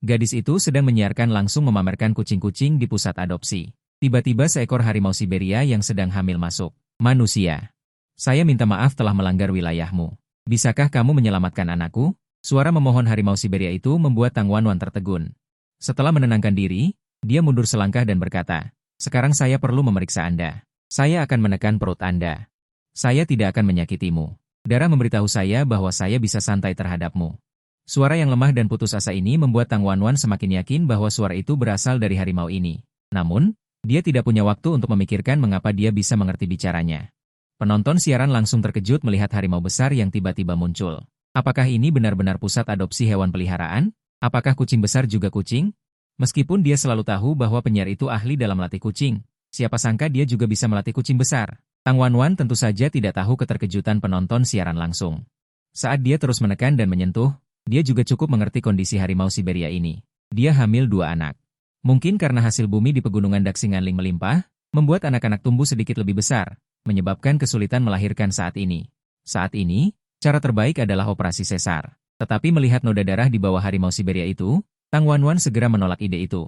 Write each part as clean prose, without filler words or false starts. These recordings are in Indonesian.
Gadis itu sedang menyiarkan langsung memamerkan kucing-kucing di pusat adopsi. Tiba-tiba seekor harimau Siberia yang sedang hamil masuk. Manusia. Saya minta maaf telah melanggar wilayahmu. Bisakah kamu menyelamatkan anakku? Suara memohon harimau Siberia itu membuat Tang Wanwan tertegun. Setelah menenangkan diri, dia mundur selangkah dan berkata, sekarang saya perlu memeriksa Anda. Saya akan menekan perut Anda. Saya tidak akan menyakitimu. Darah memberitahu saya bahwa saya bisa santai terhadapmu. Suara yang lemah dan putus asa ini membuat Tang Wanwan semakin yakin bahwa suara itu berasal dari harimau ini. Namun, dia tidak punya waktu untuk memikirkan mengapa dia bisa mengerti bicaranya. Penonton siaran langsung terkejut melihat harimau besar yang tiba-tiba muncul. Apakah ini benar-benar pusat adopsi hewan peliharaan? Apakah kucing besar juga kucing? Meskipun dia selalu tahu bahwa penyiar itu ahli dalam melatih kucing, siapa sangka dia juga bisa melatih kucing besar. Tang Wanwan tentu saja tidak tahu keterkejutan penonton siaran langsung. Saat dia terus menekan dan menyentuh, dia juga cukup mengerti kondisi harimau Siberia ini. Dia hamil 2 anak. Mungkin karena hasil bumi di pegunungan Daksinganling melimpah, membuat anak-anak tumbuh sedikit lebih besar, menyebabkan kesulitan melahirkan saat ini. Saat ini, cara terbaik adalah operasi sesar. Tetapi melihat noda darah di bawah harimau Siberia itu, Tang Wanwan segera menolak ide itu.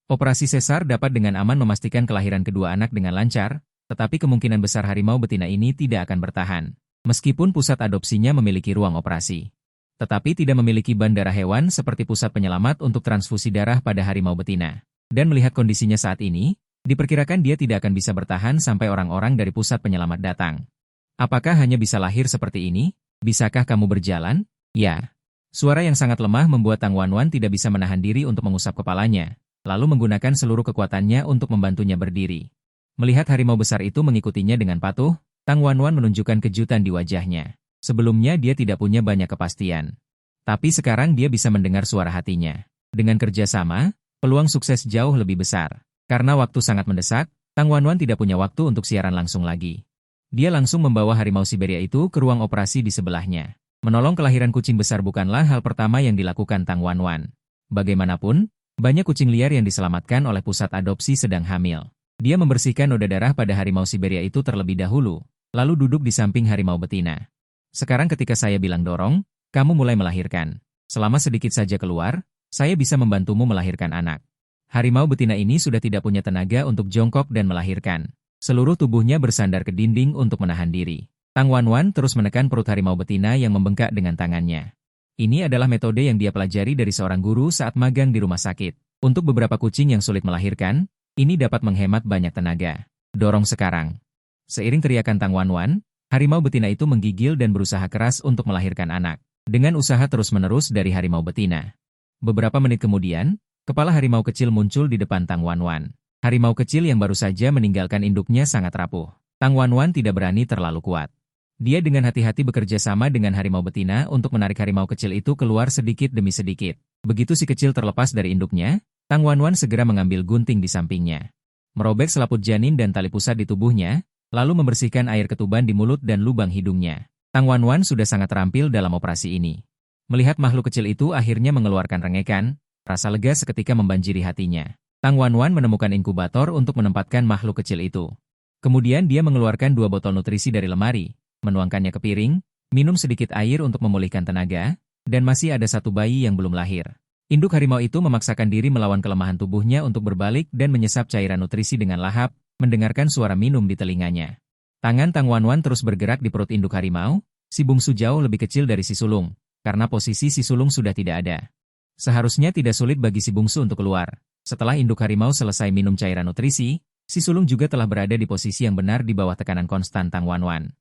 Operasi sesar dapat dengan aman memastikan kelahiran kedua anak dengan lancar, tetapi kemungkinan besar harimau betina ini tidak akan bertahan. Meskipun pusat adopsinya memiliki ruang operasi, tetapi tidak memiliki bandara hewan seperti pusat penyelamat untuk transfusi darah pada harimau betina. Dan melihat kondisinya saat ini, diperkirakan dia tidak akan bisa bertahan sampai orang-orang dari pusat penyelamat datang. Apakah hanya bisa lahir seperti ini? Bisakah kamu berjalan? Ya. Suara yang sangat lemah membuat Tang Wanwan tidak bisa menahan diri untuk mengusap kepalanya, lalu menggunakan seluruh kekuatannya untuk membantunya berdiri. Melihat harimau besar itu mengikutinya dengan patuh, Tang Wanwan menunjukkan kejutan di wajahnya. Sebelumnya dia tidak punya banyak kepastian. Tapi sekarang dia bisa mendengar suara hatinya. Dengan kerjasama, peluang sukses jauh lebih besar. Karena waktu sangat mendesak, Tang Wanwan tidak punya waktu untuk siaran langsung lagi. Dia langsung membawa harimau Siberia itu ke ruang operasi di sebelahnya. Menolong kelahiran kucing besar bukanlah hal pertama yang dilakukan Tang Wanwan. Bagaimanapun, banyak kucing liar yang diselamatkan oleh pusat adopsi sedang hamil. Dia membersihkan noda darah pada harimau Siberia itu terlebih dahulu, lalu duduk di samping harimau betina. Sekarang ketika saya bilang dorong, kamu mulai melahirkan. Selama sedikit saja keluar, saya bisa membantumu melahirkan anak. Harimau betina ini sudah tidak punya tenaga untuk jongkok dan melahirkan. Seluruh tubuhnya bersandar ke dinding untuk menahan diri. Tang Wanwan terus menekan perut harimau betina yang membengkak dengan tangannya. Ini adalah metode yang dia pelajari dari seorang guru saat magang di rumah sakit. Untuk beberapa kucing yang sulit melahirkan, ini dapat menghemat banyak tenaga. Dorong sekarang. Seiring teriakan Tang Wanwan, harimau betina itu menggigil dan berusaha keras untuk melahirkan anak. Dengan usaha terus-menerus dari harimau betina. Beberapa menit kemudian, kepala harimau kecil muncul di depan Tang Wanwan. Harimau kecil yang baru saja meninggalkan induknya sangat rapuh. Tang Wanwan tidak berani terlalu kuat. Dia dengan hati-hati bekerja sama dengan harimau betina untuk menarik harimau kecil itu keluar sedikit demi sedikit. Begitu si kecil terlepas dari induknya, Tang Wanwan segera mengambil gunting di sampingnya. Merobek selaput janin dan tali pusat di tubuhnya, lalu membersihkan air ketuban di mulut dan lubang hidungnya. Tang Wanwan sudah sangat terampil dalam operasi ini. Melihat makhluk kecil itu akhirnya mengeluarkan rengekan, rasa lega seketika membanjiri hatinya. Tang Wanwan menemukan inkubator untuk menempatkan makhluk kecil itu. Kemudian dia mengeluarkan 2 botol nutrisi dari lemari, menuangkannya ke piring, minum sedikit air untuk memulihkan tenaga, dan masih ada 1 bayi yang belum lahir. Induk harimau itu memaksakan diri melawan kelemahan tubuhnya untuk berbalik dan menyesap cairan nutrisi dengan lahap, mendengarkan suara minum di telinganya. Tangan Tang Wanwan terus bergerak di perut induk harimau, si bungsu jauh lebih kecil dari si sulung, karena posisi si sulung sudah tidak ada. Seharusnya tidak sulit bagi si bungsu untuk keluar. Setelah induk harimau selesai minum cairan nutrisi, si sulung juga telah berada di posisi yang benar di bawah tekanan konstan Tang Wanwan.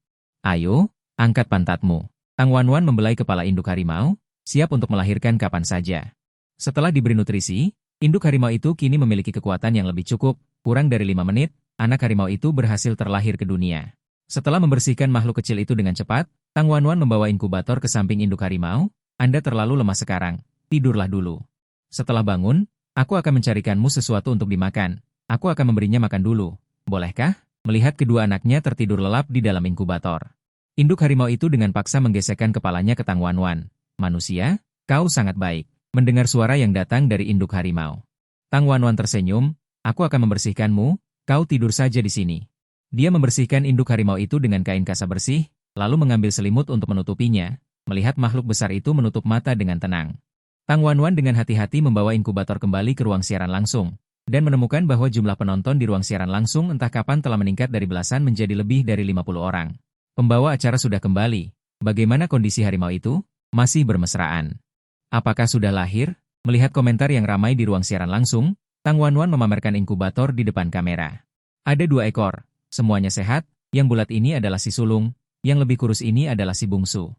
Ayo, angkat pantatmu. Tang Wanwan membelai kepala induk harimau, siap untuk melahirkan kapan saja. Setelah diberi nutrisi, induk harimau itu kini memiliki kekuatan yang lebih cukup. Kurang dari 5 menit, anak harimau itu berhasil terlahir ke dunia. Setelah membersihkan makhluk kecil itu dengan cepat, Tang Wanwan membawa inkubator ke samping induk harimau. Anda terlalu lemah sekarang, tidurlah dulu. Setelah bangun, aku akan mencarikanmu sesuatu untuk dimakan. Aku akan memberinya makan dulu. Bolehkah? Melihat kedua anaknya tertidur lelap di dalam inkubator. Induk harimau itu dengan paksa menggesekkan kepalanya ke Tang Wanwan. Manusia, kau sangat baik. Mendengar suara yang datang dari induk harimau. Tang Wanwan tersenyum, aku akan membersihkanmu, kau tidur saja di sini. Dia membersihkan induk harimau itu dengan kain kasa bersih, lalu mengambil selimut untuk menutupinya, melihat makhluk besar itu menutup mata dengan tenang. Tang Wanwan dengan hati-hati membawa inkubator kembali ke ruang siaran langsung, dan menemukan bahwa jumlah penonton di ruang siaran langsung entah kapan telah meningkat dari belasan menjadi lebih dari 50 orang. Pembawa acara sudah kembali. Bagaimana kondisi harimau itu? Masih bermesraan. Apakah sudah lahir? Melihat komentar yang ramai di ruang siaran langsung, Tang Wanwan memamerkan inkubator di depan kamera. Ada 2 ekor, semuanya sehat, yang bulat ini adalah si sulung, yang lebih kurus ini adalah si bungsu.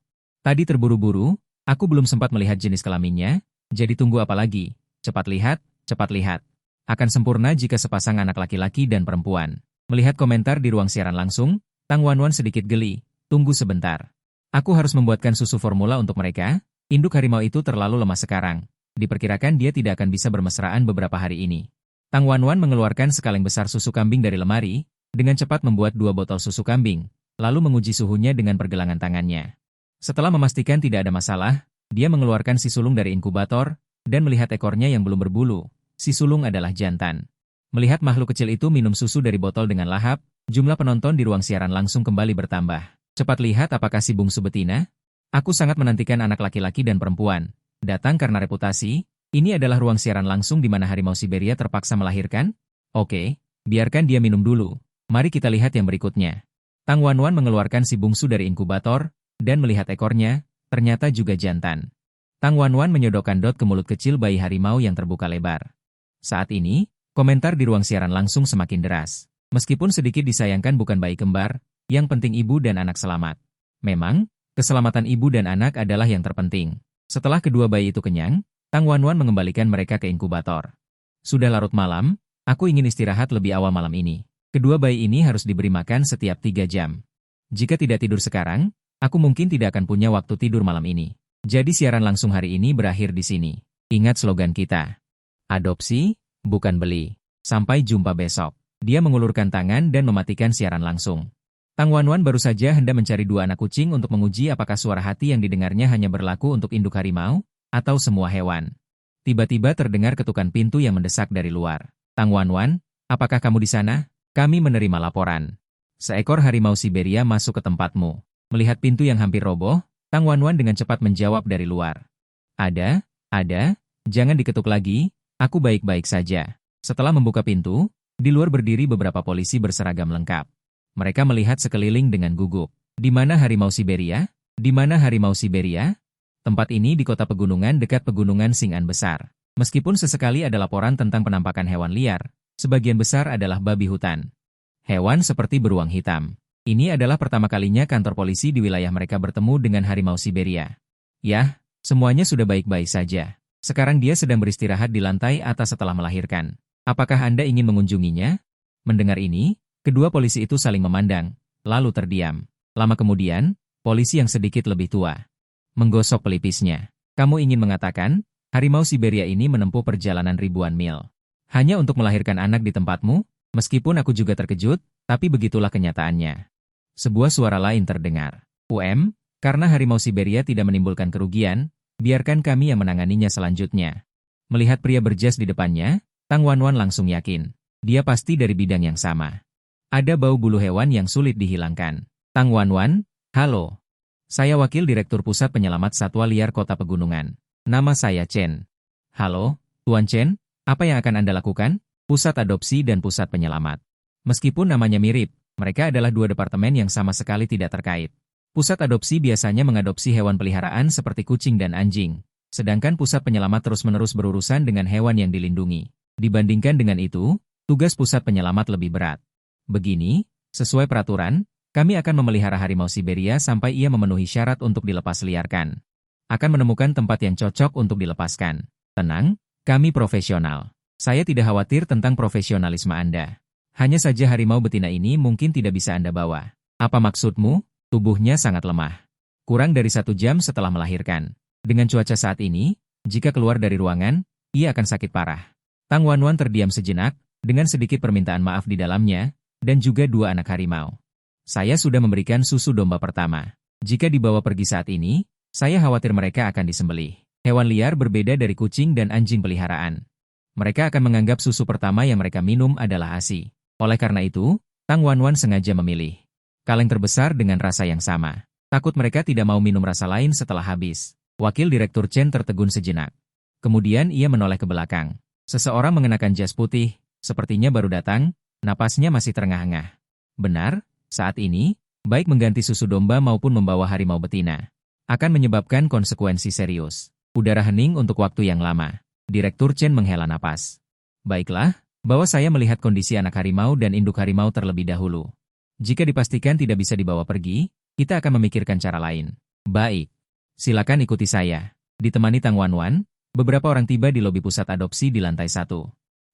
Tadi terburu-buru, aku belum sempat melihat jenis kelaminnya, jadi tunggu apa lagi? Cepat lihat, cepat lihat. Akan sempurna jika sepasang anak laki-laki dan perempuan. Melihat komentar di ruang siaran langsung, Tang Wanwan sedikit geli. Tunggu sebentar. Aku harus membuatkan susu formula untuk mereka. Induk harimau itu terlalu lemah sekarang. Diperkirakan dia tidak akan bisa bermesraan beberapa hari ini. Tang Wanwan mengeluarkan sekaleng besar susu kambing dari lemari, dengan cepat membuat 2 botol susu kambing, lalu menguji suhunya dengan pergelangan tangannya. Setelah memastikan tidak ada masalah, dia mengeluarkan si sulung dari inkubator, dan melihat ekornya yang belum berbulu. Si sulung adalah jantan. Melihat makhluk kecil itu minum susu dari botol dengan lahap, jumlah penonton di ruang siaran langsung kembali bertambah. Cepat lihat apakah si bungsu betina? Aku sangat menantikan anak laki-laki dan perempuan. Datang karena reputasi, ini adalah ruang siaran langsung di mana harimau Siberia terpaksa melahirkan? Oke, biarkan dia minum dulu. Mari kita lihat yang berikutnya. Tang Wanwan mengeluarkan si bungsu dari inkubator, dan melihat ekornya, ternyata juga jantan. Tang Wanwan menyodokkan dot ke mulut kecil bayi harimau yang terbuka lebar. Saat ini, komentar di ruang siaran langsung semakin deras. Meskipun sedikit disayangkan bukan bayi kembar, yang penting ibu dan anak selamat. Memang, keselamatan ibu dan anak adalah yang terpenting. Setelah kedua bayi itu kenyang, Tang Wanwan mengembalikan mereka ke inkubator. Sudah larut malam, aku ingin istirahat lebih awal malam ini. Kedua bayi ini harus diberi makan setiap 3 jam. Jika tidak tidur sekarang, aku mungkin tidak akan punya waktu tidur malam ini. Jadi siaran langsung hari ini berakhir di sini. Ingat slogan kita. Adopsi, bukan beli. Sampai jumpa besok. Dia mengulurkan tangan dan mematikan siaran langsung. Tang Wanwan baru saja hendak mencari 2 anak kucing untuk menguji apakah suara hati yang didengarnya hanya berlaku untuk induk harimau, atau semua hewan. Tiba-tiba terdengar ketukan pintu yang mendesak dari luar. Tang Wanwan, apakah kamu di sana? Kami menerima laporan. Seekor harimau Siberia masuk ke tempatmu. Melihat pintu yang hampir roboh, Tang Wanwan dengan cepat menjawab dari luar. Ada, jangan diketuk lagi, aku baik-baik saja. Setelah membuka pintu, di luar berdiri beberapa polisi berseragam lengkap. Mereka melihat sekeliling dengan gugup. Di mana harimau Siberia? Di mana harimau Siberia? Tempat ini di kota pegunungan dekat pegunungan Xing'an besar. Meskipun sesekali ada laporan tentang penampakan hewan liar, sebagian besar adalah babi hutan. Hewan seperti beruang hitam. Ini adalah pertama kalinya kantor polisi di wilayah mereka bertemu dengan harimau Siberia. Yah, semuanya sudah baik-baik saja. Sekarang dia sedang beristirahat di lantai atas setelah melahirkan. Apakah Anda ingin mengunjunginya? Mendengar ini, kedua polisi itu saling memandang, lalu terdiam. Lama kemudian, polisi yang sedikit lebih tua menggosok pelipisnya. Kamu ingin mengatakan, harimau Siberia ini menempuh perjalanan ribuan mil hanya untuk melahirkan anak di tempatmu? Meskipun aku juga terkejut, tapi begitulah kenyataannya. Sebuah suara lain terdengar. Karena harimau Siberia tidak menimbulkan kerugian, biarkan kami yang menanganinya selanjutnya. Melihat pria berjas di depannya, Tang Wanwan langsung yakin. Dia pasti dari bidang yang sama. Ada bau bulu hewan yang sulit dihilangkan. Tang Wanwan, halo. Saya Wakil Direktur Pusat Penyelamat Satwa Liar Kota Pegunungan. Nama saya Chen. Halo, Tuan Chen, apa yang akan Anda lakukan? Pusat Adopsi dan Pusat Penyelamat. Meskipun namanya mirip, mereka adalah 2 departemen yang sama sekali tidak terkait. Pusat Adopsi biasanya mengadopsi hewan peliharaan seperti kucing dan anjing, sedangkan Pusat Penyelamat terus-menerus berurusan dengan hewan yang dilindungi. Dibandingkan dengan itu, tugas Pusat Penyelamat lebih berat. Begini, sesuai peraturan, kami akan memelihara harimau Siberia sampai ia memenuhi syarat untuk dilepas liarkan. Akan menemukan tempat yang cocok untuk dilepaskan. Tenang, kami profesional. Saya tidak khawatir tentang profesionalisme Anda. Hanya saja harimau betina ini mungkin tidak bisa Anda bawa. Apa maksudmu? Tubuhnya sangat lemah. Kurang dari 1 jam setelah melahirkan. Dengan cuaca saat ini, jika keluar dari ruangan, ia akan sakit parah. Tang Wanwan terdiam sejenak, dengan sedikit permintaan maaf di dalamnya, dan juga 2 anak harimau. Saya sudah memberikan susu domba pertama. Jika dibawa pergi saat ini, saya khawatir mereka akan disembelih. Hewan liar berbeda dari kucing dan anjing peliharaan. Mereka akan menganggap susu pertama yang mereka minum adalah ASI. Oleh karena itu, Tang Wanwan sengaja memilih kaleng terbesar dengan rasa yang sama. Takut mereka tidak mau minum rasa lain setelah habis. Wakil Direktur Chen tertegun sejenak. Kemudian ia menoleh ke belakang. Seseorang mengenakan jas putih, sepertinya baru datang, napasnya masih terengah-engah. Benar, saat ini, baik mengganti susu domba maupun membawa harimau betina, akan menyebabkan konsekuensi serius. Udara hening untuk waktu yang lama. Direktur Chen menghela napas. Baiklah, bawa saya melihat kondisi anak harimau dan induk harimau terlebih dahulu. Jika dipastikan tidak bisa dibawa pergi, kita akan memikirkan cara lain. Baik. Silakan ikuti saya. Ditemani Tang Wanwan, beberapa orang tiba di lobi pusat adopsi di lantai 1.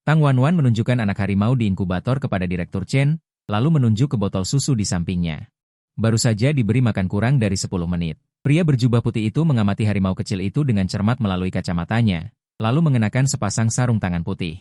Tang Wanwan menunjukkan anak harimau di inkubator kepada Direktur Chen, lalu menunjuk ke botol susu di sampingnya. Baru saja diberi makan kurang dari 10 menit. Pria berjubah putih itu mengamati harimau kecil itu dengan cermat melalui kacamatanya, lalu mengenakan sepasang sarung tangan putih.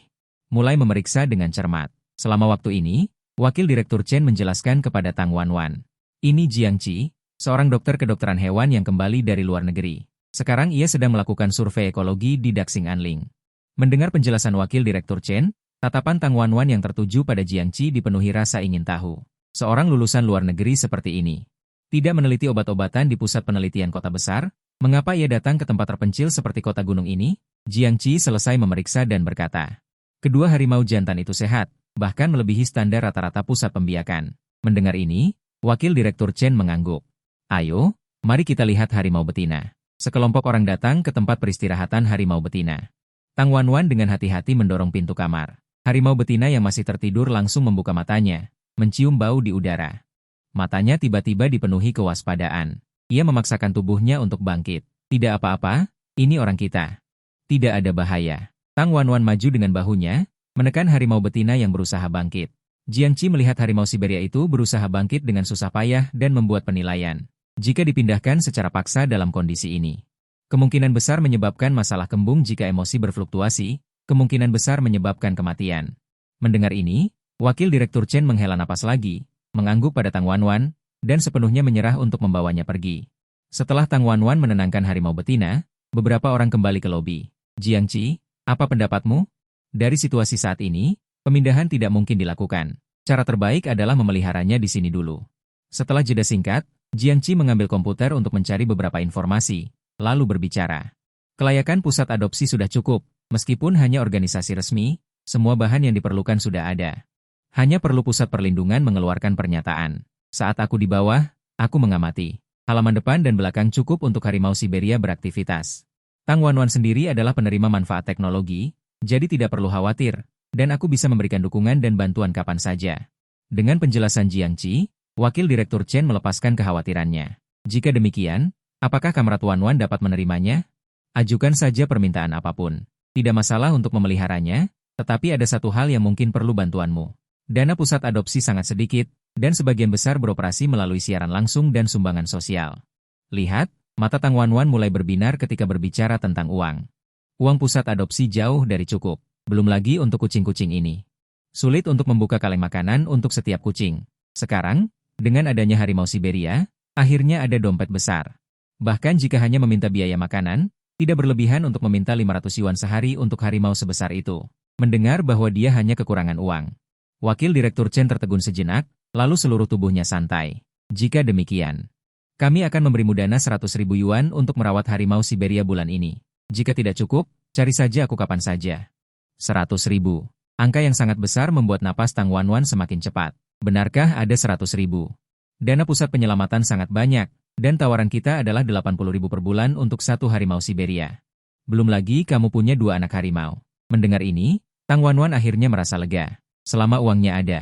Mulai memeriksa dengan cermat. Selama waktu ini, Wakil Direktur Chen menjelaskan kepada Tang Wanwan. Ini Jiang Qi, seorang dokter kedokteran hewan yang kembali dari luar negeri. Sekarang ia sedang melakukan survei ekologi di Daxing Anling. Mendengar penjelasan Wakil Direktur Chen, tatapan Tang Wanwan yang tertuju pada Jiang Qi dipenuhi rasa ingin tahu. Seorang lulusan luar negeri seperti ini tidak meneliti obat-obatan di pusat penelitian kota besar, mengapa ia datang ke tempat terpencil seperti kota gunung ini? Jiang Qi selesai memeriksa dan berkata, kedua harimau jantan itu sehat, bahkan melebihi standar rata-rata pusat pembiakan. Mendengar ini, Wakil Direktur Chen mengangguk. Ayo, mari kita lihat harimau betina. Sekelompok orang datang ke tempat peristirahatan harimau betina. Tang Wanwan dengan hati-hati mendorong pintu kamar. Harimau betina yang masih tertidur langsung membuka matanya, mencium bau di udara. Matanya tiba-tiba dipenuhi kewaspadaan. Ia memaksakan tubuhnya untuk bangkit. Tidak apa-apa, ini orang kita. Tidak ada bahaya. Tang Wanwan maju dengan bahunya, menekan harimau betina yang berusaha bangkit. Jiang Qi melihat harimau Siberia itu berusaha bangkit dengan susah payah dan membuat penilaian. Jika dipindahkan secara paksa dalam kondisi ini, kemungkinan besar menyebabkan masalah kembung jika emosi berfluktuasi, kemungkinan besar menyebabkan kematian. Mendengar ini, Wakil Direktur Chen menghela napas lagi, mengangguk pada Tang Wanwan, dan sepenuhnya menyerah untuk membawanya pergi. Setelah Tang Wanwan menenangkan harimau betina, beberapa orang kembali ke lobi. Jiang Qi, apa pendapatmu? Dari situasi saat ini, pemindahan tidak mungkin dilakukan. Cara terbaik adalah memeliharanya di sini dulu. Setelah jeda singkat, Jiang Qi mengambil komputer untuk mencari beberapa informasi, lalu berbicara. Kelayakan pusat adopsi sudah cukup, meskipun hanya organisasi resmi, semua bahan yang diperlukan sudah ada. Hanya perlu pusat perlindungan mengeluarkan pernyataan. Saat aku di bawah, aku mengamati. Halaman depan dan belakang cukup untuk harimau Siberia beraktivitas. Tang Wanwan sendiri adalah penerima manfaat teknologi, jadi tidak perlu khawatir, dan aku bisa memberikan dukungan dan bantuan kapan saja. Dengan penjelasan Jiang Qi, Wakil Direktur Chen melepaskan kekhawatirannya. Jika demikian, apakah Kamrat Wanwan dapat menerimanya? Ajukan saja permintaan apapun. Tidak masalah untuk memeliharanya, tetapi ada satu hal yang mungkin perlu bantuanmu. Dana pusat adopsi sangat sedikit, dan sebagian besar beroperasi melalui siaran langsung dan sumbangan sosial. Lihat, mata Tang Wanwan mulai berbinar ketika berbicara tentang uang. Uang pusat adopsi jauh dari cukup, belum lagi untuk kucing-kucing ini. Sulit untuk membuka kaleng makanan untuk setiap kucing. Sekarang, dengan adanya harimau Siberia, akhirnya ada dompet besar. Bahkan jika hanya meminta biaya makanan, tidak berlebihan untuk meminta 500 yuan sehari untuk harimau sebesar itu. Mendengar bahwa dia hanya kekurangan uang. Wakil Direktur Chen tertegun sejenak, lalu seluruh tubuhnya santai. Jika demikian, kami akan memberimu dana 100.000 yuan untuk merawat harimau Siberia bulan ini. Jika tidak cukup, cari saja aku kapan saja. 100.000. Angka yang sangat besar membuat napas Tang Wanwan semakin cepat. Benarkah ada 100.000? Dana pusat penyelamatan sangat banyak, dan tawaran kita adalah 80.000 per bulan untuk satu harimau Siberia. Belum lagi kamu punya 2 anak harimau. Mendengar ini, Tang Wanwan akhirnya merasa lega. Selama uangnya ada,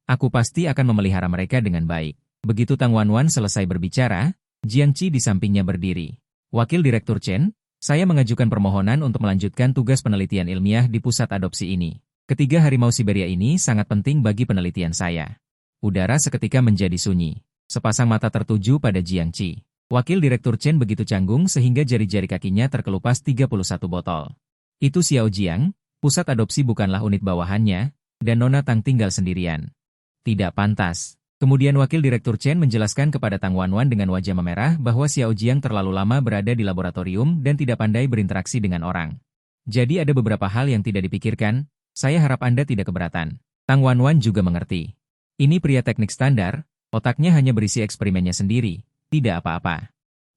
aku pasti akan memelihara mereka dengan baik. Begitu Tang Wanwan selesai berbicara, Jiang Qi di sampingnya berdiri. Wakil Direktur Chen, saya mengajukan permohonan untuk melanjutkan tugas penelitian ilmiah di pusat adopsi ini. Ketiga harimau Siberia ini sangat penting bagi penelitian saya. Udara seketika menjadi sunyi. Sepasang mata tertuju pada Jiang Qi. Wakil Direktur Chen begitu canggung sehingga jari-jari kakinya terkelupas 31 botol. Itu Xiao Jiang, pusat adopsi bukanlah unit bawahannya, dan Nona Tang tinggal sendirian. Tidak pantas. Kemudian Wakil Direktur Chen menjelaskan kepada Tang Wanwan dengan wajah memerah bahwa Xiao Jiang terlalu lama berada di laboratorium dan tidak pandai berinteraksi dengan orang. Jadi ada beberapa hal yang tidak dipikirkan, saya harap Anda tidak keberatan. Tang Wanwan juga mengerti. Ini pria teknik standar, otaknya hanya berisi eksperimennya sendiri, tidak apa-apa.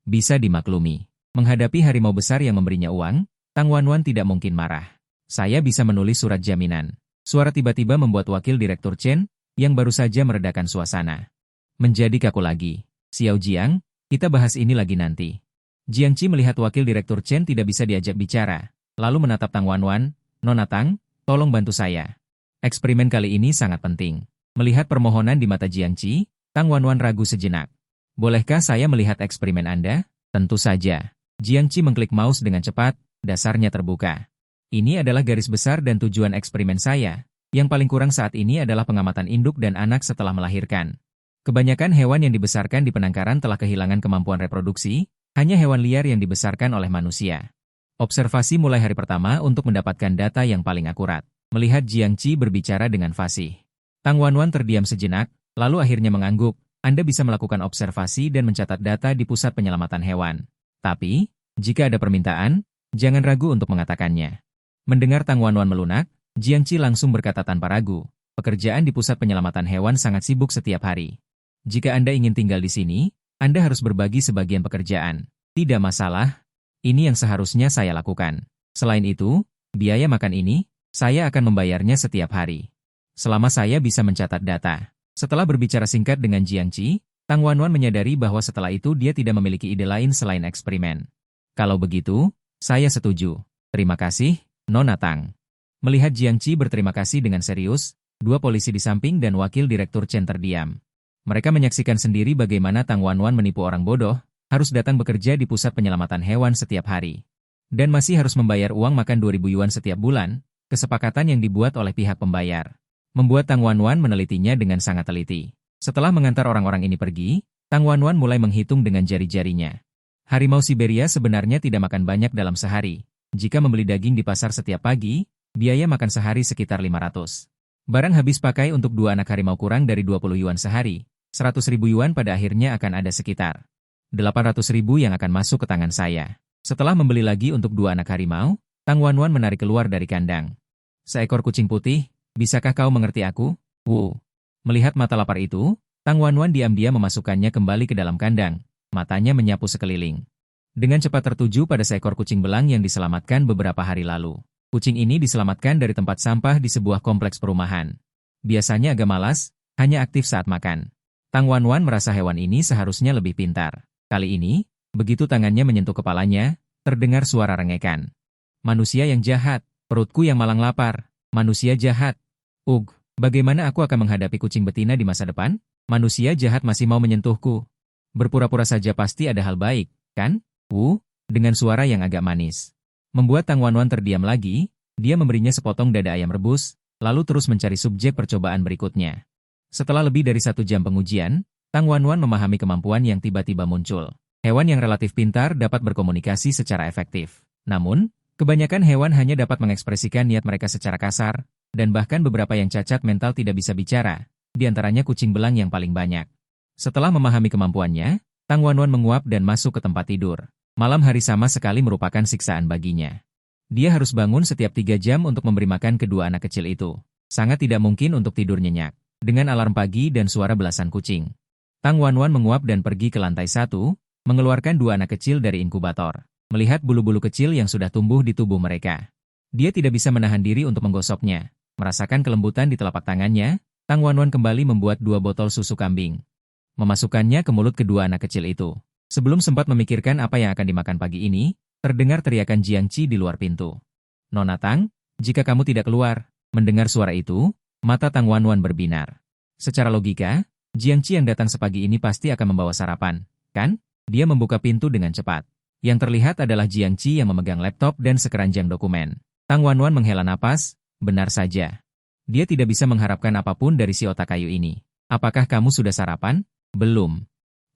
Bisa dimaklumi. Menghadapi harimau besar yang memberinya uang, Tang Wanwan tidak mungkin marah. Saya bisa menulis surat jaminan. Suara tiba-tiba membuat wakil direktur Chen, yang baru saja meredakan suasana, menjadi kaku lagi. Xiao Jiang, kita bahas ini lagi nanti. Jiangqi melihat wakil direktur Chen tidak bisa diajak bicara, lalu menatap Tang Wanwan. Nona Tang, tolong bantu saya. Eksperimen kali ini sangat penting. Melihat permohonan di mata Jiangqi, Tang Wanwan ragu sejenak. Bolehkah saya melihat eksperimen Anda? Tentu saja. Jiangqi mengklik mouse dengan cepat, dasarnya terbuka. Ini adalah garis besar dan tujuan eksperimen saya. Yang paling kurang saat ini adalah pengamatan induk dan anak setelah melahirkan. Kebanyakan hewan yang dibesarkan di penangkaran telah kehilangan kemampuan reproduksi, hanya hewan liar yang dibesarkan oleh manusia. Observasi mulai hari pertama untuk mendapatkan data yang paling akurat. Melihat Jiangqi berbicara dengan fasih, Tang Wanwan terdiam sejenak, lalu akhirnya mengangguk. Anda bisa melakukan observasi dan mencatat data di pusat penyelamatan hewan. Tapi, jika ada permintaan, jangan ragu untuk mengatakannya. Mendengar Tang Wanwan melunak, Jiangqi langsung berkata tanpa ragu, pekerjaan di pusat penyelamatan hewan sangat sibuk setiap hari. Jika Anda ingin tinggal di sini, Anda harus berbagi sebagian pekerjaan. Tidak masalah, ini yang seharusnya saya lakukan. Selain itu, biaya makan ini, saya akan membayarnya setiap hari. Selama saya bisa mencatat data. Setelah berbicara singkat dengan Jiangqi, Tang Wanwan menyadari bahwa setelah itu dia tidak memiliki ide lain selain eksperimen. Kalau begitu, saya setuju. Terima kasih, Nona Tang. Melihat Jiangqi berterima kasih dengan serius, dua polisi di samping dan wakil direktur Chen terdiam. Mereka menyaksikan sendiri bagaimana Tang Wanwan menipu orang bodoh, harus datang bekerja di pusat penyelamatan hewan setiap hari. Dan masih harus membayar uang makan 2.000 yuan setiap bulan, kesepakatan yang dibuat oleh pihak pembayar. Membuat Tang Wanwan menelitinya dengan sangat teliti. Setelah mengantar orang-orang ini pergi, Tang Wanwan mulai menghitung dengan jari-jarinya. Harimau Siberia sebenarnya tidak makan banyak dalam sehari. Jika membeli daging di pasar setiap pagi, biaya makan sehari sekitar 500. Barang habis pakai untuk 2 anak harimau kurang dari 20 yuan sehari. 100.000 yuan pada akhirnya akan ada sekitar 800.000 yang akan masuk ke tangan saya. Setelah membeli lagi untuk 2 anak harimau, Tang Wanwan menarik keluar dari kandang. Seekor kucing putih, bisakah kau mengerti aku? Wu. Melihat mata lapar itu, Tang Wanwan diam-diam memasukkannya kembali ke dalam kandang. Matanya menyapu sekeliling. Dengan cepat tertuju pada seekor kucing belang yang diselamatkan beberapa hari lalu. Kucing ini diselamatkan dari tempat sampah di sebuah kompleks perumahan. Biasanya agak malas, hanya aktif saat makan. Tang Wanwan merasa hewan ini seharusnya lebih pintar. Kali ini, begitu tangannya menyentuh kepalanya, terdengar suara rengekan. Manusia yang jahat, perutku yang malang lapar. Manusia jahat. Ugh, bagaimana aku akan menghadapi kucing betina di masa depan? Manusia jahat masih mau menyentuhku. Berpura-pura saja pasti ada hal baik, kan? Dengan suara yang agak manis. Membuat Tang Wanwan terdiam lagi, dia memberinya sepotong dada ayam rebus, lalu terus mencari subjek percobaan berikutnya. Setelah lebih dari 1 jam pengujian, Tang Wanwan memahami kemampuan yang tiba-tiba muncul. Hewan yang relatif pintar dapat berkomunikasi secara efektif. Namun, kebanyakan hewan hanya dapat mengekspresikan niat mereka secara kasar, dan bahkan beberapa yang cacat mental tidak bisa bicara, di antaranya kucing belang yang paling banyak. Setelah memahami kemampuannya, Tang Wanwan menguap dan masuk ke tempat tidur. Malam hari sama sekali merupakan siksaan baginya. Dia harus bangun setiap 3 jam untuk memberi makan kedua anak kecil itu. Sangat tidak mungkin untuk tidur nyenyak. Dengan alarm pagi dan suara belasan kucing. Tang Wanwan menguap dan pergi ke lantai 1, mengeluarkan 2 anak kecil dari inkubator. Melihat bulu-bulu kecil yang sudah tumbuh di tubuh mereka. Dia tidak bisa menahan diri untuk menggosoknya. Merasakan kelembutan di telapak tangannya, Tang Wanwan kembali membuat 2 botol susu kambing. Memasukkannya ke mulut kedua anak kecil itu. Sebelum sempat memikirkan apa yang akan dimakan pagi ini, terdengar teriakan Jiangqi di luar pintu. Nona Tang, jika kamu tidak keluar, mendengar suara itu, mata Tang Wanwan berbinar. Secara logika, Jiangqi yang datang sepagi ini pasti akan membawa sarapan, kan? Dia membuka pintu dengan cepat. Yang terlihat adalah Jiangqi yang memegang laptop dan sekeranjang dokumen. Tang Wanwan menghela napas, benar saja. Dia tidak bisa mengharapkan apapun dari si otak kayu ini. Apakah kamu sudah sarapan? Belum.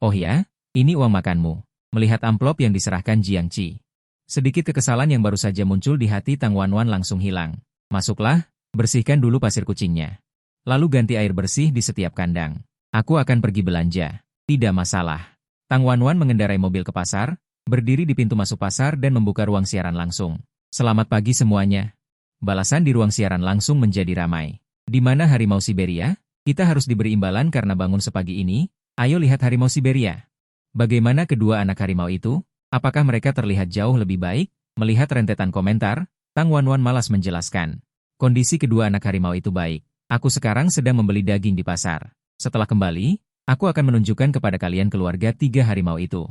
Oh ya? Ini uang makanmu. Melihat amplop yang diserahkan Jiangqi. Sedikit kekesalan yang baru saja muncul di hati Tang Wanwan langsung hilang. Masuklah, bersihkan dulu pasir kucingnya. Lalu ganti air bersih di setiap kandang. Aku akan pergi belanja. Tidak masalah. Tang Wanwan mengendarai mobil ke pasar, berdiri di pintu masuk pasar dan membuka ruang siaran langsung. Selamat pagi semuanya. Balasan di ruang siaran langsung menjadi ramai. Di mana harimau Siberia? Kita harus diberi imbalan karena bangun sepagi ini. Ayo lihat harimau Siberia. Bagaimana kedua anak harimau itu? Apakah mereka terlihat jauh lebih baik? Melihat rentetan komentar, Tang Wanwan malas menjelaskan. Kondisi kedua anak harimau itu baik. Aku sekarang sedang membeli daging di pasar. Setelah kembali, aku akan menunjukkan kepada kalian keluarga 3 harimau itu.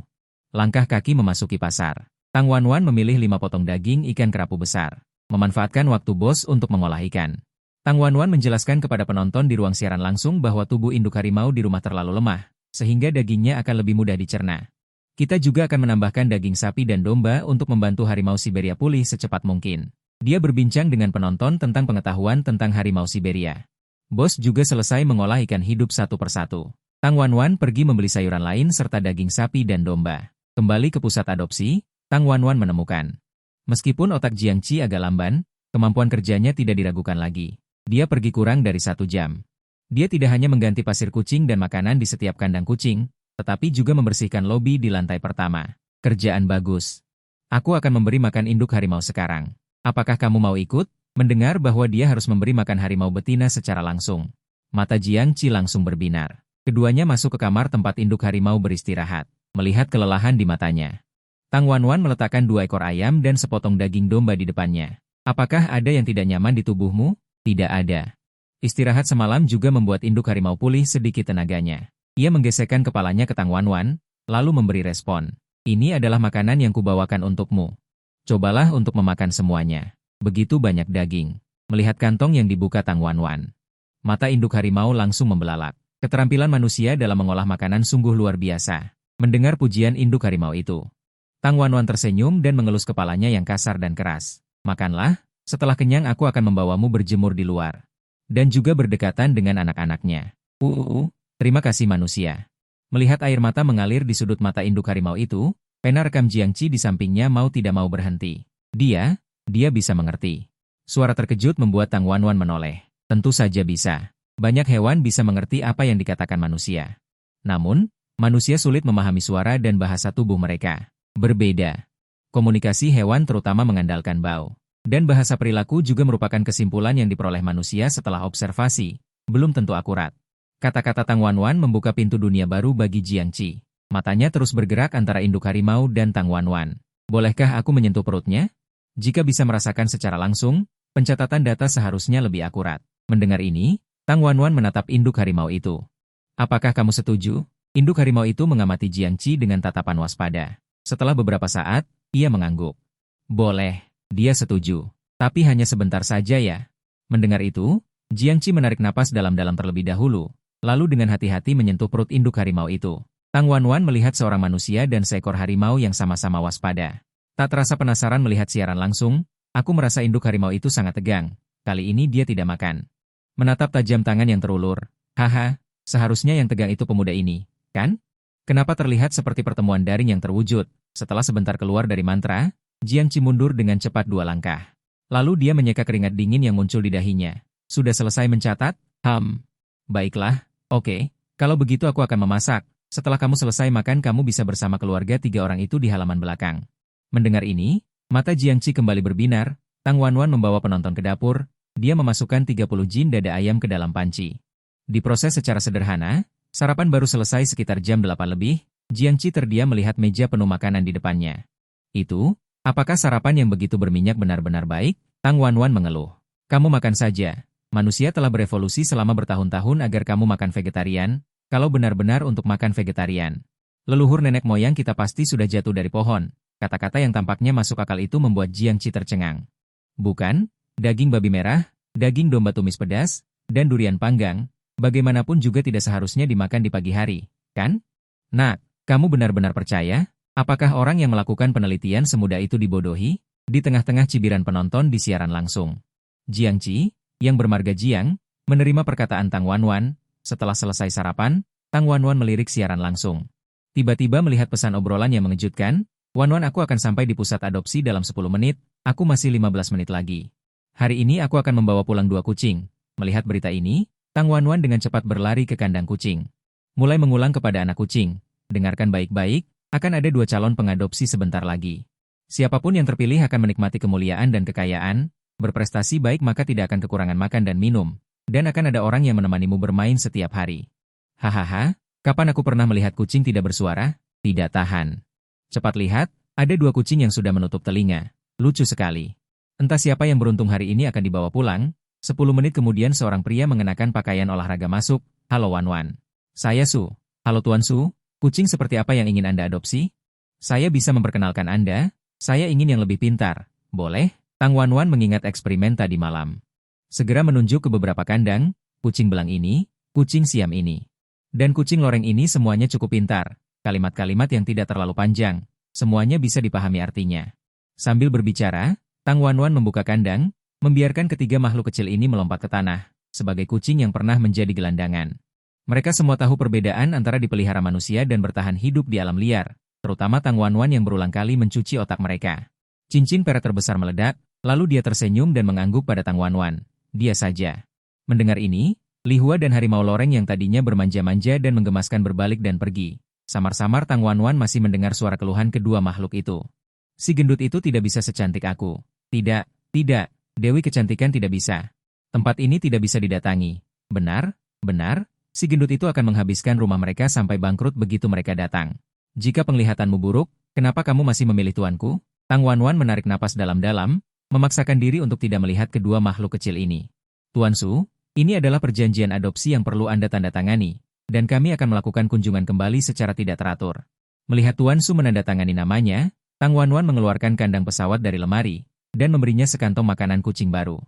Langkah kaki memasuki pasar. Tang Wanwan memilih 5 potong daging ikan kerapu besar. Memanfaatkan waktu bos untuk mengolah ikan. Tang Wanwan menjelaskan kepada penonton di ruang siaran langsung bahwa tubuh induk harimau di rumah terlalu lemah, sehingga dagingnya akan lebih mudah dicerna. Kita juga akan menambahkan daging sapi dan domba untuk membantu harimau Siberia pulih secepat mungkin. Dia berbincang dengan penonton tentang pengetahuan tentang harimau Siberia. Bos juga selesai mengolah ikan hidup satu persatu. Tang Wanwan pergi membeli sayuran lain serta daging sapi dan domba. Kembali ke pusat adopsi, Tang Wanwan menemukan. Meskipun otak Jiangqi agak lamban, kemampuan kerjanya tidak diragukan lagi. Dia pergi kurang dari 1 jam. Dia tidak hanya mengganti pasir kucing dan makanan di setiap kandang kucing, tetapi juga membersihkan lobi di lantai pertama. Kerjaan bagus. Aku akan memberi makan induk harimau sekarang. Apakah kamu mau ikut? Mendengar bahwa dia harus memberi makan harimau betina secara langsung. Mata Jiangqi langsung berbinar. Keduanya masuk ke kamar tempat induk harimau beristirahat. Melihat kelelahan di matanya. Tang Wanwan meletakkan 2 ekor ayam dan sepotong daging domba di depannya. Apakah ada yang tidak nyaman di tubuhmu? Tidak ada. Istirahat semalam juga membuat induk harimau pulih sedikit tenaganya. Ia menggesekkan kepalanya ke Tang Wanwan, lalu memberi respon. Ini adalah makanan yang kubawakan untukmu. Cobalah untuk memakan semuanya. Begitu banyak daging. Melihat kantong yang dibuka Tang Wanwan. Mata induk harimau langsung membelalak. Keterampilan manusia dalam mengolah makanan sungguh luar biasa. Mendengar pujian induk harimau itu. Tang Wanwan tersenyum dan mengelus kepalanya yang kasar dan keras. Makanlah, setelah kenyang aku akan membawamu berjemur di luar. Dan juga berdekatan dengan anak-anaknya. Terima kasih manusia. Melihat air mata mengalir di sudut mata induk harimau itu, pena rekam Jiangqi di sampingnya mau tidak mau berhenti. Dia bisa mengerti. Suara terkejut membuat Tang Wanwan menoleh. Tentu saja bisa. Banyak hewan bisa mengerti apa yang dikatakan manusia. Namun, manusia sulit memahami suara dan bahasa tubuh mereka. Berbeda. Komunikasi hewan terutama mengandalkan bau. Dan bahasa perilaku juga merupakan kesimpulan yang diperoleh manusia setelah observasi. Belum tentu akurat. Kata-kata Tang Wanwan membuka pintu dunia baru bagi Jiangqi. Matanya terus bergerak antara induk harimau dan Tang Wanwan. Bolehkah aku menyentuh perutnya? Jika bisa merasakan secara langsung, pencatatan data seharusnya lebih akurat. Mendengar ini, Tang Wanwan menatap induk harimau itu. Apakah kamu setuju? Induk harimau itu mengamati Jiangqi dengan tatapan waspada. Setelah beberapa saat, ia mengangguk. Boleh, dia setuju. Tapi hanya sebentar saja ya. Mendengar itu, Jiangqi menarik napas dalam-dalam terlebih dahulu. Lalu dengan hati-hati menyentuh perut induk harimau itu. Tang Wanwan melihat seorang manusia dan seekor harimau yang sama-sama waspada. Tak terasa penasaran melihat siaran langsung, aku merasa induk harimau itu sangat tegang. Kali ini dia tidak makan. Menatap tajam tangan yang terulur. Haha, seharusnya yang tegang itu pemuda ini, kan? Kenapa terlihat seperti pertemuan daring yang terwujud? Setelah sebentar keluar dari mantra, Jiangqi mundur dengan cepat 2 langkah. Lalu dia menyeka keringat dingin yang muncul di dahinya. Sudah selesai mencatat? Baiklah. Oke, kalau begitu aku akan memasak. Setelah kamu selesai makan kamu bisa bersama keluarga 3 orang itu di halaman belakang. Mendengar ini, mata Jiangqi kembali berbinar. Tang Wanwan membawa penonton ke dapur. Dia memasukkan 30 jin dada ayam ke dalam panci. Diproses secara sederhana, sarapan baru selesai sekitar jam 8 lebih. Jiangqi terdiam melihat meja penuh makanan di depannya. Itu, apakah sarapan yang begitu berminyak benar-benar baik? Tang Wanwan mengeluh. Kamu makan saja. Manusia telah berevolusi selama bertahun-tahun agar kamu makan vegetarian, kalau benar-benar untuk makan vegetarian. Leluhur nenek moyang kita pasti sudah jatuh dari pohon. Kata-kata yang tampaknya masuk akal itu membuat Jiangqi tercengang. Bukan, daging babi merah, daging domba tumis pedas, dan durian panggang, bagaimanapun juga tidak seharusnya dimakan di pagi hari, kan? Nak, kamu benar-benar percaya? Apakah orang yang melakukan penelitian semudah itu dibodohi? Di tengah-tengah cibiran penonton di siaran langsung. Jiangqi, yang bermarga Jiang, menerima perkataan Tang Wanwan. Setelah selesai sarapan, Tang Wanwan melirik siaran langsung. Tiba-tiba melihat pesan obrolan yang mengejutkan, Wanwan aku akan sampai di pusat adopsi dalam 10 menit, aku masih 15 menit lagi. Hari ini aku akan membawa pulang 2 kucing. Melihat berita ini, Tang Wanwan dengan cepat berlari ke kandang kucing. Mulai mengulang kepada anak kucing, dengarkan baik-baik, akan ada 2 calon pengadopsi sebentar lagi. Siapapun yang terpilih akan menikmati kemuliaan dan kekayaan, berprestasi baik maka tidak akan kekurangan makan dan minum, dan akan ada orang yang menemanimu bermain setiap hari. Hahaha, kapan aku pernah melihat kucing tidak bersuara? Tidak tahan. Cepat lihat, ada 2 kucing yang sudah menutup telinga. Lucu sekali. Entah siapa yang beruntung hari ini akan dibawa pulang. 10 menit kemudian seorang pria mengenakan pakaian olahraga masuk. Halo Wan Wan. Saya Su. Halo Tuan Su, kucing seperti apa yang ingin Anda adopsi? Saya bisa memperkenalkan Anda. Saya ingin yang lebih pintar. Boleh? Tang Wan Wan mengingat eksperimen tadi malam. Segera menunjuk ke beberapa kandang, kucing belang ini, kucing Siam ini. Dan kucing loreng ini semuanya cukup pintar. Kalimat-kalimat yang tidak terlalu panjang. Semuanya bisa dipahami artinya. Sambil berbicara, Tang Wan Wan membuka kandang, membiarkan ketiga makhluk kecil ini melompat ke tanah, sebagai kucing yang pernah menjadi gelandangan. Mereka semua tahu perbedaan antara dipelihara manusia dan bertahan hidup di alam liar, terutama Tang Wan Wan yang berulang kali mencuci otak mereka. Cincin perak terbesar meledak, lalu dia tersenyum dan mengangguk pada Tang Wan Wan. Dia saja. Mendengar ini, Li Hua dan harimau loreng yang tadinya bermanja-manja dan menggemaskan berbalik dan pergi. Samar-samar Tang Wan Wan masih mendengar suara keluhan kedua makhluk itu. Si gendut itu tidak bisa secantik aku. Tidak, tidak, Dewi Kecantikan tidak bisa. Tempat ini tidak bisa didatangi. Benar, benar, si gendut itu akan menghabiskan rumah mereka sampai bangkrut begitu mereka datang. Jika penglihatanmu buruk, kenapa kamu masih memilih tuanku? Tang Wan Wan menarik napas dalam-dalam, memaksakan diri untuk tidak melihat kedua makhluk kecil ini. Tuan Su, ini adalah perjanjian adopsi yang perlu Anda tanda tangani, dan kami akan melakukan kunjungan kembali secara tidak teratur. Melihat Tuan Su menandatangani namanya, Tang Wan Wan mengeluarkan kandang pesawat dari lemari, dan memberinya sekantong makanan kucing baru.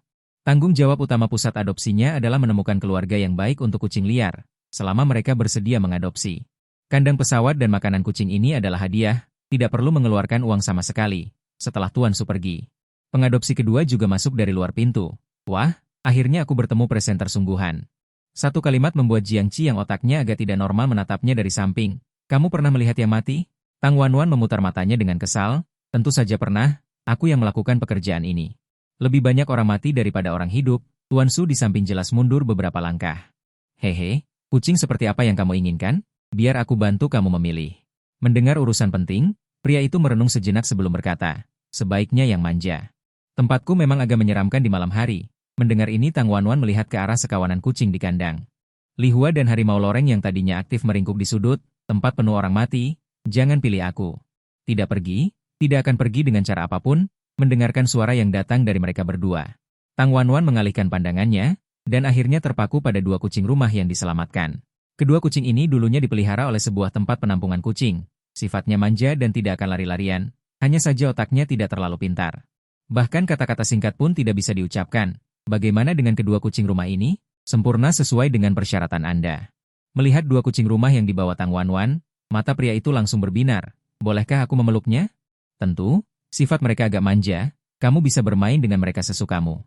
Tanggung jawab utama pusat adopsinya adalah menemukan keluarga yang baik untuk kucing liar, selama mereka bersedia mengadopsi. Kandang pesawat dan makanan kucing ini adalah hadiah, tidak perlu mengeluarkan uang sama sekali, setelah Tuan Su pergi. Pengadopsi kedua juga masuk dari luar pintu. Wah, akhirnya aku bertemu presenter sungguhan. Satu kalimat membuat Jiangqi yang otaknya agak tidak normal menatapnya dari samping. Kamu pernah melihat yang mati? Tang Wan Wan memutar matanya dengan kesal. Tentu saja pernah, aku yang melakukan pekerjaan ini. Lebih banyak orang mati daripada orang hidup. Tuan Su di samping jelas mundur beberapa langkah. Hehe, kucing seperti apa yang kamu inginkan? Biar aku bantu kamu memilih. Mendengar urusan penting, pria itu merenung sejenak sebelum berkata, sebaiknya yang manja. Tempatku memang agak menyeramkan di malam hari. Mendengar ini Tang Wan Wan melihat ke arah sekawanan kucing di kandang. Li Hua dan harimau loreng yang tadinya aktif meringkuk di sudut, tempat penuh orang mati. Jangan pilih aku. Tidak pergi, tidak akan pergi dengan cara apapun, mendengarkan suara yang datang dari mereka berdua. Tang Wan Wan mengalihkan pandangannya, dan akhirnya terpaku pada dua kucing rumah yang diselamatkan. Kedua kucing ini dulunya dipelihara oleh sebuah tempat penampungan kucing. Sifatnya manja dan tidak akan lari-larian, hanya saja otaknya tidak terlalu pintar. Bahkan kata-kata singkat pun tidak bisa diucapkan. Bagaimana dengan kedua kucing rumah ini? Sempurna sesuai dengan persyaratan Anda. Melihat dua kucing rumah yang dibawa Tang Wan Wan, mata pria itu langsung berbinar. Bolehkah aku memeluknya? Tentu, sifat mereka agak manja, kamu bisa bermain dengan mereka sesukamu.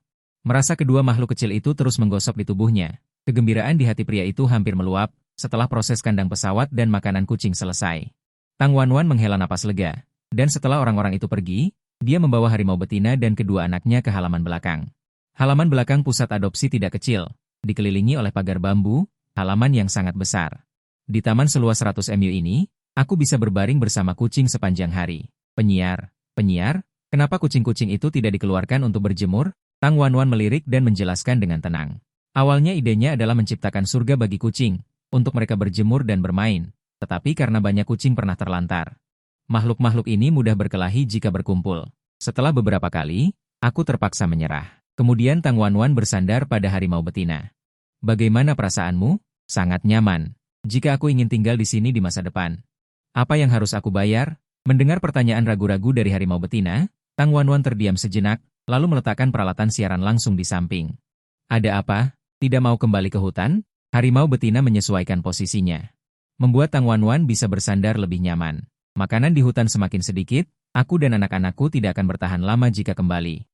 Merasa kedua makhluk kecil itu terus menggosok di tubuhnya. Kegembiraan di hati pria itu hampir meluap, setelah proses kandang pesawat dan makanan kucing selesai. Tang Wan Wan menghela napas lega, dan setelah orang-orang itu pergi, dia membawa harimau betina dan kedua anaknya ke halaman belakang. Halaman belakang pusat adopsi tidak kecil, dikelilingi oleh pagar bambu, halaman yang sangat besar. Di taman seluas 100 mu ini, aku bisa berbaring bersama kucing sepanjang hari. Penyiar, kenapa kucing-kucing itu tidak dikeluarkan untuk berjemur? Tang Wan Wan melirik dan menjelaskan dengan tenang. Awalnya idenya adalah menciptakan surga bagi kucing, untuk mereka berjemur dan bermain, tetapi karena banyak kucing pernah terlantar. Makhluk-makhluk ini mudah berkelahi jika berkumpul. Setelah beberapa kali, aku terpaksa menyerah. Kemudian Tang Wan Wan bersandar pada harimau betina. Bagaimana perasaanmu? Sangat nyaman. Jika aku ingin tinggal di sini di masa depan. Apa yang harus aku bayar? Mendengar pertanyaan ragu-ragu dari harimau betina, Tang Wan Wan terdiam sejenak, lalu meletakkan peralatan siaran langsung di samping. Ada apa? Tidak mau kembali ke hutan? Harimau betina menyesuaikan posisinya. Membuat Tang Wan Wan bisa bersandar lebih nyaman. Makanan di hutan semakin sedikit, aku dan anak-anakku tidak akan bertahan lama jika kembali.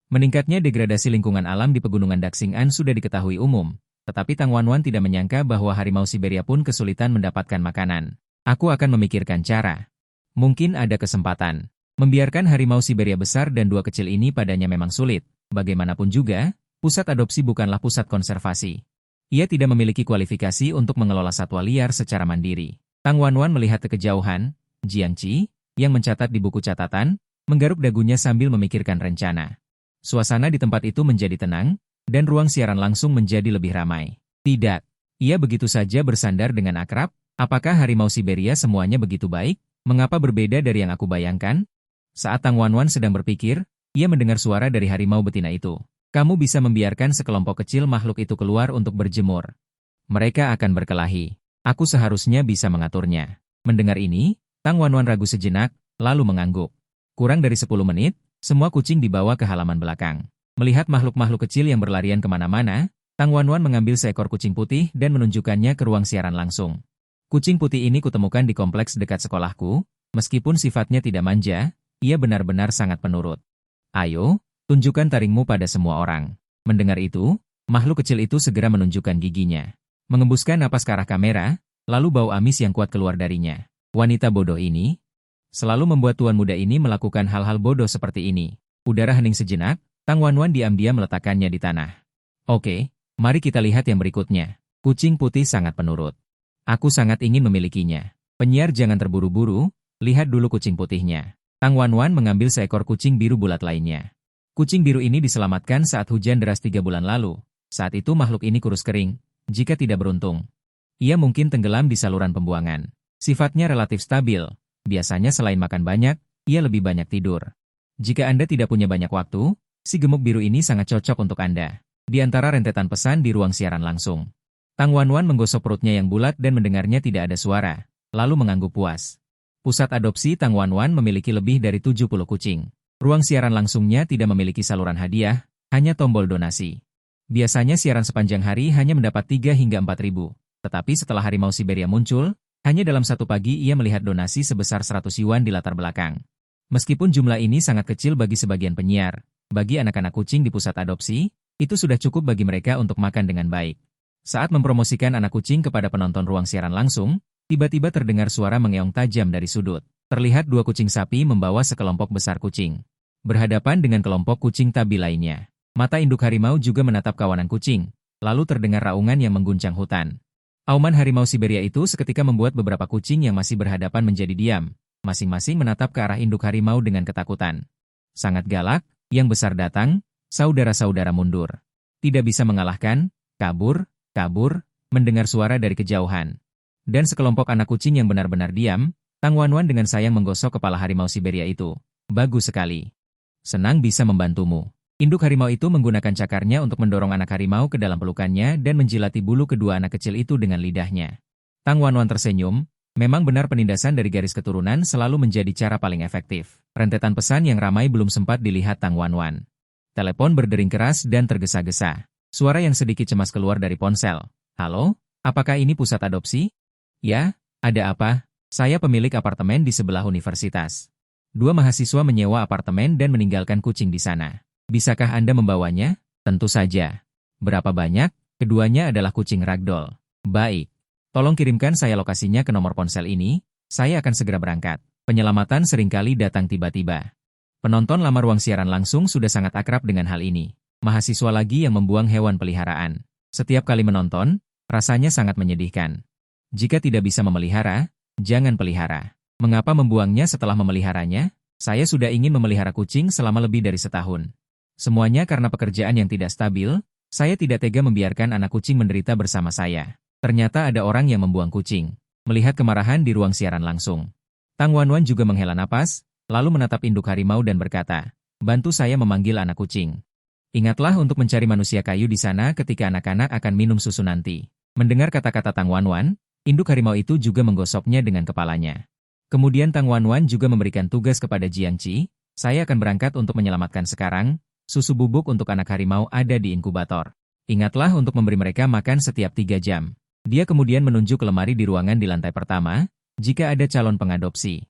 Meningkatnya degradasi lingkungan alam di pegunungan Daxing'an sudah diketahui umum, tetapi Tang Wan Wan tidak menyangka bahwa harimau Siberia pun kesulitan mendapatkan makanan. Aku akan memikirkan cara. Mungkin ada kesempatan. Membiarkan harimau Siberia besar dan dua kecil ini padanya memang sulit. Bagaimanapun juga, pusat adopsi bukanlah pusat konservasi. Ia tidak memiliki kualifikasi untuk mengelola satwa liar secara mandiri. Tang Wan Wan melihat ke kejauhan, Jiangqi, yang mencatat di buku catatan, menggaruk dagunya sambil memikirkan rencana. Suasana di tempat itu menjadi tenang, dan ruang siaran langsung menjadi lebih ramai. Tidak, ia begitu saja bersandar dengan akrab. Apakah harimau Siberia semuanya begitu baik? Mengapa berbeda dari yang aku bayangkan? Saat Tang Wan Wan sedang berpikir, Ia mendengar suara dari harimau betina itu. Kamu bisa membiarkan sekelompok kecil makhluk itu keluar untuk berjemur. Mereka akan berkelahi. Aku seharusnya bisa mengaturnya. Mendengar ini, Tang Wanwan ragu sejenak, lalu mengangguk. Kurang dari 10 menit, semua kucing dibawa ke halaman belakang. Melihat makhluk-makhluk kecil yang berlarian kemana-mana, Tang Wanwan mengambil seekor kucing putih dan menunjukkannya ke ruang siaran langsung. Kucing putih ini kutemukan di kompleks dekat sekolahku, meskipun sifatnya tidak manja, ia benar-benar sangat penurut. Ayo, tunjukkan taringmu pada semua orang. Mendengar itu, makhluk kecil itu segera menunjukkan giginya. Mengembuskan napas ke arah kamera, lalu bau amis yang kuat keluar darinya. Wanita bodoh ini selalu membuat tuan muda ini melakukan hal-hal bodoh seperti ini. Udara hening sejenak, Tang Wanwan diam-diam meletakkannya di tanah. Oke, mari kita lihat yang berikutnya. Kucing putih sangat penurut. Aku sangat ingin memilikinya. Penyiar jangan terburu-buru, lihat dulu kucing putihnya. Tang Wanwan mengambil seekor kucing biru bulat lainnya. Kucing biru ini diselamatkan saat hujan deras 3 bulan lalu. Saat itu makhluk ini kurus kering. Jika tidak beruntung, ia mungkin tenggelam di saluran pembuangan. Sifatnya relatif stabil. Biasanya selain makan banyak, ia lebih banyak tidur. Jika Anda tidak punya banyak waktu, si gemuk biru ini sangat cocok untuk Anda. Di antara rentetan pesan di ruang siaran langsung, Tang Wanwan menggosok perutnya yang bulat dan mendengarnya tidak ada suara, lalu mengangguk puas. Pusat adopsi Tang Wanwan memiliki lebih dari 70 kucing. Ruang siaran langsungnya tidak memiliki saluran hadiah, hanya tombol donasi. Biasanya siaran sepanjang hari hanya mendapat 3 hingga 4 ribu. Tetapi setelah harimau Siberia muncul, hanya dalam satu pagi ia melihat donasi sebesar 100 yuan di latar belakang. Meskipun jumlah ini sangat kecil bagi sebagian penyiar, bagi anak-anak kucing di pusat adopsi, itu sudah cukup bagi mereka untuk makan dengan baik. Saat mempromosikan anak kucing kepada penonton ruang siaran langsung, tiba-tiba terdengar suara mengeong tajam dari sudut. Terlihat 2 kucing sapi membawa sekelompok besar kucing. Berhadapan dengan kelompok kucing tabi lainnya. Mata induk harimau juga menatap kawanan kucing. Lalu terdengar raungan yang mengguncang hutan. Auman harimau Siberia itu seketika membuat beberapa kucing yang masih berhadapan menjadi diam. Masing-masing menatap ke arah induk harimau dengan ketakutan. Sangat galak, yang besar datang, saudara-saudara mundur. Tidak bisa mengalahkan, kabur, mendengar suara dari kejauhan. Dan sekelompok anak kucing yang benar-benar diam, Tang Wanwan dengan sayang menggosok kepala harimau Siberia itu. Bagus sekali. Senang bisa membantumu. Induk harimau itu menggunakan cakarnya untuk mendorong anak harimau ke dalam pelukannya dan menjilati bulu kedua anak kecil itu dengan lidahnya. Tang Wanwan tersenyum, memang benar penindasan dari garis keturunan selalu menjadi cara paling efektif. Rentetan pesan yang ramai belum sempat dilihat Tang Wanwan. Telepon berdering keras dan tergesa-gesa. Suara yang sedikit cemas keluar dari ponsel. Halo, apakah ini pusat adopsi? Ya, ada apa? Saya pemilik apartemen di sebelah universitas. 2 mahasiswa menyewa apartemen dan meninggalkan kucing di sana. Bisakah Anda membawanya? Tentu saja. Berapa banyak? Keduanya adalah kucing ragdoll. Baik. Tolong kirimkan saya lokasinya ke nomor ponsel ini, saya akan segera berangkat. Penyelamatan seringkali datang tiba-tiba. Penonton lama ruang siaran langsung sudah sangat akrab dengan hal ini. Mahasiswa lagi yang membuang hewan peliharaan. Setiap kali menonton, rasanya sangat menyedihkan. Jika tidak bisa memelihara, jangan pelihara. Mengapa membuangnya setelah memeliharanya? Saya sudah ingin memelihara kucing selama lebih dari setahun. Semuanya karena pekerjaan yang tidak stabil, saya tidak tega membiarkan anak kucing menderita bersama saya. Ternyata ada orang yang membuang kucing. Melihat kemarahan di ruang siaran langsung, Tang Wanwan juga menghela napas, lalu menatap induk harimau dan berkata, bantu saya memanggil anak kucing. Ingatlah untuk mencari manusia kayu di sana ketika anak-anak akan minum susu nanti. Mendengar kata-kata Tang Wanwan, induk harimau itu juga menggosoknya dengan kepalanya. Kemudian Tang Wanwan juga memberikan tugas kepada Jiang Qi, saya akan berangkat untuk menyelamatkan sekarang, susu bubuk untuk anak harimau ada di inkubator. Ingatlah untuk memberi mereka makan setiap 3 jam. Dia kemudian menunjuk ke lemari di ruangan di lantai pertama, jika ada calon pengadopsi.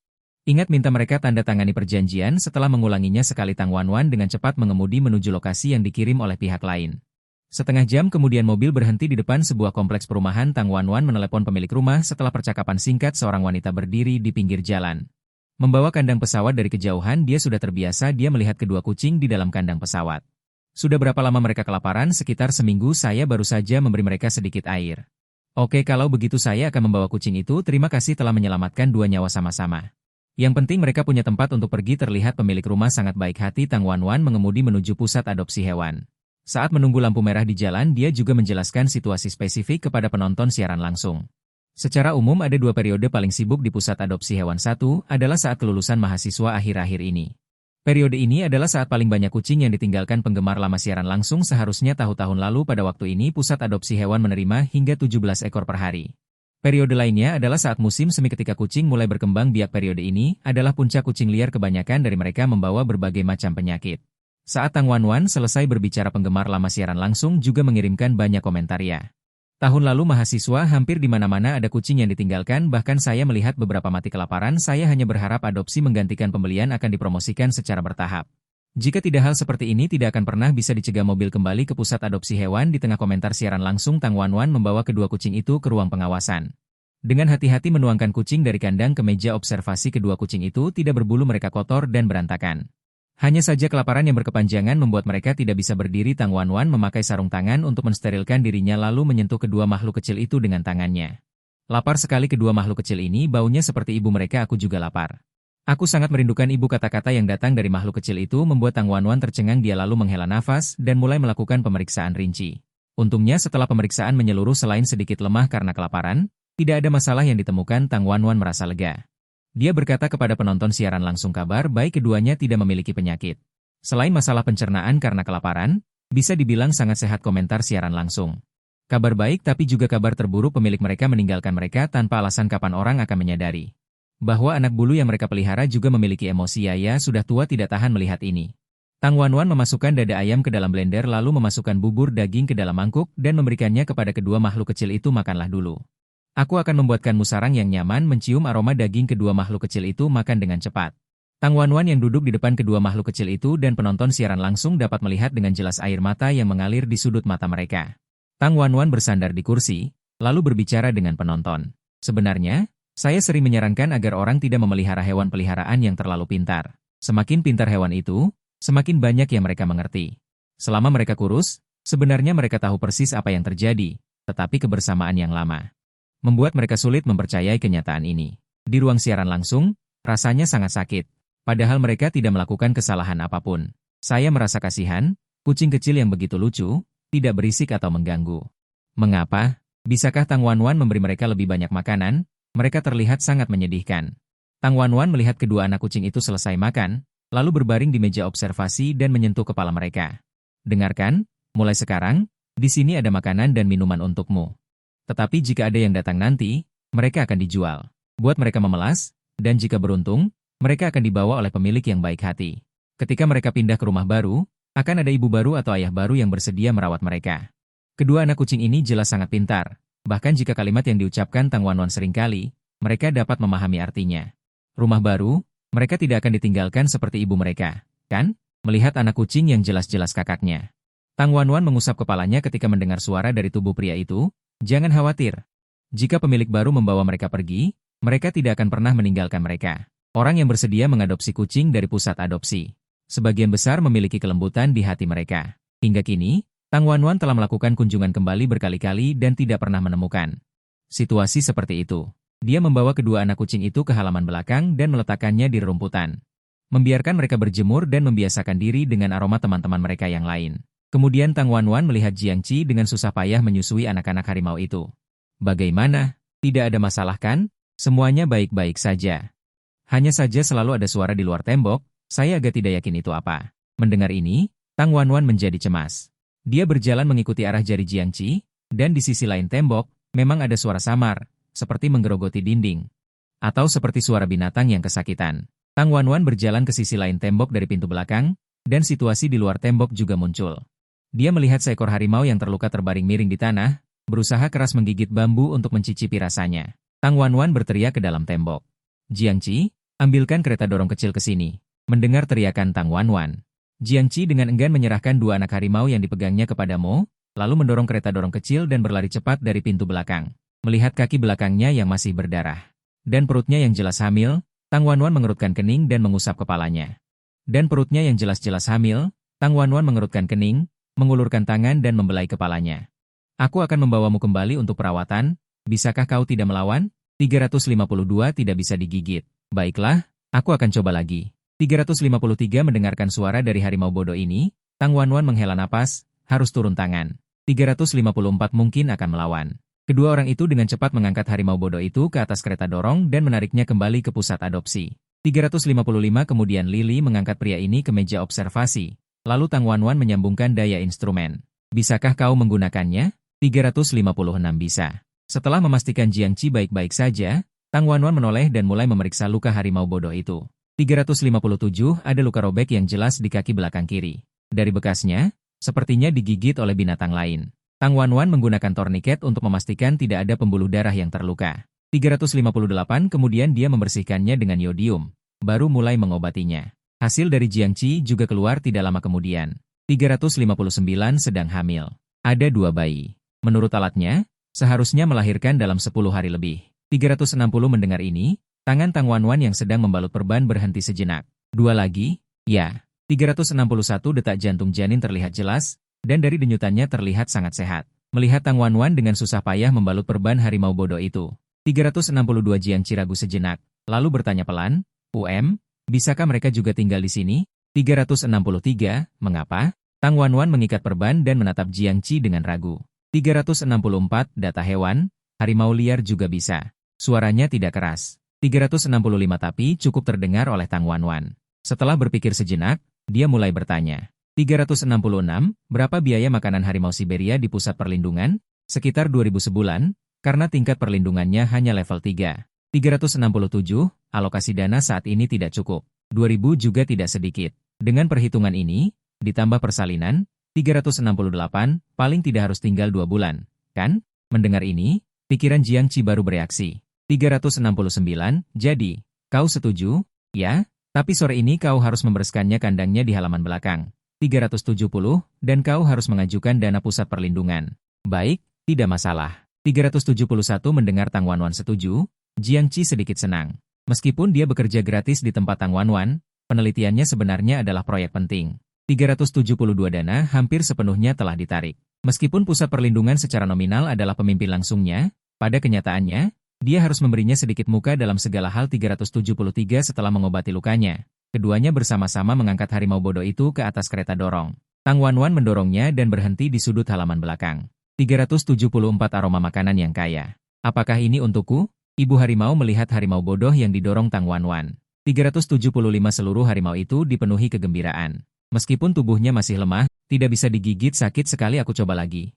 Ingat minta mereka tanda tangani perjanjian setelah mengulanginya sekali. Tang Wanwan dengan cepat mengemudi menuju lokasi yang dikirim oleh pihak lain. Setengah jam kemudian mobil berhenti di depan sebuah kompleks perumahan. Tang Wanwan menelepon pemilik rumah setelah percakapan singkat seorang wanita berdiri di pinggir jalan. Membawa kandang pesawat dari kejauhan dia sudah terbiasa dia melihat kedua kucing di dalam kandang pesawat. Sudah berapa lama mereka kelaparan? Sekitar seminggu saya baru saja memberi mereka sedikit air. Oke kalau begitu saya akan membawa kucing itu terima kasih telah menyelamatkan 2 nyawa sama-sama. Yang penting mereka punya tempat untuk pergi. Terlihat pemilik rumah sangat baik hati. Tang Wanwan mengemudi menuju pusat adopsi hewan. Saat menunggu lampu merah di jalan dia juga menjelaskan situasi spesifik kepada penonton siaran langsung. Secara umum ada 2 periode paling sibuk di pusat adopsi hewan. 1 adalah saat kelulusan mahasiswa akhir-akhir ini. Periode ini adalah saat paling banyak kucing yang ditinggalkan penggemar lama siaran langsung seharusnya tahun-tahun lalu pada waktu ini pusat adopsi hewan menerima hingga 17 ekor per hari. Periode lainnya adalah saat musim semi ketika kucing mulai berkembang biak periode ini adalah puncak kucing liar kebanyakan dari mereka membawa berbagai macam penyakit. Saat Tang Wanwan selesai berbicara penggemar lama siaran langsung juga mengirimkan banyak komentar ya. Tahun lalu mahasiswa hampir di mana-mana ada kucing yang ditinggalkan bahkan saya melihat beberapa mati kelaparan saya hanya berharap adopsi menggantikan pembelian akan dipromosikan secara bertahap. Jika tidak hal seperti ini tidak akan pernah bisa dicegah mobil kembali ke pusat adopsi hewan di tengah komentar siaran langsung Tang Wanwan membawa kedua kucing itu ke ruang pengawasan. Dengan hati-hati menuangkan kucing dari kandang ke meja observasi kedua kucing itu tidak berbulu mereka kotor dan berantakan. Hanya saja kelaparan yang berkepanjangan membuat mereka tidak bisa berdiri. Tang Wanwan memakai sarung tangan untuk mensterilkan dirinya lalu menyentuh kedua makhluk kecil itu dengan tangannya. Lapar sekali kedua makhluk kecil ini, baunya seperti ibu mereka. Aku juga lapar. Aku sangat merindukan ibu. Kata-kata yang datang dari makhluk kecil itu membuat Tang Wanwan tercengang. Dia lalu menghela nafas dan mulai melakukan pemeriksaan rinci. Untungnya setelah pemeriksaan menyeluruh selain sedikit lemah karena kelaparan, tidak ada masalah yang ditemukan. Tang Wanwan merasa lega. Dia berkata kepada penonton siaran langsung kabar baik keduanya tidak memiliki penyakit. Selain masalah pencernaan karena kelaparan, bisa dibilang sangat sehat komentar siaran langsung. Kabar baik tapi juga kabar terburuk pemilik mereka meninggalkan mereka tanpa alasan. Kapan orang akan menyadari bahwa anak bulu yang mereka pelihara juga memiliki emosi? Ya sudah tua tidak tahan melihat ini. Tang Wanwan memasukkan dada ayam ke dalam blender lalu memasukkan bubur daging ke dalam mangkuk dan memberikannya kepada kedua makhluk kecil itu. Makanlah dulu. Aku akan membuatkanmu sarang yang nyaman. Mencium aroma daging kedua makhluk kecil itu makan dengan cepat. Tang Wanwan yang duduk di depan kedua makhluk kecil itu dan penonton siaran langsung dapat melihat dengan jelas air mata yang mengalir di sudut mata mereka. Tang Wanwan bersandar di kursi, lalu berbicara dengan penonton. Sebenarnya, saya sering menyarankan agar orang tidak memelihara hewan peliharaan yang terlalu pintar. Semakin pintar hewan itu, semakin banyak yang mereka mengerti. Selama mereka kurus, sebenarnya mereka tahu persis apa yang terjadi, tetapi kebersamaan yang lama membuat mereka sulit mempercayai kenyataan ini. Di ruang siaran langsung, rasanya sangat sakit. Padahal mereka tidak melakukan kesalahan apapun. Saya merasa kasihan, kucing kecil yang begitu lucu, tidak berisik atau mengganggu. Mengapa? Bisakah Tang Wanwan memberi mereka lebih banyak makanan? Mereka terlihat sangat menyedihkan. Tang Wanwan melihat kedua anak kucing itu selesai makan, lalu berbaring di meja observasi dan menyentuh kepala mereka. Dengarkan, mulai sekarang, di sini ada makanan dan minuman untukmu. Tetapi jika ada yang datang nanti, mereka akan dijual. Buat mereka memelas, dan jika beruntung, mereka akan dibawa oleh pemilik yang baik hati. Ketika mereka pindah ke rumah baru, akan ada ibu baru atau ayah baru yang bersedia merawat mereka. Kedua anak kucing ini jelas sangat pintar. Bahkan jika kalimat yang diucapkan Tang Wanwan seringkali, mereka dapat memahami artinya. Rumah baru, mereka tidak akan ditinggalkan seperti ibu mereka, kan? Melihat anak kucing yang jelas-jelas kakaknya. Tang Wanwan mengusap kepalanya ketika mendengar suara dari tubuh pria itu. Jangan khawatir. Jika pemilik baru membawa mereka pergi, mereka tidak akan pernah meninggalkan mereka. Orang yang bersedia mengadopsi kucing dari pusat adopsi, sebagian besar memiliki kelembutan di hati mereka. Hingga kini, Tang Wanwan telah melakukan kunjungan kembali berkali-kali dan tidak pernah menemukan situasi seperti itu. Dia membawa kedua anak kucing itu ke halaman belakang dan meletakkannya di rerumputan. Membiarkan mereka berjemur dan membiasakan diri dengan aroma teman-teman mereka yang lain. Kemudian Tang Wanwan melihat Jiangqi dengan susah payah menyusui anak-anak harimau itu. Bagaimana? Tidak ada masalah kan? Semuanya baik-baik saja. Hanya saja selalu ada suara di luar tembok, saya agak tidak yakin itu apa. Mendengar ini, Tang Wanwan menjadi cemas. Dia berjalan mengikuti arah jari Jiangqi, dan di sisi lain tembok, memang ada suara samar, seperti menggerogoti dinding. Atau seperti suara binatang yang kesakitan. Tang Wanwan berjalan ke sisi lain tembok dari pintu belakang, dan situasi di luar tembok juga muncul. Dia melihat seekor harimau yang terluka terbaring miring di tanah, berusaha keras menggigit bambu untuk mencicipi rasanya. Tang Wanwan berteriak ke dalam tembok. Jiangqi, ambilkan kereta dorong kecil ke sini. Mendengar teriakan Tang Wanwan, Jiangqi dengan enggan menyerahkan dua anak harimau yang dipegangnya kepada Mo, lalu mendorong kereta dorong kecil dan berlari cepat dari pintu belakang. Melihat kaki belakangnya yang masih berdarah, dan perutnya yang jelas hamil, Tang Wanwan mengerutkan kening dan mengusap kepalanya. Dan perutnya yang jelas-jelas hamil, Tang Wanwan mengerutkan kening, mengulurkan tangan dan membelai kepalanya. Aku akan membawamu kembali untuk perawatan, bisakah kau tidak melawan? 352 tidak bisa digigit. Baiklah, aku akan coba lagi. 353 mendengarkan suara dari harimau bodoh ini, Tang Wanwan menghela napas, harus turun tangan. 354 mungkin akan melawan. Kedua orang itu dengan cepat mengangkat harimau bodoh itu ke atas kereta dorong dan menariknya kembali ke pusat adopsi. 355 kemudian Lily mengangkat pria ini ke meja observasi. Lalu Tang Wanwan menyambungkan daya instrumen. Bisakah kau menggunakannya? 356 bisa. Setelah memastikan Jiangqi baik-baik saja, Tang Wanwan menoleh dan mulai memeriksa luka harimau bodoh itu. 357 ada luka robek yang jelas di kaki belakang kiri. Dari bekasnya, sepertinya digigit oleh binatang lain. Tang Wanwan menggunakan torniket untuk memastikan tidak ada pembuluh darah yang terluka. 358 kemudian dia membersihkannya dengan yodium, baru mulai mengobatinya. Hasil dari Jiangqi juga keluar tidak lama kemudian. 359 sedang hamil. Ada 2 bayi. Menurut alatnya, seharusnya melahirkan dalam 10 hari lebih. 360 mendengar ini, tangan Tang Wanwan yang sedang membalut perban berhenti sejenak. 2 lagi? Ya. 361 detak jantung janin terlihat jelas, dan dari denyutannya terlihat sangat sehat. Melihat Tang Wanwan dengan susah payah membalut perban harimau bodoh itu. 362 Jiangqi ragu sejenak, lalu bertanya pelan, bisakah mereka juga tinggal di sini? 363, mengapa? Tang Wanwan mengikat perban dan menatap Jiangqi dengan ragu. 364, data hewan, harimau liar juga bisa. Suaranya tidak keras. 365 tapi cukup terdengar oleh Tang Wanwan. Setelah berpikir sejenak, dia mulai bertanya. 366, berapa biaya makanan harimau Siberia di pusat perlindungan? Sekitar 2.000 sebulan, karena tingkat perlindungannya hanya level 3. 367, alokasi dana saat ini tidak cukup. 2.000 juga tidak sedikit. Dengan perhitungan ini, ditambah persalinan, 368, paling tidak harus tinggal 2 bulan, kan? Mendengar ini, pikiran Jiangqi baru bereaksi. 369, jadi, kau setuju? Ya, tapi sore ini kau harus membereskannya kandangnya di halaman belakang. 370, dan kau harus mengajukan dana pusat perlindungan. Baik, tidak masalah. 371 mendengar Tang Wanwan setuju, Jiangqi sedikit senang. Meskipun dia bekerja gratis di tempat Tang Wanwan, penelitiannya sebenarnya adalah proyek penting. 372 dana hampir sepenuhnya telah ditarik. Meskipun pusat perlindungan secara nominal adalah pemimpin langsungnya, pada kenyataannya, dia harus memberinya sedikit muka dalam segala hal. 373 setelah mengobati lukanya. Keduanya bersama-sama mengangkat harimau bodoh itu ke atas kereta dorong. Tang Wanwan mendorongnya dan berhenti di sudut halaman belakang. 374 aroma makanan yang kaya. Apakah ini untukku? Ibu harimau melihat harimau bodoh yang didorong Tang Wanwan. 375 seluruh harimau itu dipenuhi kegembiraan. Meskipun tubuhnya masih lemah, tidak bisa digigit sakit sekali. Aku coba lagi.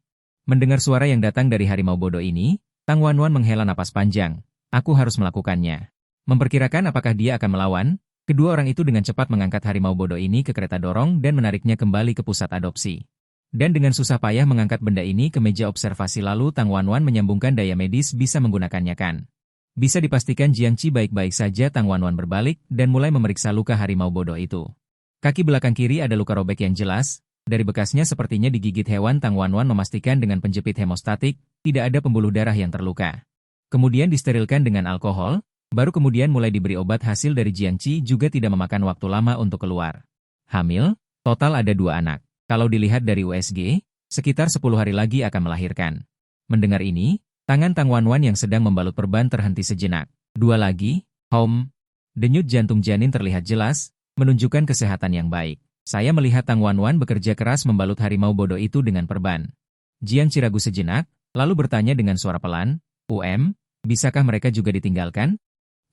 Mendengar suara yang datang dari harimau bodoh ini, Tang Wanwan menghela napas panjang. Aku harus melakukannya. Memperkirakan apakah dia akan melawan, kedua orang itu dengan cepat mengangkat harimau bodoh ini ke kereta dorong dan menariknya kembali ke pusat adopsi. Dan dengan susah payah mengangkat benda ini ke meja observasi lalu Tang Wanwan menyambungkan daya medis bisa menggunakannya kan. Bisa dipastikan Jiangqi baik-baik saja. Tang Wanwan berbalik dan mulai memeriksa luka harimau bodoh itu. Kaki belakang kiri ada luka robek yang jelas, dari bekasnya sepertinya digigit hewan. Tang Wanwan memastikan dengan penjepit hemostatik, tidak ada pembuluh darah yang terluka. Kemudian disterilkan dengan alkohol, baru kemudian mulai diberi obat. Hasil dari Jiangqi juga tidak memakan waktu lama untuk keluar. Hamil, total ada 2 anak. Kalau dilihat dari USG, sekitar 10 hari lagi akan melahirkan. Mendengar ini, tangan Tang Wanwan yang sedang membalut perban terhenti sejenak. 2 lagi, denyut jantung janin terlihat jelas, menunjukkan kesehatan yang baik. Saya melihat Tang Wanwan bekerja keras membalut harimau bodoh itu dengan perban. Jiangqi ragu sejenak, lalu bertanya dengan suara pelan, bisakah mereka juga ditinggalkan?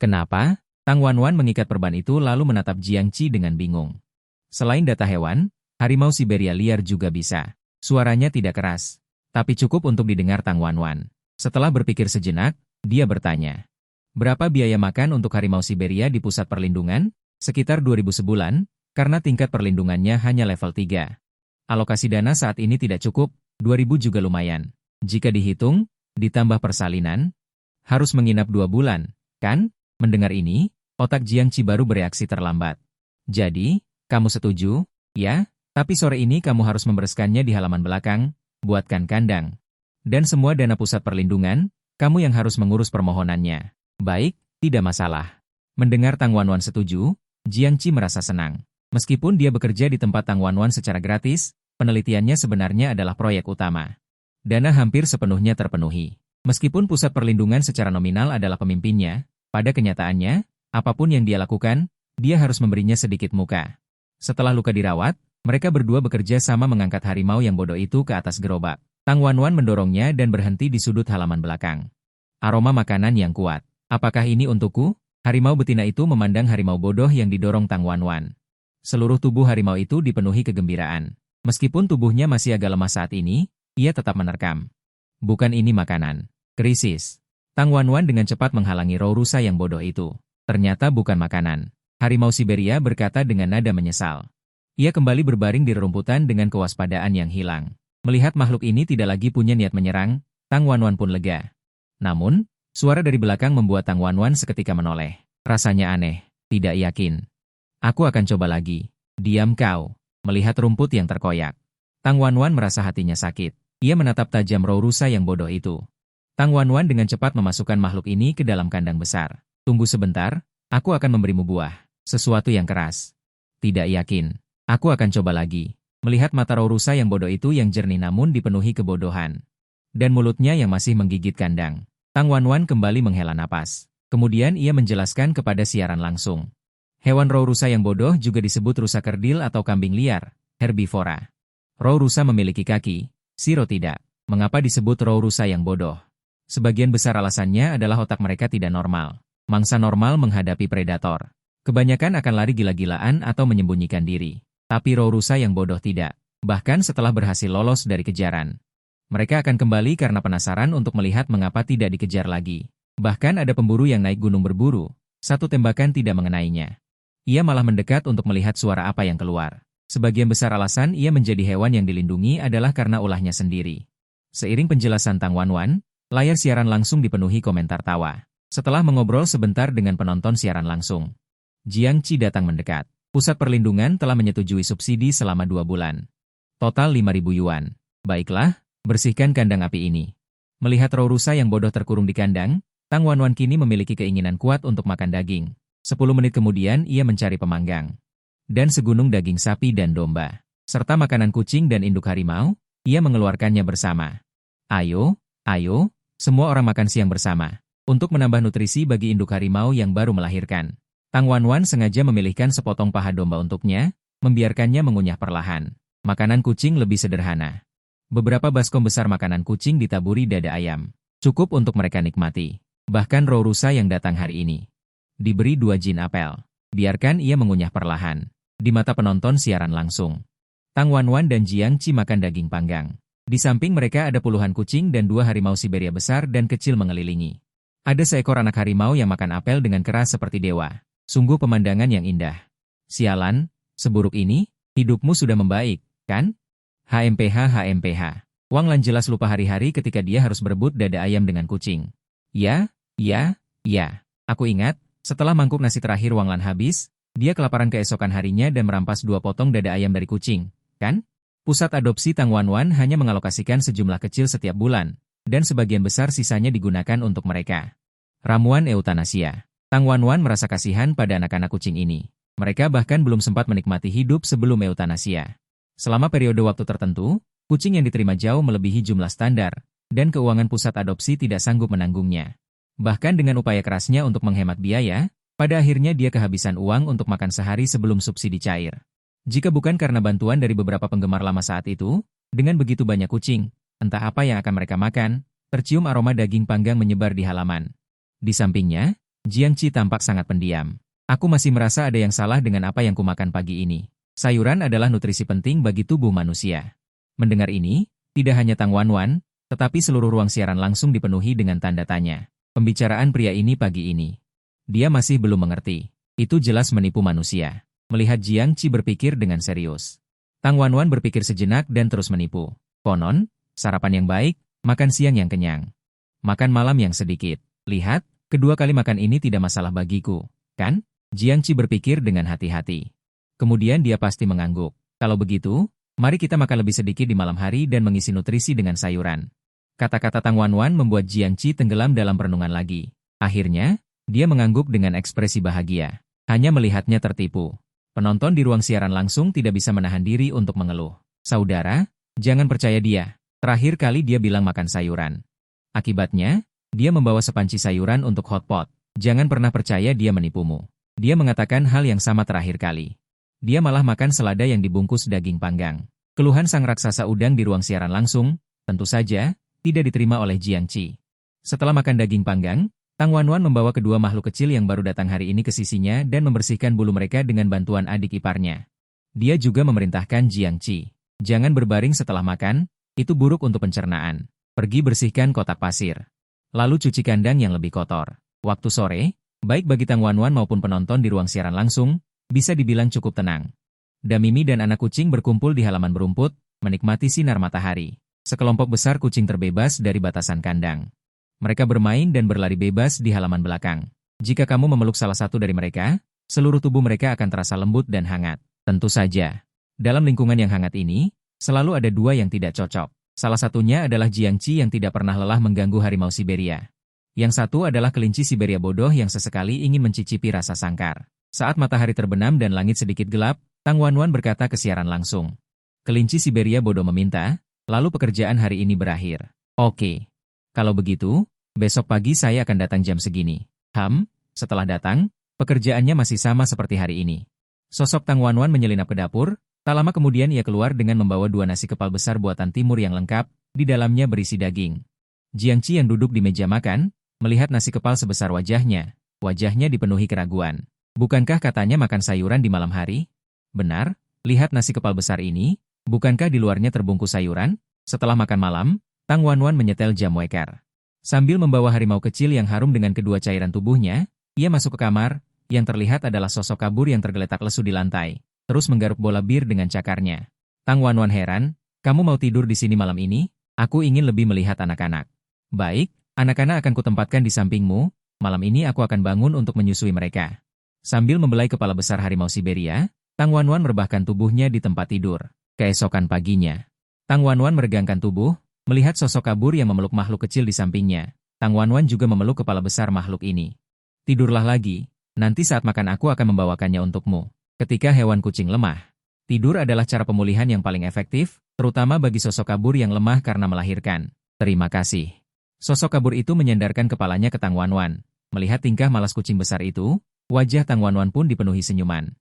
Kenapa? Tang Wanwan mengikat perban itu lalu menatap Jiangqi dengan bingung. Selain data hewan, harimau Siberia liar juga bisa. Suaranya tidak keras, tapi cukup untuk didengar Tang Wanwan. Setelah berpikir sejenak, dia bertanya. Berapa biaya makan untuk harimau Siberia di pusat perlindungan? Sekitar 2.000 sebulan, karena tingkat perlindungannya hanya level 3. Alokasi dana saat ini tidak cukup, 2.000 juga lumayan. Jika dihitung, ditambah persalinan, harus menginap 2 bulan, kan? Mendengar ini, otak Jiangqi baru bereaksi terlambat. Jadi, kamu setuju? Ya, tapi sore ini kamu harus membereskannya di halaman belakang, buatkan kandang. Dan semua dana pusat perlindungan, kamu yang harus mengurus permohonannya. Baik, tidak masalah. Mendengar Tang Wanwan setuju, Jiangqi merasa senang. Meskipun dia bekerja di tempat Tang Wanwan secara gratis, penelitiannya sebenarnya adalah proyek utama. Dana hampir sepenuhnya terpenuhi. Meskipun pusat perlindungan secara nominal adalah pemimpinnya, pada kenyataannya, apapun yang dia lakukan, dia harus memberinya sedikit muka. Setelah luka dirawat, mereka berdua bekerja sama mengangkat harimau yang bodoh itu ke atas gerobak. Tang Wanwan mendorongnya dan berhenti di sudut halaman belakang. Aroma makanan yang kuat. Apakah ini untukku? Harimau betina itu memandang harimau bodoh yang didorong Tang Wanwan. Seluruh tubuh harimau itu dipenuhi kegembiraan. Meskipun tubuhnya masih agak lemah saat ini, ia tetap menerkam. Bukan ini makanan. Krisis. Tang Wanwan dengan cepat menghalangi roh rusa yang bodoh itu. Ternyata bukan makanan. Harimau Siberia berkata dengan nada menyesal. Ia kembali berbaring di rerumputan dengan kewaspadaan yang hilang. Melihat makhluk ini tidak lagi punya niat menyerang, Tang Wanwan pun lega. Namun, suara dari belakang membuat Tang Wanwan seketika menoleh. Rasanya aneh, tidak yakin. Aku akan coba lagi. Diam kau. Melihat rumput yang terkoyak. Tang Wanwan merasa hatinya sakit. Ia menatap tajam roh rusa yang bodoh itu. Tang Wanwan dengan cepat memasukkan makhluk ini ke dalam kandang besar. Tunggu sebentar, aku akan memberimu buah. Sesuatu yang keras. Tidak yakin. Aku akan coba lagi. Melihat mata roh rusa yang bodoh itu yang jernih namun dipenuhi kebodohan. Dan mulutnya yang masih menggigit kandang. Tang Wanwan kembali menghela napas. Kemudian ia menjelaskan kepada siaran langsung. Hewan roh rusa yang bodoh juga disebut rusa kerdil atau kambing liar, herbivora. Roh rusa memiliki kaki, siro tidak. Mengapa disebut roh rusa yang bodoh? Sebagian besar alasannya adalah otak mereka tidak normal. Mangsa normal menghadapi predator. Kebanyakan akan lari gila-gilaan atau menyembunyikan diri. Tapi roh rusa yang bodoh tidak. Bahkan setelah berhasil lolos dari kejaran. Mereka akan kembali karena penasaran untuk melihat mengapa tidak dikejar lagi. Bahkan ada pemburu yang naik gunung berburu. Satu tembakan tidak mengenainya. Ia malah mendekat untuk melihat suara apa yang keluar. Sebagian besar alasan ia menjadi hewan yang dilindungi adalah karena ulahnya sendiri. Seiring penjelasan Tang Wanwan, layar siaran langsung dipenuhi komentar tawa. Setelah mengobrol sebentar dengan penonton siaran langsung, Jiang Qi datang mendekat. Pusat perlindungan telah menyetujui subsidi selama 2 bulan. Total 5.000 yuan. Baiklah, bersihkan kandang api ini. Melihat roh rusa yang bodoh terkurung di kandang, Tang Wanwan kini memiliki keinginan kuat untuk makan daging. 10 menit kemudian ia mencari pemanggang. Dan segunung daging sapi dan domba. Serta makanan kucing dan induk harimau, ia mengeluarkannya bersama. Ayo, ayo, semua orang makan siang bersama. Untuk menambah nutrisi bagi induk harimau yang baru melahirkan. Tang Wanwan sengaja memilihkan sepotong paha domba untuknya, membiarkannya mengunyah perlahan. Makanan kucing lebih sederhana. Beberapa baskom besar makanan kucing ditaburi dada ayam. Cukup untuk mereka nikmati. Bahkan roh rusa yang datang hari ini. Diberi 2 jin apel. Biarkan ia mengunyah perlahan. Di mata penonton siaran langsung. Tang Wanwan dan Jiang Qi makan daging panggang. Di samping mereka ada puluhan kucing dan 2 harimau Siberia besar dan kecil mengelilingi. Ada seekor anak harimau yang makan apel dengan keras seperti dewa. Sungguh pemandangan yang indah. Sialan, seburuk ini, hidupmu sudah membaik, kan? HMPH. Wang Lan jelas lupa hari-hari ketika dia harus berebut dada ayam dengan kucing. Ya. Aku ingat, setelah mangkuk nasi terakhir Wang Lan habis, dia kelaparan keesokan harinya dan merampas 2 potong dada ayam dari kucing, kan? Pusat adopsi Tang Wanwan hanya mengalokasikan sejumlah kecil setiap bulan, dan sebagian besar sisanya digunakan untuk mereka. Ramuan eutanasia. Tang Wanwan merasa kasihan pada anak-anak kucing ini. Mereka bahkan belum sempat menikmati hidup sebelum eutanasia. Selama periode waktu tertentu, kucing yang diterima jauh melebihi jumlah standar, dan keuangan pusat adopsi tidak sanggup menanggungnya. Bahkan dengan upaya kerasnya untuk menghemat biaya, pada akhirnya dia kehabisan uang untuk makan sehari sebelum subsidi cair. Jika bukan karena bantuan dari beberapa penggemar lama saat itu, dengan begitu banyak kucing, entah apa yang akan mereka makan, tercium aroma daging panggang menyebar di halaman. Di sampingnya, Jiang Qi tampak sangat pendiam. Aku masih merasa ada yang salah dengan apa yang kumakan pagi ini. Sayuran adalah nutrisi penting bagi tubuh manusia. Mendengar ini, tidak hanya Tang Wanwan, tetapi seluruh ruang siaran langsung dipenuhi dengan tanda tanya. Pembicaraan pria ini pagi ini. Dia masih belum mengerti. Itu jelas menipu manusia. Melihat Jiang Qi berpikir dengan serius. Tang Wanwan berpikir sejenak dan terus menipu. Konon, sarapan yang baik, makan siang yang kenyang. Makan malam yang sedikit. Lihat, kedua kali makan ini tidak masalah bagiku, kan? Jiang Qi berpikir dengan hati-hati. Kemudian dia pasti mengangguk. Kalau begitu, mari kita makan lebih sedikit di malam hari dan mengisi nutrisi dengan sayuran. Kata-kata Tang Wanwan membuat Jiang Qi tenggelam dalam perenungan lagi. Akhirnya, dia mengangguk dengan ekspresi bahagia. Hanya melihatnya tertipu. Penonton di ruang siaran langsung tidak bisa menahan diri untuk mengeluh. Saudara, jangan percaya dia. Terakhir kali dia bilang makan sayuran. Akibatnya, dia membawa sepanci sayuran untuk hotpot. Jangan pernah percaya dia menipumu. Dia mengatakan hal yang sama terakhir kali. Dia malah makan selada yang dibungkus daging panggang. Keluhan sang raksasa udang di ruang siaran langsung, tentu saja, tidak diterima oleh Jiang Qi. Setelah makan daging panggang, Tang Wanwan membawa kedua makhluk kecil yang baru datang hari ini ke sisinya dan membersihkan bulu mereka dengan bantuan adik iparnya. Dia juga memerintahkan Jiang Qi, jangan berbaring setelah makan, itu buruk untuk pencernaan. Pergi bersihkan kotak pasir. Lalu cuci kandang yang lebih kotor. Waktu sore, baik bagi Tang Wanwan maupun penonton di ruang siaran langsung, bisa dibilang cukup tenang. Damimi dan anak kucing berkumpul di halaman berumput, menikmati sinar matahari. Sekelompok besar kucing terbebas dari batasan kandang. Mereka bermain dan berlari bebas di halaman belakang. Jika kamu memeluk salah satu dari mereka, seluruh tubuh mereka akan terasa lembut dan hangat. Tentu saja, dalam lingkungan yang hangat ini, selalu ada dua yang tidak cocok. Salah satunya adalah Jiang Qi yang tidak pernah lelah mengganggu harimau Siberia. Yang satu adalah kelinci Siberia bodoh yang sesekali ingin mencicipi rasa sangkar. Saat matahari terbenam dan langit sedikit gelap, Tang Wanwan berkata ke siaran langsung. Kelinci Siberia bodoh meminta, lalu pekerjaan hari ini berakhir. Oke. Kalau begitu, besok pagi saya akan datang jam segini. Setelah datang, pekerjaannya masih sama seperti hari ini. Sosok Tang Wanwan menyelinap ke dapur, tak lama kemudian ia keluar dengan membawa 2 nasi kepal besar buatan timur yang lengkap, di dalamnya berisi daging. Jiang Qi yang duduk di meja makan, melihat nasi kepal sebesar wajahnya dipenuhi keraguan. Bukankah katanya makan sayuran di malam hari? Benar, lihat nasi kepal besar ini, bukankah di luarnya terbungkus sayuran? Setelah makan malam, Tang Wanwan menyetel jam weker. Sambil membawa harimau kecil yang harum dengan kedua cairan tubuhnya, ia masuk ke kamar, yang terlihat adalah sosok kabur yang tergeletak lesu di lantai, terus menggaruk bola bir dengan cakarnya. Tang Wanwan heran, kamu mau tidur di sini malam ini? Aku ingin lebih melihat anak-anak. Baik, anak-anak akan kutempatkan di sampingmu, malam ini aku akan bangun untuk menyusui mereka. Sambil membelai kepala besar harimau Siberia, Tang Wanwan merebahkan tubuhnya di tempat tidur. Keesokan paginya, Tang Wanwan meregangkan tubuh, melihat sosok kabur yang memeluk makhluk kecil di sampingnya. Tang Wanwan juga memeluk kepala besar makhluk ini. Tidurlah lagi, nanti saat makan aku akan membawakannya untukmu. Ketika hewan kucing lemah, tidur adalah cara pemulihan yang paling efektif, terutama bagi sosok kabur yang lemah karena melahirkan. Terima kasih. Sosok kabur itu menyandarkan kepalanya ke Tang Wanwan. Melihat tingkah malas kucing besar itu, wajah Tang Wanwan pun dipenuhi senyuman.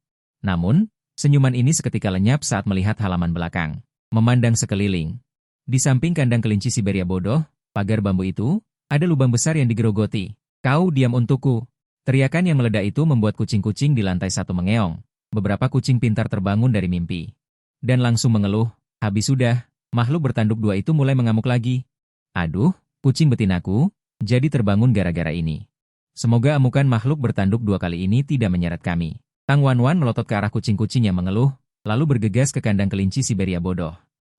Namun, senyuman ini seketika lenyap saat melihat halaman belakang. Memandang sekeliling. Di samping kandang kelinci Siberia bodoh, pagar bambu itu, ada lubang besar yang digerogoti. Kau diam untukku. Teriakan yang meledak itu membuat kucing-kucing di lantai satu mengeong. Beberapa kucing pintar terbangun dari mimpi. Dan langsung mengeluh, habis sudah, makhluk bertanduk dua itu mulai mengamuk lagi. Aduh, kucing betinaku, jadi terbangun gara-gara ini. Semoga amukan makhluk bertanduk dua kali ini tidak menyeret kami. Tang Wanwan melotot ke arah kucing-kucing yang mengeluh, lalu bergegas ke kandang kelinci Siberia bodoh.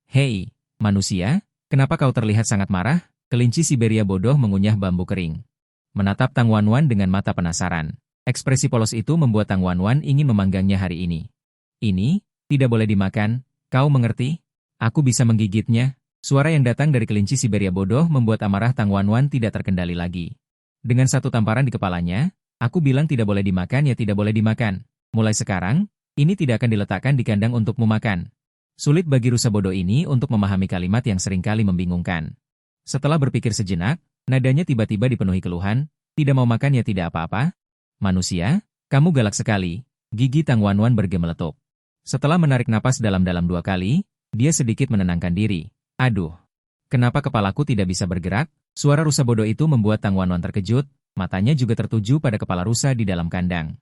Hei, manusia, kenapa kau terlihat sangat marah? Kelinci Siberia bodoh mengunyah bambu kering. Menatap Tang Wanwan dengan mata penasaran. Ekspresi polos itu membuat Tang Wanwan ingin memanggangnya hari ini. Ini, tidak boleh dimakan, kau mengerti? Aku bisa menggigitnya. Suara yang datang dari kelinci Siberia bodoh membuat amarah Tang Wanwan tidak terkendali lagi. Dengan satu tamparan di kepalanya, aku bilang tidak boleh dimakan ya tidak boleh dimakan. Mulai sekarang, ini tidak akan diletakkan di kandang untukmu makan. Sulit bagi rusa bodoh ini untuk memahami kalimat yang seringkali membingungkan. Setelah berpikir sejenak, nadanya tiba-tiba dipenuhi keluhan, tidak mau makan ya tidak apa-apa. Manusia, kamu galak sekali. Gigi Tang Wanwan bergemeletup. Setelah menarik napas dalam-dalam 2 kali, dia sedikit menenangkan diri. Aduh, kenapa kepalaku tidak bisa bergerak? Suara rusa bodoh itu membuat Tang Wanwan terkejut, matanya juga tertuju pada kepala rusa di dalam kandang.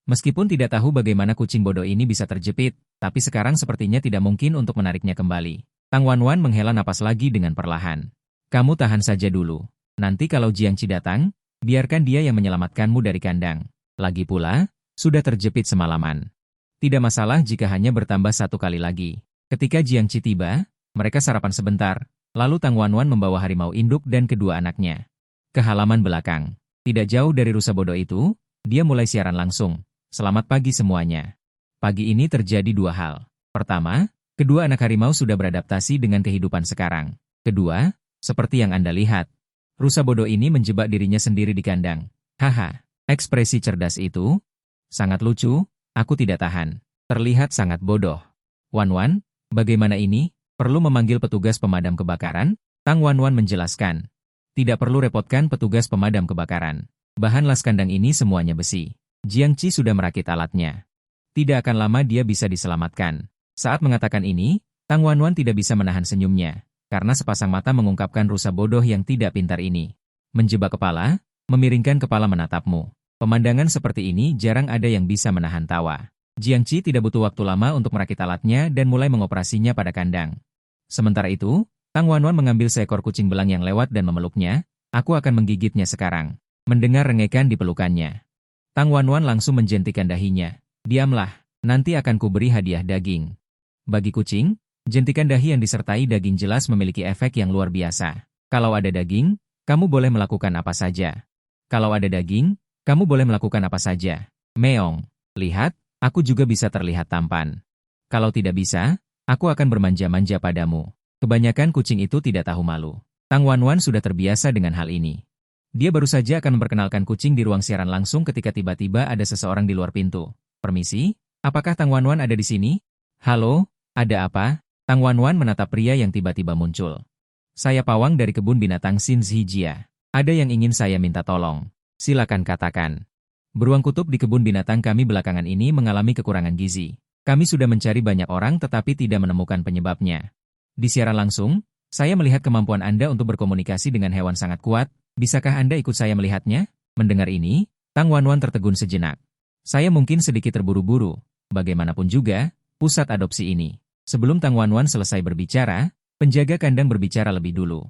Meskipun tidak tahu bagaimana kucing bodoh ini bisa terjepit, tapi sekarang sepertinya tidak mungkin untuk menariknya kembali. Tang Wanwan menghela napas lagi dengan perlahan. Kamu tahan saja dulu. Nanti kalau Jiang Qi datang, biarkan dia yang menyelamatkanmu dari kandang. Lagi pula, sudah terjepit semalaman. Tidak masalah jika hanya bertambah 1 kali lagi. Ketika Jiang Qi tiba, mereka sarapan sebentar, lalu Tang Wanwan membawa harimau induk dan kedua anaknya ke halaman belakang. Tidak jauh dari rusa bodoh itu, dia mulai siaran langsung. Selamat pagi semuanya. Pagi ini terjadi 2 hal. Pertama, kedua anak harimau sudah beradaptasi dengan kehidupan sekarang. Kedua, seperti yang Anda lihat, rusa bodoh ini menjebak dirinya sendiri di kandang. Haha, ekspresi cerdas itu sangat lucu, aku tidak tahan. Terlihat sangat bodoh. Wanwan, bagaimana ini? Perlu memanggil petugas pemadam kebakaran? Tang Wanwan menjelaskan. Tidak perlu repotkan petugas pemadam kebakaran. Bahan las kandang ini semuanya besi. Jiang Qi sudah merakit alatnya. Tidak akan lama dia bisa diselamatkan. Saat mengatakan ini, Tang Wanwan tidak bisa menahan senyumnya, karena sepasang mata mengungkapkan rusa bodoh yang tidak pintar ini. Menjebak kepala, memiringkan kepala menatapmu. Pemandangan seperti ini jarang ada yang bisa menahan tawa. Jiangqi tidak butuh waktu lama untuk merakit alatnya dan mulai mengoperasinya pada kandang. Sementara itu, Tang Wanwan mengambil seekor kucing belang yang lewat dan memeluknya. Aku akan menggigitnya sekarang. Mendengar rengekan di pelukannya, Tang Wanwan langsung menjentikan dahinya. Diamlah, nanti akan kuberi hadiah daging. Bagi kucing, jentikan dahi yang disertai daging jelas memiliki efek yang luar biasa. Kalau ada daging, kamu boleh melakukan apa saja. Kalau ada daging, kamu boleh melakukan apa saja. Meong, lihat, aku juga bisa terlihat tampan. Kalau tidak bisa, aku akan bermanja-manja padamu. Kebanyakan kucing itu tidak tahu malu. Tang Wanwan sudah terbiasa dengan hal ini. Dia baru saja akan memperkenalkan kucing di ruang siaran langsung ketika tiba-tiba ada seseorang di luar pintu. Permisi, apakah Tang Wanwan ada di sini? Halo, ada apa? Tang Wanwan menatap pria yang tiba-tiba muncul. Saya pawang dari kebun binatang Xinzhijia. Ada yang ingin saya minta tolong. Silakan katakan. Beruang kutub di kebun binatang kami belakangan ini mengalami kekurangan gizi. Kami sudah mencari banyak orang tetapi tidak menemukan penyebabnya. Di siaran langsung, saya melihat kemampuan Anda untuk berkomunikasi dengan hewan sangat kuat. Bisakah Anda ikut saya melihatnya? Mendengar ini, Tang Wanwan tertegun sejenak. Saya mungkin sedikit terburu-buru. Bagaimanapun juga, pusat adopsi ini. Sebelum Tang Wanwan selesai berbicara, penjaga kandang berbicara lebih dulu.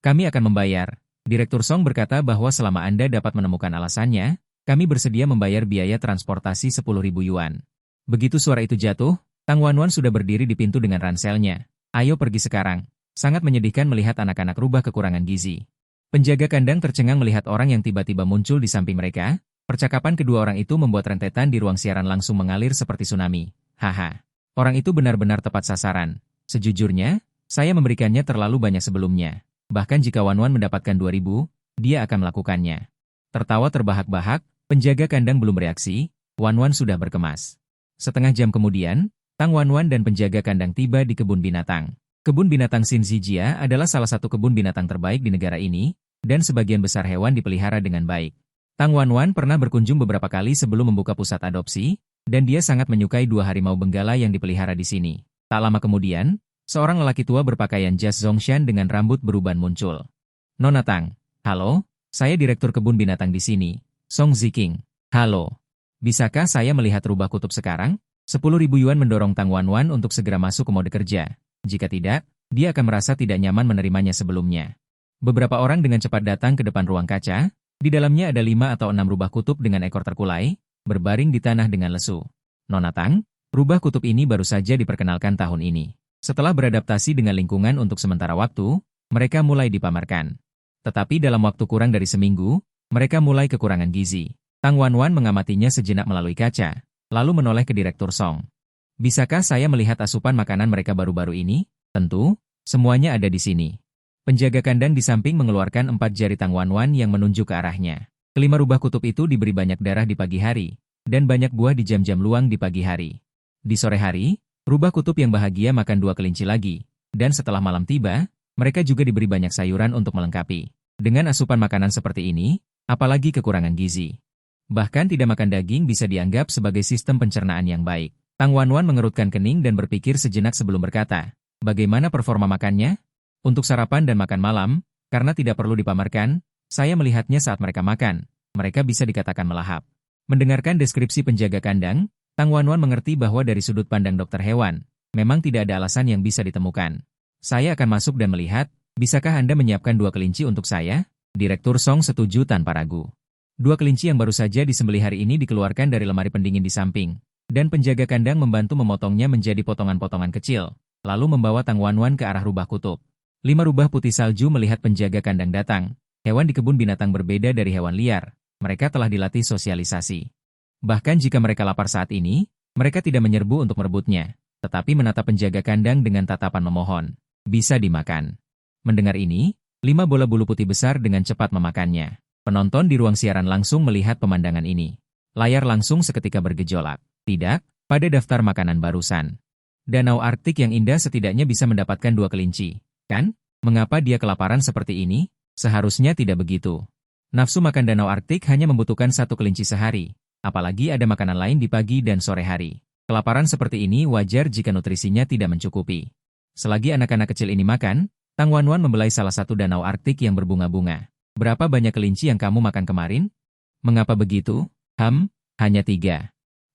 Kami akan membayar. Direktur Song berkata bahwa selama Anda dapat menemukan alasannya, kami bersedia membayar biaya transportasi 10.000 yuan. Begitu suara itu jatuh, Tang Wanwan sudah berdiri di pintu dengan ranselnya. Ayo pergi sekarang. Sangat menyedihkan melihat anak-anak rubah kekurangan gizi. Penjaga kandang tercengang melihat orang yang tiba-tiba muncul di samping mereka. Percakapan kedua orang itu membuat rentetan di ruang siaran langsung mengalir seperti tsunami. Haha, orang itu benar-benar tepat sasaran. Sejujurnya, saya memberikannya terlalu banyak sebelumnya. Bahkan jika Wanwan mendapatkan 2.000, dia akan melakukannya. Tertawa terbahak-bahak, penjaga kandang belum bereaksi, Wanwan sudah berkemas. Setengah jam kemudian, Tang Wanwan dan penjaga kandang tiba di kebun binatang. Kebun binatang Xinzhijia adalah salah satu kebun binatang terbaik di negara ini, dan sebagian besar hewan dipelihara dengan baik. Tang Wanwan pernah berkunjung beberapa kali sebelum membuka pusat adopsi, dan dia sangat menyukai 2 harimau benggala yang dipelihara di sini. Tak lama kemudian, seorang lelaki tua berpakaian jas Zongshan dengan rambut beruban muncul. Nona Tang, halo, saya direktur kebun binatang di sini, Song Ziking. Halo, bisakah saya melihat rubah kutub sekarang? 10.000 yuan mendorong Tang Wanwan untuk segera masuk ke mode kerja. Jika tidak, dia akan merasa tidak nyaman menerimanya sebelumnya. Beberapa orang dengan cepat datang ke depan ruang kaca. Di dalamnya ada 5 atau 6 rubah kutub dengan ekor terkulai, berbaring di tanah dengan lesu. Nona Tang, rubah kutub ini baru saja diperkenalkan tahun ini. Setelah beradaptasi dengan lingkungan untuk sementara waktu, mereka mulai dipamerkan. Tetapi dalam waktu kurang dari seminggu, mereka mulai kekurangan gizi. Tang Wanwan mengamatinya sejenak melalui kaca, lalu menoleh ke Direktur Song. Bisakah saya melihat asupan makanan mereka baru-baru ini? Tentu, semuanya ada di sini. Penjaga kandang di samping mengeluarkan 4 jari Tang Wanwan yang menunjuk ke arahnya. Kelima rubah kutub itu diberi banyak darah di pagi hari, dan banyak buah di jam-jam luang di pagi hari. Di sore hari, rubah kutub yang bahagia makan 2 kelinci lagi, dan setelah malam tiba, mereka juga diberi banyak sayuran untuk melengkapi. Dengan asupan makanan seperti ini, apalagi kekurangan gizi. Bahkan tidak makan daging bisa dianggap sebagai sistem pencernaan yang baik. Tang Wanwan mengerutkan kening dan berpikir sejenak sebelum berkata, bagaimana performa makannya? Untuk sarapan dan makan malam, karena tidak perlu dipamerkan, saya melihatnya saat mereka makan, mereka bisa dikatakan melahap. Mendengarkan deskripsi penjaga kandang, Tang Wanwan mengerti bahwa dari sudut pandang dokter hewan, memang tidak ada alasan yang bisa ditemukan. Saya akan masuk dan melihat, bisakah Anda menyiapkan 2 kelinci untuk saya? Direktur Song setuju tanpa ragu. 2 kelinci yang baru saja disembelih hari ini dikeluarkan dari lemari pendingin di samping, dan penjaga kandang membantu memotongnya menjadi potongan-potongan kecil, lalu membawa Tang Wanwan ke arah rubah kutub. 5 rubah putih salju melihat penjaga kandang datang. Hewan di kebun binatang berbeda dari hewan liar. Mereka telah dilatih sosialisasi. Bahkan jika mereka lapar saat ini, mereka tidak menyerbu untuk merebutnya, tetapi menatap penjaga kandang dengan tatapan memohon. Bisa dimakan. Mendengar ini, 5 bola bulu putih besar dengan cepat memakannya. Penonton di ruang siaran langsung melihat pemandangan ini. Layar langsung seketika bergejolak. Tidak, pada daftar makanan barusan. Danau Arktik yang indah setidaknya bisa mendapatkan 2 kelinci. Kan? Mengapa dia kelaparan seperti ini? Seharusnya tidak begitu. Nafsu makan Danau Arktik hanya membutuhkan 1 kelinci sehari. Apalagi ada makanan lain di pagi dan sore hari. Kelaparan seperti ini wajar jika nutrisinya tidak mencukupi. Selagi anak-anak kecil ini makan, Tang Wanwan membelai salah satu danau Arktik yang berbunga-bunga. Berapa banyak kelinci yang kamu makan kemarin? Mengapa begitu? Hanya 3.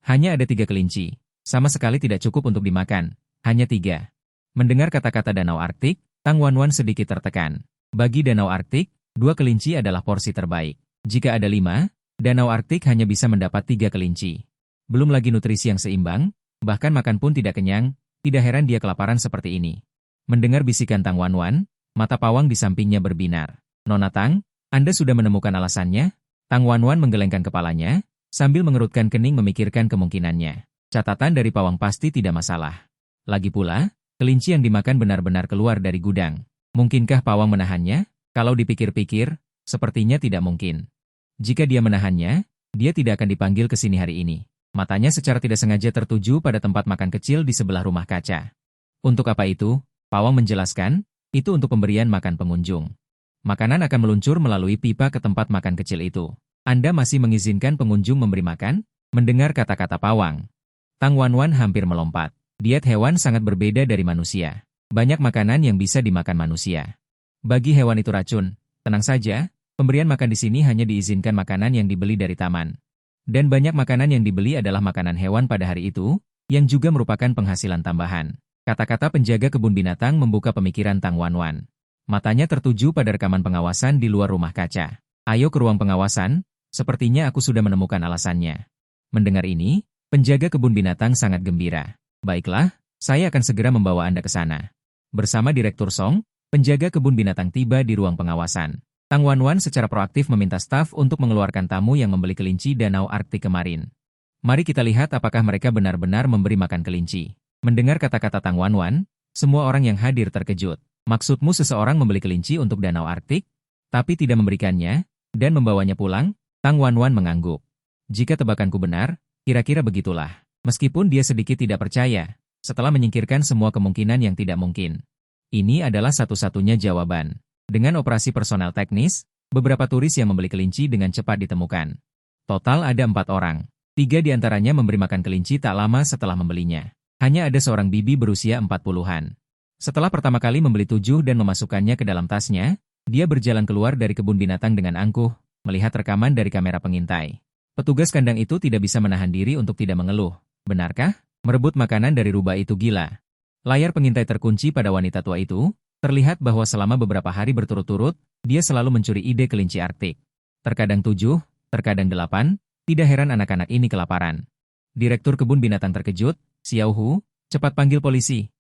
Hanya ada 3 kelinci. Sama sekali tidak cukup untuk dimakan. Hanya 3. Mendengar kata-kata Danau Arktik, Tang Wanwan sedikit tertekan. Bagi Danau Arktik, 2 kelinci adalah porsi terbaik. Jika ada 5, Danau Arktik hanya bisa mendapat 3 kelinci. Belum lagi nutrisi yang seimbang, bahkan makan pun tidak kenyang, tidak heran dia kelaparan seperti ini. Mendengar bisikan Tang Wanwan, mata pawang di sampingnya berbinar. Nona Tang, Anda sudah menemukan alasannya? Tang Wanwan menggelengkan kepalanya, sambil mengerutkan kening memikirkan kemungkinannya. Catatan dari pawang pasti tidak masalah. Lagi pula, kelinci yang dimakan benar-benar keluar dari gudang. Mungkinkah pawang menahannya? Kalau dipikir-pikir, sepertinya tidak mungkin. Jika dia menahannya, dia tidak akan dipanggil ke sini hari ini. Matanya secara tidak sengaja tertuju pada tempat makan kecil di sebelah rumah kaca. Untuk apa itu? Pawang menjelaskan, itu untuk pemberian makan pengunjung. Makanan akan meluncur melalui pipa ke tempat makan kecil itu. Anda masih mengizinkan pengunjung memberi makan? Mendengar kata-kata pawang, Tang Wanwan hampir melompat. Diet hewan sangat berbeda dari manusia. Banyak makanan yang bisa dimakan manusia. Bagi hewan itu racun. Tenang saja, pemberian makan di sini hanya diizinkan makanan yang dibeli dari taman. Dan banyak makanan yang dibeli adalah makanan hewan pada hari itu, yang juga merupakan penghasilan tambahan. Kata-kata penjaga kebun binatang membuka pemikiran Tang Wanwan. Matanya tertuju pada rekaman pengawasan di luar rumah kaca. Ayo ke ruang pengawasan, sepertinya aku sudah menemukan alasannya. Mendengar ini, penjaga kebun binatang sangat gembira. Baiklah, saya akan segera membawa Anda ke sana. Bersama Direktur Song, penjaga kebun binatang tiba di ruang pengawasan. Tang Wanwan secara proaktif meminta staf untuk mengeluarkan tamu yang membeli kelinci Danau Arktik kemarin. Mari kita lihat apakah mereka benar-benar memberi makan kelinci. Mendengar kata-kata Tang Wanwan, semua orang yang hadir terkejut. Maksudmu seseorang membeli kelinci untuk Danau Arktik, tapi tidak memberikannya, dan membawanya pulang? Tang Wanwan mengangguk. Jika tebakanku benar, kira-kira begitulah. Meskipun dia sedikit tidak percaya, setelah menyingkirkan semua kemungkinan yang tidak mungkin. Ini adalah satu-satunya jawaban. Dengan operasi personal teknis, beberapa turis yang membeli kelinci dengan cepat ditemukan. Total ada 4 orang. 3 diantaranya memberi makan kelinci tak lama setelah membelinya. Hanya ada seorang bibi berusia 40-an. Setelah pertama kali membeli 7 dan memasukkannya ke dalam tasnya, dia berjalan keluar dari kebun binatang dengan angkuh, melihat rekaman dari kamera pengintai. Petugas kandang itu tidak bisa menahan diri untuk tidak mengeluh. Benarkah? Merebut makanan dari rubah itu gila. Layar pengintai terkunci pada wanita tua itu, terlihat bahwa selama beberapa hari berturut-turut, dia selalu mencuri ide kelinci Arktik. Terkadang 7, terkadang 8, tidak heran anak-anak ini kelaparan. Direktur kebun binatang terkejut, Xiao Hu, cepat panggil polisi.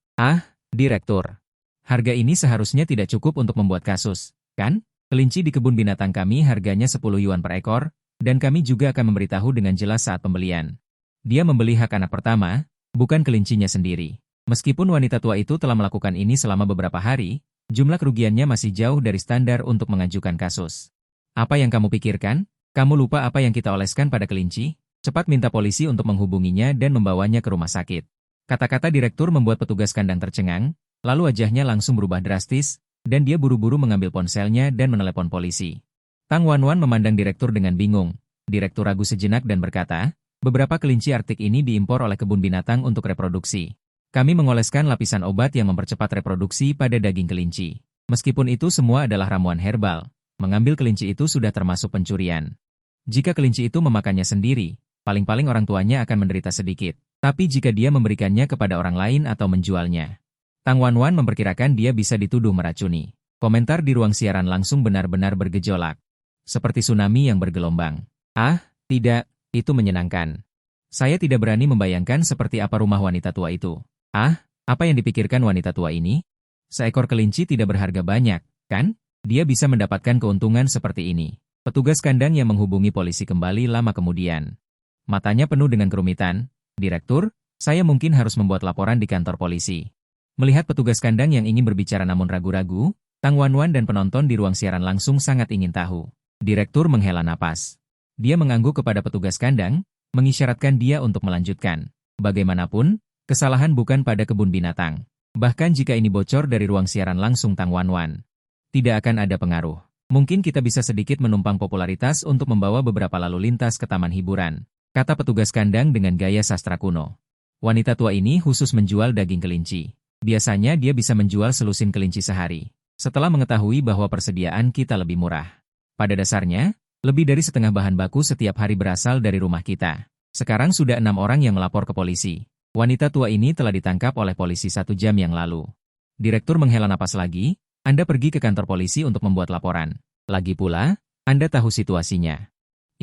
Direktur. Harga ini seharusnya tidak cukup untuk membuat kasus, kan? Kelinci di kebun binatang kami harganya 10 yuan per ekor, dan kami juga akan memberitahu dengan jelas saat pembelian. Dia membeli hak anak pertama, bukan kelincinya sendiri. Meskipun wanita tua itu telah melakukan ini selama beberapa hari, jumlah kerugiannya masih jauh dari standar untuk mengajukan kasus. Apa yang kamu pikirkan? Kamu lupa apa yang kita oleskan pada kelinci? Cepat minta polisi untuk menghubunginya dan membawanya ke rumah sakit. Kata-kata direktur membuat petugas kandang tercengang, lalu wajahnya langsung berubah drastis, dan dia buru-buru mengambil ponselnya dan menelepon polisi. Tang Wanwan memandang direktur dengan bingung. Direktur ragu sejenak dan berkata, beberapa kelinci Arktik ini diimpor oleh kebun binatang untuk reproduksi. Kami mengoleskan lapisan obat yang mempercepat reproduksi pada daging kelinci. Meskipun itu semua adalah ramuan herbal, mengambil kelinci itu sudah termasuk pencurian. Jika kelinci itu memakannya sendiri, paling-paling orang tuanya akan menderita sedikit. Tapi jika dia memberikannya kepada orang lain atau menjualnya, Tang Wanwan memperkirakan dia bisa dituduh meracuni. Komentar di ruang siaran langsung benar-benar bergejolak. Seperti tsunami yang bergelombang. Tidak. Itu menyenangkan. Saya tidak berani membayangkan seperti apa rumah wanita tua itu. Apa yang dipikirkan wanita tua ini? Seekor kelinci tidak berharga banyak, kan? Dia bisa mendapatkan keuntungan seperti ini. Petugas kandang yang menghubungi polisi kembali lama kemudian. Matanya penuh dengan kerumitan. Direktur, saya mungkin harus membuat laporan di kantor polisi. Melihat petugas kandang yang ingin berbicara namun ragu-ragu, Tang Wanwan dan penonton di ruang siaran langsung sangat ingin tahu. Direktur menghela napas. Dia mengangguk kepada petugas kandang, mengisyaratkan dia untuk melanjutkan. Bagaimanapun, kesalahan bukan pada kebun binatang. Bahkan jika ini bocor dari ruang siaran langsung Tang Wanwan, tidak akan ada pengaruh. Mungkin kita bisa sedikit menumpang popularitas untuk membawa beberapa lalu lintas ke taman hiburan, kata petugas kandang dengan gaya sastra kuno. Wanita tua ini khusus menjual daging kelinci. Biasanya dia bisa menjual selusin kelinci sehari. Setelah mengetahui bahwa persediaan kita lebih murah, Pada dasarnya, lebih dari setengah bahan baku setiap hari berasal dari rumah kita. Sekarang sudah 6 orang yang melapor ke polisi. Wanita tua ini telah ditangkap oleh polisi 1 jam yang lalu. Direktur menghela napas lagi, Anda pergi ke kantor polisi untuk membuat laporan. Lagi pula, Anda tahu situasinya.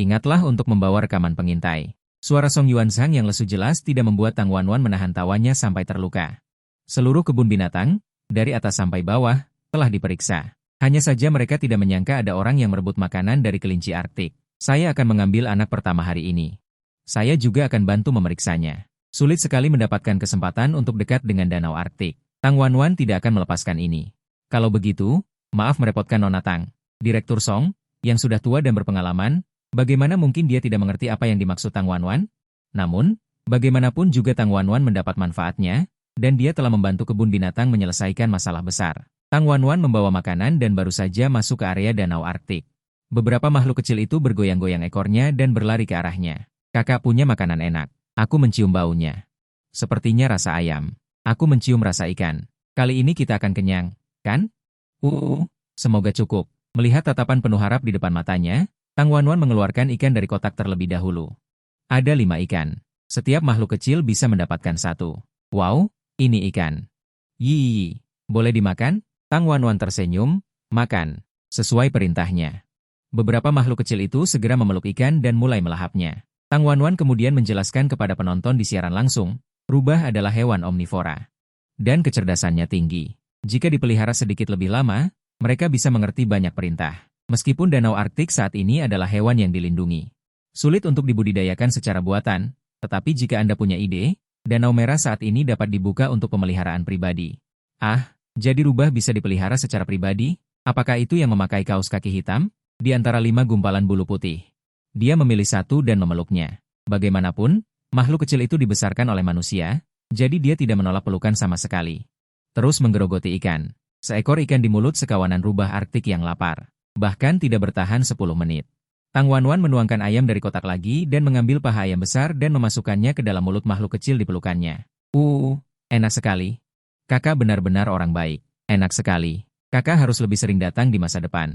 Ingatlah untuk membawa rekaman pengintai. Suara Song Yuansang yang lesu jelas tidak membuat Tang Wanwan menahan tawanya sampai terluka. Seluruh kebun binatang, dari atas sampai bawah, telah diperiksa. Hanya saja mereka tidak menyangka ada orang yang merebut makanan dari kelinci Arktik. Saya akan mengambil anak pertama hari ini. Saya juga akan bantu memeriksanya. Sulit sekali mendapatkan kesempatan untuk dekat dengan danau Arktik. Tang Wanwan tidak akan melepaskan ini. Kalau begitu, maaf merepotkan Nona Tang. Direktur Song, yang sudah tua dan berpengalaman, bagaimana mungkin dia tidak mengerti apa yang dimaksud Tang Wanwan? Namun, bagaimanapun juga Tang Wanwan mendapat manfaatnya, dan dia telah membantu kebun binatang menyelesaikan masalah besar. Tang Wanwan membawa makanan dan baru saja masuk ke area danau Arktik. Beberapa makhluk kecil itu bergoyang-goyang ekornya dan berlari ke arahnya. Kakak punya makanan enak. Aku mencium baunya. Sepertinya rasa ayam. Aku mencium rasa ikan. Kali ini kita akan kenyang, kan? Semoga cukup. Melihat tatapan penuh harap di depan matanya, Tang Wanwan mengeluarkan ikan dari kotak terlebih dahulu. Ada 5 ikan. Setiap makhluk kecil bisa mendapatkan 1. Wow, ini ikan. Yii, boleh dimakan? Tang Wanwan tersenyum, makan, sesuai perintahnya. Beberapa makhluk kecil itu segera memeluk ikan dan mulai melahapnya. Tang Wanwan kemudian menjelaskan kepada penonton di siaran langsung, rubah adalah hewan omnivora. Dan kecerdasannya tinggi. Jika dipelihara sedikit lebih lama, mereka bisa mengerti banyak perintah. Meskipun danau Arktik saat ini adalah hewan yang dilindungi. Sulit untuk dibudidayakan secara buatan, tetapi jika Anda punya ide, danau merah saat ini dapat dibuka untuk pemeliharaan pribadi. Jadi rubah bisa dipelihara secara pribadi? Apakah itu yang memakai kaos kaki hitam? Di antara 5 gumpalan bulu putih. Dia memilih 1 dan memeluknya. Bagaimanapun, makhluk kecil itu dibesarkan oleh manusia, jadi dia tidak menolak pelukan sama sekali. Terus menggerogoti ikan. Seekor ikan di mulut sekawanan rubah Arktik yang lapar. Bahkan tidak bertahan 10 menit. Tang Wanwan menuangkan ayam dari kotak lagi dan mengambil paha ayam besar dan memasukkannya ke dalam mulut makhluk kecil di pelukannya. Enak sekali. Kakak benar-benar orang baik. Enak sekali. Kakak harus lebih sering datang di masa depan.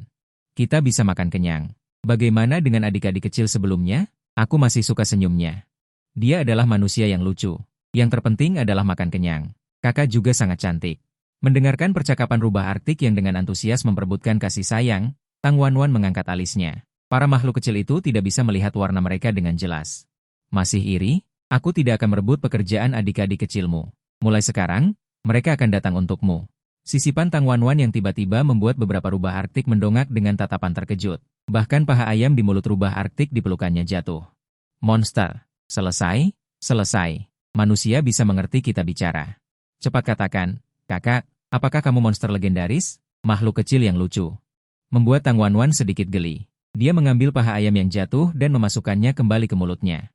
Kita bisa makan kenyang. Bagaimana dengan adik-adik kecil sebelumnya? Aku masih suka senyumnya. Dia adalah manusia yang lucu. Yang terpenting adalah makan kenyang. Kakak juga sangat cantik. Mendengarkan percakapan rubah Arktik yang dengan antusias memperebutkan kasih sayang, Tang Wanwan mengangkat alisnya. Para makhluk kecil itu tidak bisa melihat warna mereka dengan jelas. Masih iri? Aku tidak akan merebut pekerjaan adik-adik kecilmu. Mulai sekarang, mereka akan datang untukmu. Sisipan Tang Wanwan yang tiba-tiba membuat beberapa rubah Arktik mendongak dengan tatapan terkejut. Bahkan paha ayam di mulut rubah Arktik di pelukannya jatuh. Monster. Selesai? Selesai. Manusia bisa mengerti kita bicara. Cepat katakan, kakak, apakah kamu monster legendaris? Makhluk kecil yang lucu. Membuat Tang Wanwan sedikit geli. Dia mengambil paha ayam yang jatuh dan memasukkannya kembali ke mulutnya.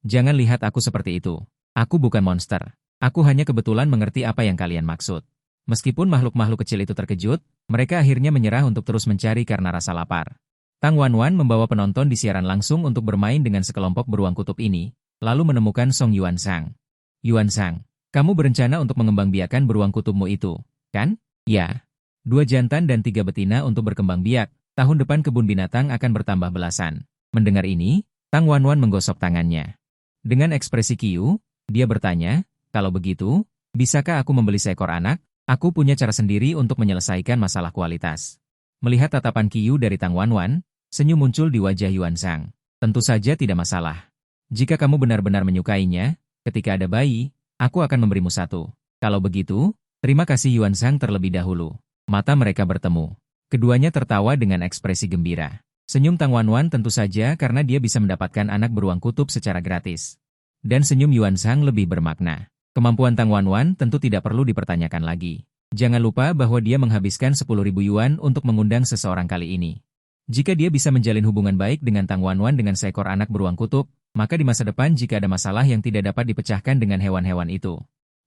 Jangan lihat aku seperti itu. Aku bukan monster. Aku hanya kebetulan mengerti apa yang kalian maksud. Meskipun makhluk-makhluk kecil itu terkejut, mereka akhirnya menyerah untuk terus mencari karena rasa lapar. Tang Wanwan membawa penonton di siaran langsung untuk bermain dengan sekelompok beruang kutub ini, lalu menemukan Song Yuansang. Yuansang, kamu berencana untuk mengembangbiakan beruang kutubmu itu, kan? Ya. 2 jantan dan 3 betina untuk berkembang biak. Tahun depan kebun binatang akan bertambah belasan. Mendengar ini, Tang Wanwan menggosok tangannya. Dengan ekspresi kiu, dia bertanya, kalau begitu, bisakah aku membeli seekor anak? Aku punya cara sendiri untuk menyelesaikan masalah kualitas. Melihat tatapan kiu dari Tang Wanwan, senyum muncul di wajah Yuansang. Tentu saja tidak masalah. Jika kamu benar-benar menyukainya, ketika ada bayi, aku akan memberimu 1. Kalau begitu, terima kasih Yuansang terlebih dahulu. Mata mereka bertemu. Keduanya tertawa dengan ekspresi gembira. Senyum Tang Wanwan tentu saja karena dia bisa mendapatkan anak beruang kutub secara gratis. Dan senyum Yuansang lebih bermakna. Kemampuan Tang Wanwan tentu tidak perlu dipertanyakan lagi. Jangan lupa bahwa dia menghabiskan 10.000 yuan untuk mengundang seseorang kali ini. Jika dia bisa menjalin hubungan baik dengan Tang Wanwan dengan seekor anak beruang kutub, maka di masa depan jika ada masalah yang tidak dapat dipecahkan dengan hewan-hewan itu,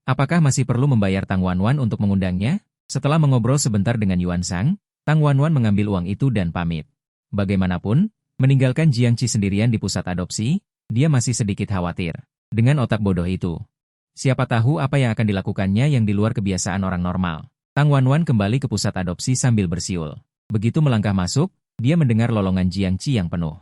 apakah masih perlu membayar Tang Wanwan untuk mengundangnya? Setelah mengobrol sebentar dengan Yuansang, Tang Wanwan mengambil uang itu dan pamit. Bagaimanapun, meninggalkan Jiangqi sendirian di pusat adopsi, dia masih sedikit khawatir. Dengan otak bodoh itu, siapa tahu apa yang akan dilakukannya yang di luar kebiasaan orang normal. Tang Wanwan kembali ke pusat adopsi sambil bersiul. Begitu melangkah masuk, Dia mendengar lolongan Jiangqi yang penuh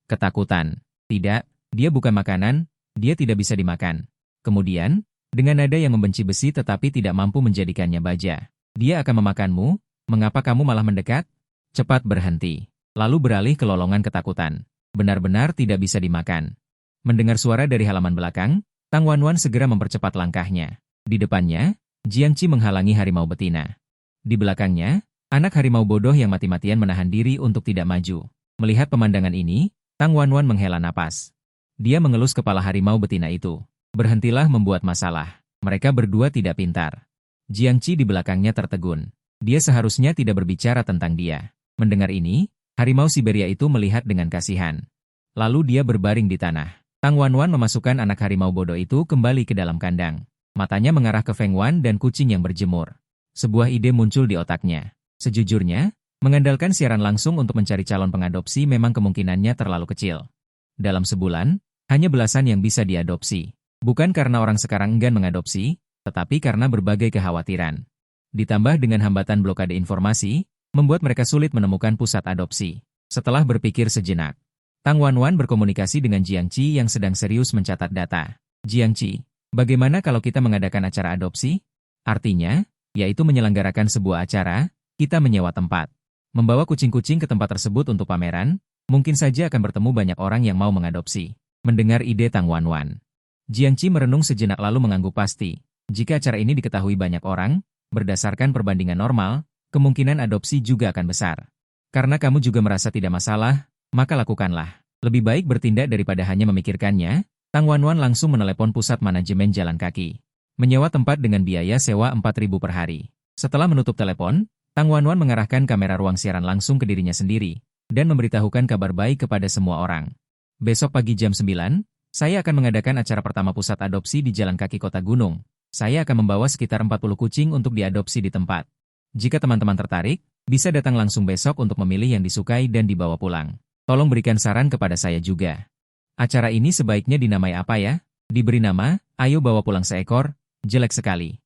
ketakutan. Tidak, dia bukan makanan, dia tidak bisa dimakan. Kemudian, dengan nada yang membenci besi tetapi tidak mampu menjadikannya baja. Dia akan memakanmu, mengapa kamu malah mendekat? Cepat berhenti. Lalu beralih ke lolongan ketakutan. Benar-benar tidak bisa dimakan. Mendengar suara dari halaman belakang, Tang Wanwan segera mempercepat langkahnya. Di depannya, Jiangqi menghalangi harimau betina. Di belakangnya, anak harimau bodoh yang mati-matian menahan diri untuk tidak maju. Melihat pemandangan ini, Tang Wanwan menghela napas. Dia mengelus kepala harimau betina itu. Berhentilah membuat masalah. Mereka berdua tidak pintar. Jiangqi di belakangnya tertegun. Dia seharusnya tidak berbicara tentang dia. Mendengar ini, harimau Siberia itu melihat dengan kasihan. Lalu dia berbaring di tanah. Tang Wanwan memasukkan anak harimau bodoh itu kembali ke dalam kandang. Matanya mengarah ke Feng Wan dan kucing yang berjemur. Sebuah ide muncul di otaknya. Sejujurnya, mengandalkan siaran langsung untuk mencari calon pengadopsi memang kemungkinannya terlalu kecil. Dalam sebulan, hanya belasan yang bisa diadopsi. Bukan karena orang sekarang enggan mengadopsi, tetapi karena berbagai kekhawatiran. Ditambah dengan hambatan blokade informasi, membuat mereka sulit menemukan pusat adopsi. Setelah berpikir sejenak, Tang Wanwan berkomunikasi dengan Jiangqi yang sedang serius mencatat data. Jiangqi, bagaimana kalau kita mengadakan acara adopsi? Artinya, yaitu menyelenggarakan sebuah acara, kita menyewa tempat. Membawa kucing-kucing ke tempat tersebut untuk pameran, mungkin saja akan bertemu banyak orang yang mau mengadopsi. Mendengar ide Tang Wanwan, Jiangqi merenung sejenak lalu mengangguk pasti. Jika acara ini diketahui banyak orang, berdasarkan perbandingan normal, kemungkinan adopsi juga akan besar. Karena kamu juga merasa tidak masalah, maka lakukanlah. Lebih baik bertindak daripada hanya memikirkannya. Tang Wanwan langsung menelepon pusat manajemen jalan kaki. Menyewa tempat dengan biaya sewa 4.000 per hari. Setelah menutup telepon, Tang Wanwan mengarahkan kamera ruang siaran langsung ke dirinya sendiri, dan memberitahukan kabar baik kepada semua orang. Besok pagi jam 9, saya akan mengadakan acara pertama pusat adopsi di jalan kaki kota gunung. Saya akan membawa sekitar 40 kucing untuk diadopsi di tempat. Jika teman-teman tertarik, bisa datang langsung besok untuk memilih yang disukai dan dibawa pulang. Tolong berikan saran kepada saya juga. Acara ini sebaiknya dinamai apa ya? Diberi nama, ayo bawa pulang seekor, jelek sekali.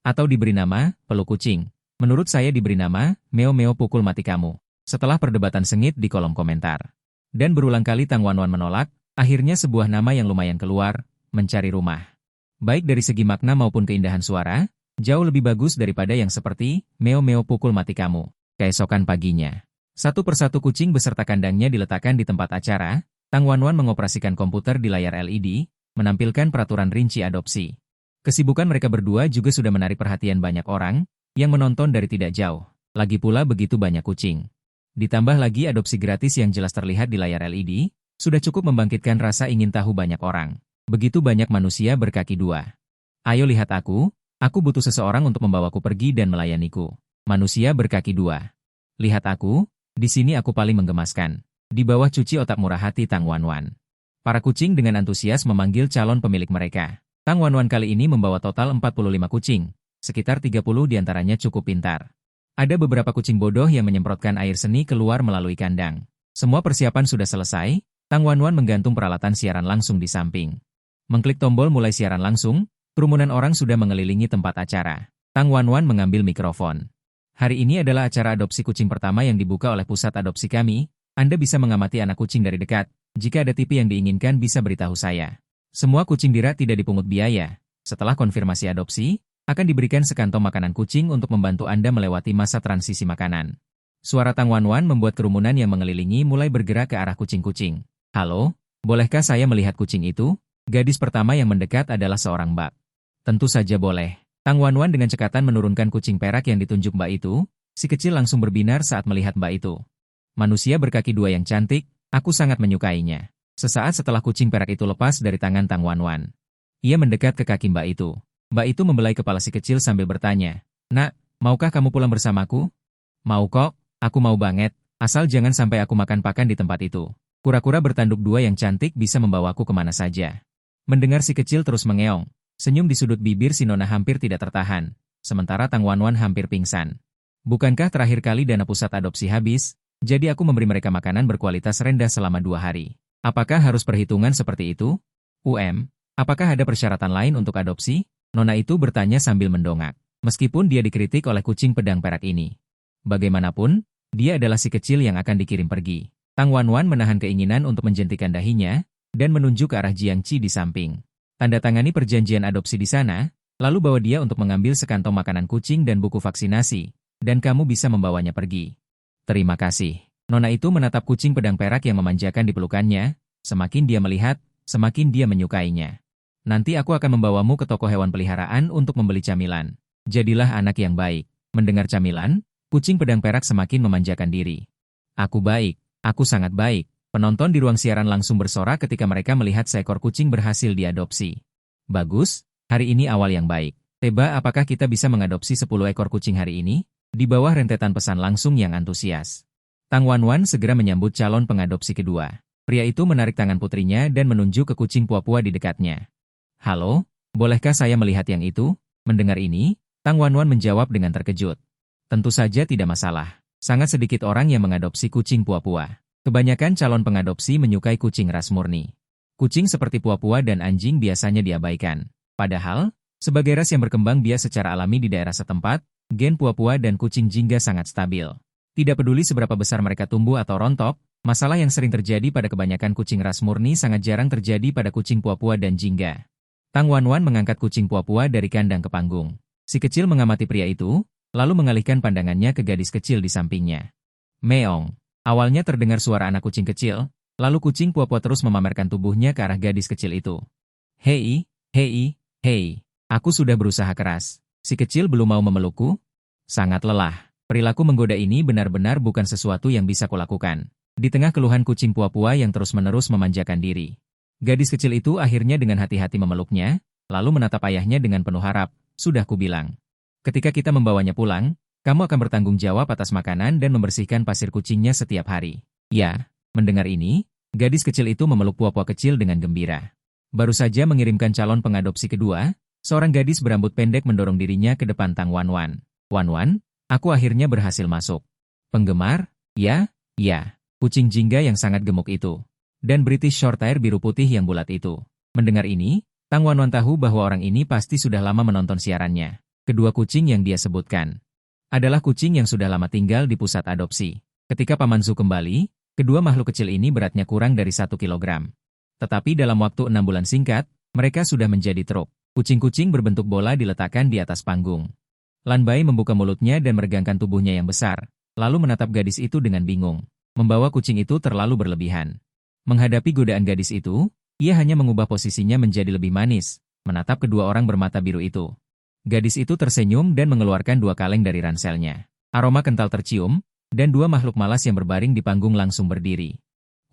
Atau diberi nama, peluk kucing. Menurut saya diberi nama, Meo Meo pukul mati kamu. Setelah perdebatan sengit di kolom komentar. Dan berulang kali Tang Wanwan menolak, akhirnya sebuah nama yang lumayan keluar, mencari rumah. Baik dari segi makna maupun keindahan suara, jauh lebih bagus daripada yang seperti, Meo Meo pukul mati kamu. Keesokan paginya, satu persatu kucing beserta kandangnya diletakkan di tempat acara. Tang Wanwan mengoperasikan komputer di layar LED, menampilkan peraturan rinci adopsi. Kesibukan mereka berdua juga sudah menarik perhatian banyak orang, yang menonton dari tidak jauh. Lagi pula begitu banyak kucing. Ditambah lagi adopsi gratis yang jelas terlihat di layar LED, sudah cukup membangkitkan rasa ingin tahu banyak orang. Begitu banyak manusia berkaki dua. Ayo lihat aku butuh seseorang untuk membawaku pergi dan melayaniku. Manusia berkaki dua. Lihat aku, di sini aku paling menggemaskan. Di bawah cuci otak murah hati Tang Wanwan. Para kucing dengan antusias memanggil calon pemilik mereka. Tang Wanwan kali ini membawa total 45 kucing. Sekitar 30 diantaranya cukup pintar. Ada beberapa kucing bodoh yang menyemprotkan air seni keluar melalui kandang. Semua persiapan sudah selesai, Tang Wanwan menggantung peralatan siaran langsung di samping. Mengklik tombol mulai siaran langsung, kerumunan orang sudah mengelilingi tempat acara. Tang Wanwan mengambil mikrofon. Hari ini adalah acara adopsi kucing pertama yang dibuka oleh pusat adopsi kami. Anda bisa mengamati anak kucing dari dekat. Jika ada tipe yang diinginkan bisa beritahu saya. Semua kucing dirak tidak dipungut biaya. Setelah konfirmasi adopsi, akan diberikan sekantong makanan kucing untuk membantu Anda melewati masa transisi makanan. Suara Tang Wanwan membuat kerumunan yang mengelilingi mulai bergerak ke arah kucing-kucing. Halo, bolehkah saya melihat kucing itu? Gadis pertama yang mendekat adalah seorang mbak. Tentu saja boleh. Tang Wanwan dengan cekatan menurunkan kucing perak yang ditunjuk mbak itu. Si kecil langsung berbinar saat melihat mbak itu. Manusia berkaki dua yang cantik, aku sangat menyukainya. Sesaat setelah kucing perak itu lepas dari tangan Tang Wanwan. Ia mendekat ke kaki mbak itu. Mbak itu membelai kepala si kecil sambil bertanya, "Nak, maukah kamu pulang bersamaku?" "Mau kok, aku mau banget, asal jangan sampai aku makan pakan di tempat itu. Kura-kura bertanduk dua yang cantik bisa membawaku kemana saja." Mendengar si kecil terus mengeong, senyum di sudut bibir si nona hampir tidak tertahan, sementara Tang Wanwan hampir pingsan. "Bukankah terakhir kali dana pusat adopsi habis, jadi aku memberi mereka makanan berkualitas rendah selama 2 hari. Apakah harus perhitungan seperti itu? Apakah ada persyaratan lain untuk adopsi?" Nona itu bertanya sambil mendongak. Meskipun dia dikritik oleh kucing pedang perak ini. Bagaimanapun, Dia adalah si kecil yang akan dikirim pergi. Tang Wanwan menahan keinginan untuk menjentikan dahinya, dan menunjuk ke arah Jiangqi di samping. Tanda tangani perjanjian adopsi di sana, lalu bawa dia untuk mengambil sekantong makanan kucing dan buku vaksinasi, dan kamu bisa membawanya pergi. Terima kasih. Nona itu menatap kucing pedang perak yang memanjakan di pelukannya, semakin dia melihat, semakin dia menyukainya. Nanti aku akan membawamu ke toko hewan peliharaan untuk membeli camilan. Jadilah anak yang baik. Mendengar camilan, kucing pedang perak semakin memanjakan diri. Aku baik, aku sangat baik. Penonton di ruang siaran langsung bersorak ketika mereka melihat seekor kucing berhasil diadopsi. Bagus, hari ini awal yang baik. Teba, apakah kita bisa mengadopsi 10 ekor kucing hari ini? Di bawah rentetan pesan langsung yang antusias. Tang Wanwan segera menyambut calon pengadopsi kedua. Pria itu menarik tangan putrinya dan menunjuk ke kucing Puapua di dekatnya. Halo, bolehkah saya melihat yang itu? Mendengar ini, Tang Wanwan menjawab dengan terkejut. Tentu saja tidak masalah. Sangat sedikit orang yang mengadopsi kucing Puapua. Kebanyakan calon pengadopsi menyukai kucing ras murni. Kucing seperti Puapua dan anjing biasanya diabaikan. Padahal, sebagai ras yang berkembang biak secara alami di daerah setempat, gen Puapua dan kucing jingga sangat stabil. Tidak peduli seberapa besar mereka tumbuh atau rontok, masalah yang sering terjadi pada kebanyakan kucing ras murni sangat jarang terjadi pada kucing Puapua dan jingga. Tang Wanwan mengangkat kucing Puapua dari kandang ke panggung. Si kecil mengamati pria itu, lalu mengalihkan pandangannya ke gadis kecil di sampingnya. Meong. Awalnya terdengar suara anak kucing kecil, lalu kucing Puapua terus memamerkan tubuhnya ke arah gadis kecil itu. Hei, hei, hei. Aku sudah berusaha keras. Si kecil belum mau memelukku? Sangat lelah. Perilaku menggoda ini benar-benar bukan sesuatu yang bisa kulakukan. Di tengah keluhan kucing Puapua yang terus-menerus memanjakan diri. Gadis kecil itu akhirnya dengan hati-hati memeluknya, lalu menatap ayahnya dengan penuh harap. Sudah kubilang. Ketika kita membawanya pulang, kamu akan bertanggung jawab atas makanan dan membersihkan pasir kucingnya setiap hari. Ya, mendengar ini, gadis kecil itu memeluk Puapua kecil dengan gembira. Baru saja mengirimkan calon pengadopsi kedua, seorang gadis berambut pendek mendorong dirinya ke depan Tang Wanwan. Wanwan, aku akhirnya berhasil masuk. Penggemar? Ya, ya. Kucing jingga yang sangat gemuk itu. Dan British Shorthair biru putih yang bulat itu. Mendengar ini, Tang Wanwan tahu bahwa orang ini pasti sudah lama menonton siarannya. Kedua kucing yang dia sebutkan adalah kucing yang sudah lama tinggal di pusat adopsi. Ketika Paman Zhu kembali, kedua makhluk kecil ini beratnya kurang dari 1 kilogram. Tetapi dalam waktu 6 bulan singkat, mereka sudah menjadi truk. Kucing-kucing berbentuk bola diletakkan di atas panggung. Lan Bai membuka mulutnya dan meregangkan tubuhnya yang besar, lalu menatap gadis itu dengan bingung. Membawa kucing itu terlalu berlebihan. Menghadapi godaan gadis itu, ia hanya mengubah posisinya menjadi lebih manis, menatap kedua orang bermata biru itu. Gadis itu tersenyum dan mengeluarkan 2 kaleng dari ranselnya. Aroma kental tercium, dan 2 makhluk malas yang berbaring di panggung langsung berdiri.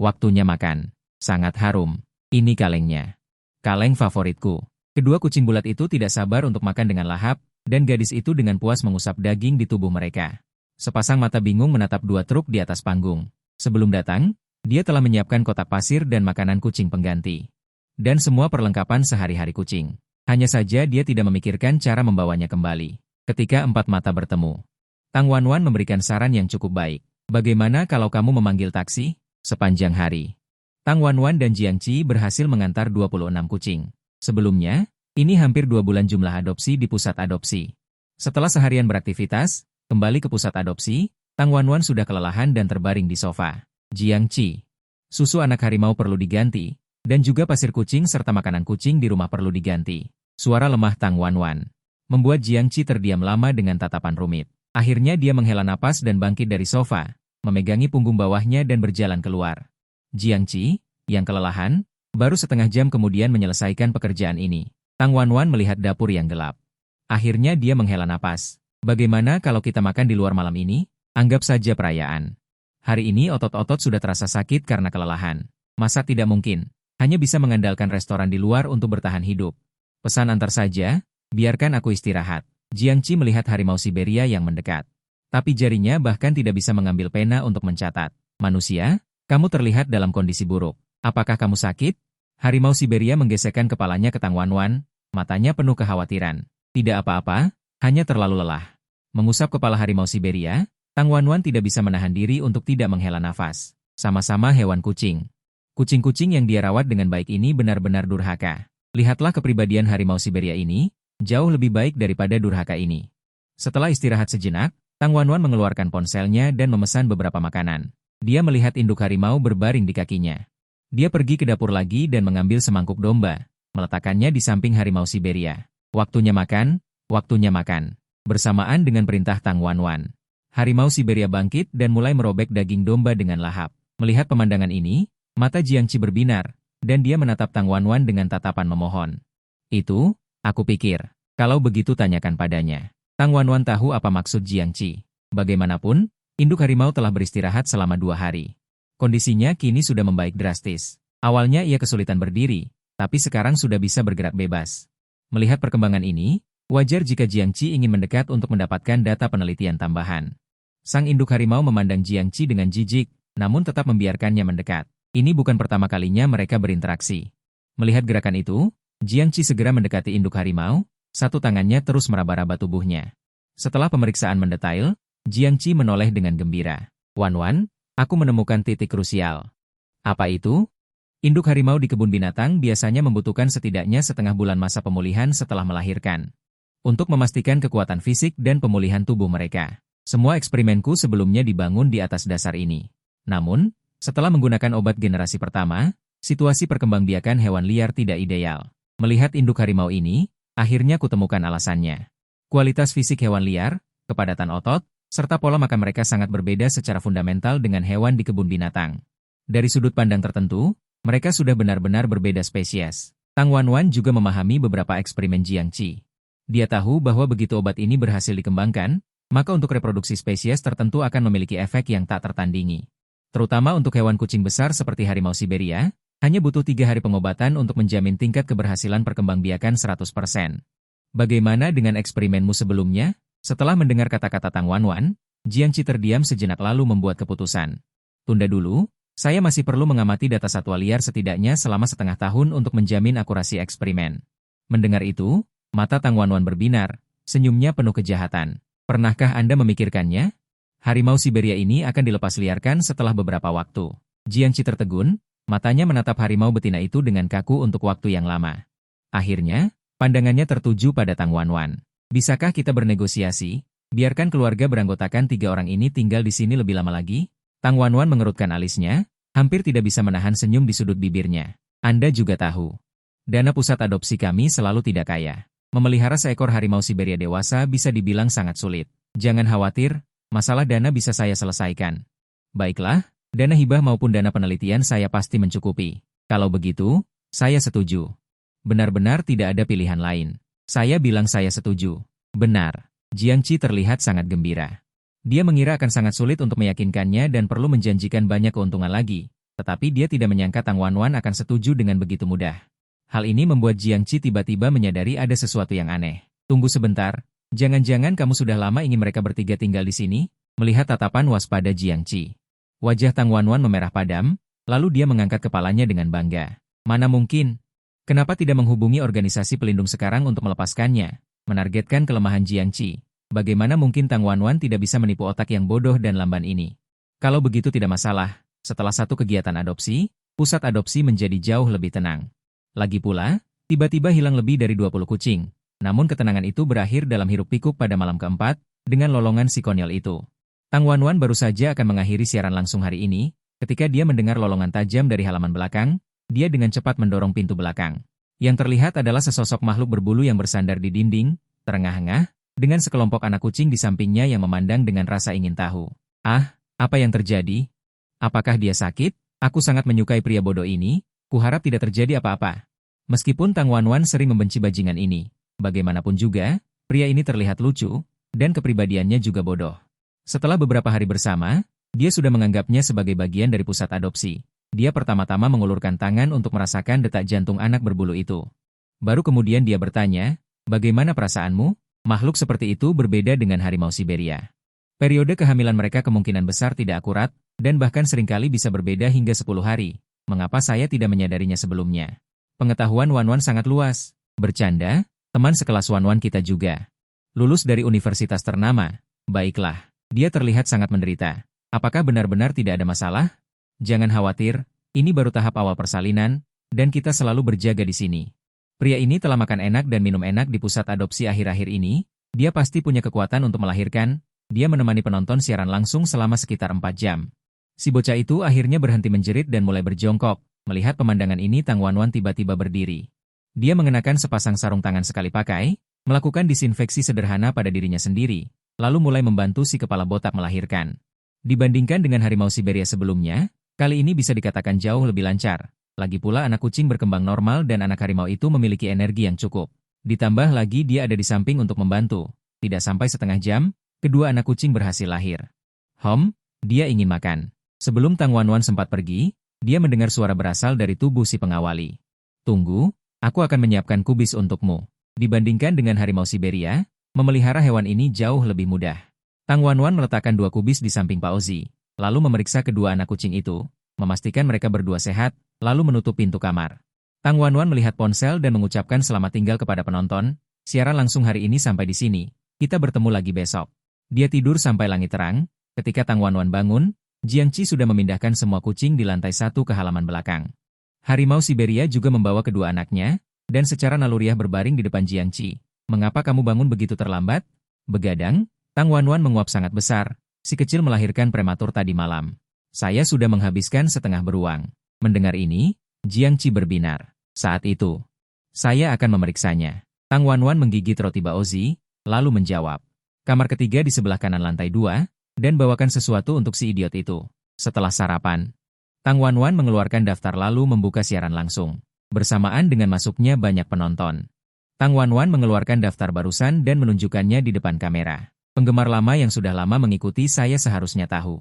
Waktunya makan. Sangat harum. Ini kalengnya. Kaleng favoritku. Kedua kucing bulat itu tidak sabar untuk makan dengan lahap, dan gadis itu dengan puas mengusap daging di tubuh mereka. Sepasang mata bingung menatap 2 truk di atas panggung. Sebelum datang, dia telah menyiapkan kotak pasir dan makanan kucing pengganti. Dan semua perlengkapan sehari-hari kucing. Hanya saja dia tidak memikirkan cara membawanya kembali. Ketika 4 mata bertemu, Tang Wanwan memberikan saran yang cukup baik. Bagaimana kalau kamu memanggil taksi? Sepanjang hari, Tang Wanwan dan Jiangqi berhasil mengantar 26 kucing. Sebelumnya, ini hampir 2 bulan jumlah adopsi di pusat adopsi. Setelah seharian beraktivitas, kembali ke pusat adopsi, Tang Wanwan sudah kelelahan dan terbaring di sofa. Jiangqi, susu anak harimau perlu diganti, dan juga pasir kucing serta makanan kucing di rumah perlu diganti. Suara lemah Tang Wanwan membuat Jiangqi terdiam lama dengan tatapan rumit. Akhirnya dia menghela napas dan bangkit dari sofa, memegangi punggung bawahnya dan berjalan keluar. Jiangqi, yang kelelahan, baru setengah jam kemudian menyelesaikan pekerjaan ini. Tang Wanwan melihat dapur yang gelap. Akhirnya dia menghela napas. Bagaimana kalau kita makan di luar malam ini? Anggap saja perayaan. Hari ini otot-otot sudah terasa sakit karena kelelahan. Masa tidak mungkin? Hanya bisa mengandalkan restoran di luar untuk bertahan hidup. Pesan antar saja, biarkan aku istirahat. Jiangqi melihat harimau Siberia yang mendekat. Tapi jarinya bahkan tidak bisa mengambil pena untuk mencatat. Manusia, kamu terlihat dalam kondisi buruk. Apakah kamu sakit? Harimau Siberia menggesekkan kepalanya ke Tang Wanwan, matanya penuh kekhawatiran. Tidak apa-apa, hanya terlalu lelah. Mengusap kepala harimau Siberia, Tang Wanwan tidak bisa menahan diri untuk tidak menghela nafas. Sama-sama hewan kucing. Kucing-kucing yang dia rawat dengan baik ini benar-benar durhaka. Lihatlah kepribadian harimau Siberia ini, jauh lebih baik daripada durhaka ini. Setelah istirahat sejenak, Tang Wanwan mengeluarkan ponselnya dan memesan beberapa makanan. Dia melihat induk harimau berbaring di kakinya. Dia pergi ke dapur lagi dan mengambil semangkuk domba, meletakkannya di samping harimau Siberia. Waktunya makan, waktunya makan. Bersamaan dengan perintah Tang Wanwan, harimau Siberia bangkit dan mulai merobek daging domba dengan lahap. Melihat pemandangan ini, mata Jiangqi berbinar, dan dia menatap Tang Wanwan dengan tatapan memohon. Itu, aku pikir. Kalau begitu tanyakan padanya. Tang Wanwan tahu apa maksud Jiangqi. Bagaimanapun, induk harimau telah beristirahat selama 2 hari. Kondisinya kini sudah membaik drastis. Awalnya ia kesulitan berdiri, tapi sekarang sudah bisa bergerak bebas. Melihat perkembangan ini, wajar jika Jiangqi ingin mendekat untuk mendapatkan data penelitian tambahan. Sang induk harimau memandang Jiangqi dengan jijik, namun tetap membiarkannya mendekat. Ini bukan pertama kalinya mereka berinteraksi. Melihat gerakan itu, Jiangqi segera mendekati induk harimau, satu tangannya terus meraba-raba tubuhnya. Setelah pemeriksaan mendetail, Jiangqi menoleh dengan gembira. Wanwan, aku menemukan titik krusial. Apa itu? Induk harimau di kebun binatang biasanya membutuhkan setidaknya setengah bulan masa pemulihan setelah melahirkan. Untuk memastikan kekuatan fisik dan pemulihan tubuh mereka. Semua eksperimenku sebelumnya dibangun di atas dasar ini. Namun, setelah menggunakan obat generasi pertama, situasi perkembangbiakan hewan liar tidak ideal. Melihat induk harimau ini, akhirnya kutemukan alasannya. Kualitas fisik hewan liar, kepadatan otot, serta pola makan mereka sangat berbeda secara fundamental dengan hewan di kebun binatang. Dari sudut pandang tertentu, mereka sudah benar-benar berbeda spesies. Tang Wanwan juga memahami beberapa eksperimen Jiangqi. Dia tahu bahwa begitu obat ini berhasil dikembangkan, maka untuk reproduksi spesies tertentu akan memiliki efek yang tak tertandingi. Terutama untuk hewan kucing besar seperti harimau Siberia, hanya butuh 3 hari pengobatan untuk menjamin tingkat keberhasilan perkembangbiakan 100%. Bagaimana dengan eksperimenmu sebelumnya? Setelah mendengar kata-kata Tang Wanwan, Jiangqi terdiam sejenak lalu membuat keputusan. Tunda dulu, saya masih perlu mengamati data satwa liar setidaknya selama setengah tahun untuk menjamin akurasi eksperimen. Mendengar itu, mata Tang Wanwan berbinar, senyumnya penuh kejahatan. Pernahkah Anda memikirkannya? Harimau Siberia ini akan dilepas liarkan setelah beberapa waktu. Jiangqi tertegun, matanya menatap harimau betina itu dengan kaku untuk waktu yang lama. Akhirnya, pandangannya tertuju pada Tang Wanwan. Bisakah kita bernegosiasi? Biarkan keluarga beranggotakan 3 orang ini tinggal di sini lebih lama lagi? Tang Wanwan mengerutkan alisnya, hampir tidak bisa menahan senyum di sudut bibirnya. Anda juga tahu. Dana pusat adopsi kami selalu tidak kaya. Memelihara seekor harimau Siberia dewasa bisa dibilang sangat sulit. Jangan khawatir, masalah dana bisa saya selesaikan. Baiklah. Dana hibah maupun dana penelitian saya pasti mencukupi. Kalau begitu, saya setuju. Benar-benar tidak ada pilihan lain. Saya bilang saya setuju. Benar. Jiangqi terlihat sangat gembira. Dia mengira akan sangat sulit untuk meyakinkannya dan perlu menjanjikan banyak keuntungan lagi. Tetapi dia tidak menyangka Tang Wanwan akan setuju dengan begitu mudah. Hal ini membuat Jiangqi tiba-tiba menyadari ada sesuatu yang aneh. Tunggu sebentar. Jangan-jangan kamu sudah lama ingin mereka bertiga tinggal di sini? Melihat tatapan waspada Jiangqi, wajah Tang Wanwan memerah padam, lalu dia mengangkat kepalanya dengan bangga. Mana mungkin? Kenapa tidak menghubungi organisasi pelindung sekarang untuk melepaskannya? Menargetkan kelemahan Jiangqi. Bagaimana mungkin Tang Wanwan tidak bisa menipu otak yang bodoh dan lamban ini? Kalau begitu tidak masalah, setelah satu kegiatan adopsi, pusat adopsi menjadi jauh lebih tenang. Lagi pula, tiba-tiba hilang lebih dari 20 kucing. Namun ketenangan itu berakhir dalam hiruk-pikuk pada malam keempat, dengan lolongan si konyol itu. Tang Wanwan baru saja akan mengakhiri siaran langsung hari ini, ketika dia mendengar lolongan tajam dari halaman belakang, dia dengan cepat mendorong pintu belakang. Yang terlihat adalah sesosok makhluk berbulu yang bersandar di dinding, terengah-engah, dengan sekelompok anak kucing di sampingnya yang memandang dengan rasa ingin tahu. Ah, apa yang terjadi? Apakah dia sakit? Aku sangat menyukai pria bodoh ini, kuharap tidak terjadi apa-apa. Meskipun Tang Wanwan sering membenci bajingan ini, bagaimanapun juga, pria ini terlihat lucu, dan kepribadiannya juga bodoh. Setelah beberapa hari bersama, dia sudah menganggapnya sebagai bagian dari pusat adopsi. Dia pertama-tama mengulurkan tangan untuk merasakan detak jantung anak berbulu itu. Baru kemudian dia bertanya, bagaimana perasaanmu? Makhluk seperti itu berbeda dengan harimau Siberia. Periode kehamilan mereka kemungkinan besar tidak akurat, dan bahkan seringkali bisa berbeda hingga 10 hari. Mengapa saya tidak menyadarinya sebelumnya? Pengetahuan Wanwan sangat luas. Bercanda, teman sekelas Wanwan kita juga. Lulus dari universitas ternama. Baiklah. Dia terlihat sangat menderita. Apakah benar-benar tidak ada masalah? Jangan khawatir, ini baru tahap awal persalinan, dan kita selalu berjaga di sini. Pria ini telah makan enak dan minum enak di pusat adopsi akhir-akhir ini, dia pasti punya kekuatan untuk melahirkan, Dia menemani penonton siaran langsung selama sekitar 4 jam. Si bocah itu akhirnya berhenti menjerit dan mulai berjongkok. Melihat pemandangan ini, Tang Wanwan tiba-tiba berdiri. Dia mengenakan sepasang sarung tangan sekali pakai, melakukan disinfeksi sederhana pada dirinya sendiri, lalu mulai membantu si kepala botak melahirkan. Dibandingkan dengan harimau Siberia sebelumnya, kali ini bisa dikatakan jauh lebih lancar. Lagi pula anak kucing berkembang normal dan anak harimau itu memiliki energi yang cukup. Ditambah lagi dia ada di samping untuk membantu. Tidak sampai setengah jam, kedua anak kucing berhasil lahir. Dia ingin makan. Sebelum Tang Wanwan sempat pergi, dia mendengar suara berasal dari tubuh si pengawali. Tunggu, aku akan menyiapkan kubis untukmu. Dibandingkan dengan harimau Siberia, memelihara hewan ini jauh lebih mudah. Tang Wanwan meletakkan 2 kubis di samping Pak Ozi, lalu memeriksa kedua anak kucing itu, memastikan mereka berdua sehat, lalu menutup pintu kamar. Tang Wanwan melihat ponsel dan mengucapkan selamat tinggal kepada penonton. Siaran langsung hari ini sampai di sini, kita bertemu lagi besok. Dia tidur sampai langit terang. Ketika Tang Wanwan bangun, Jiangqi sudah memindahkan semua kucing di lantai 1 ke halaman belakang. Harimau Siberia juga membawa kedua anaknya, dan secara naluriah berbaring di depan Jiangqi. Mengapa kamu bangun begitu terlambat? Begadang, Tang Wanwan menguap sangat besar. Si kecil melahirkan prematur tadi malam. Saya sudah menghabiskan setengah beruang. Mendengar ini, Jiangqi berbinar. Saat itu, saya akan memeriksanya. Tang Wanwan menggigit roti baozi, lalu menjawab. Kamar ketiga di sebelah kanan lantai 2, dan bawakan sesuatu untuk si idiot itu. Setelah sarapan, Tang Wanwan mengeluarkan daftar lalu membuka siaran langsung. Bersamaan dengan masuknya banyak penonton. Tang Wanwan mengeluarkan daftar barusan dan menunjukkannya di depan kamera. Penggemar lama yang sudah lama mengikuti saya seharusnya tahu.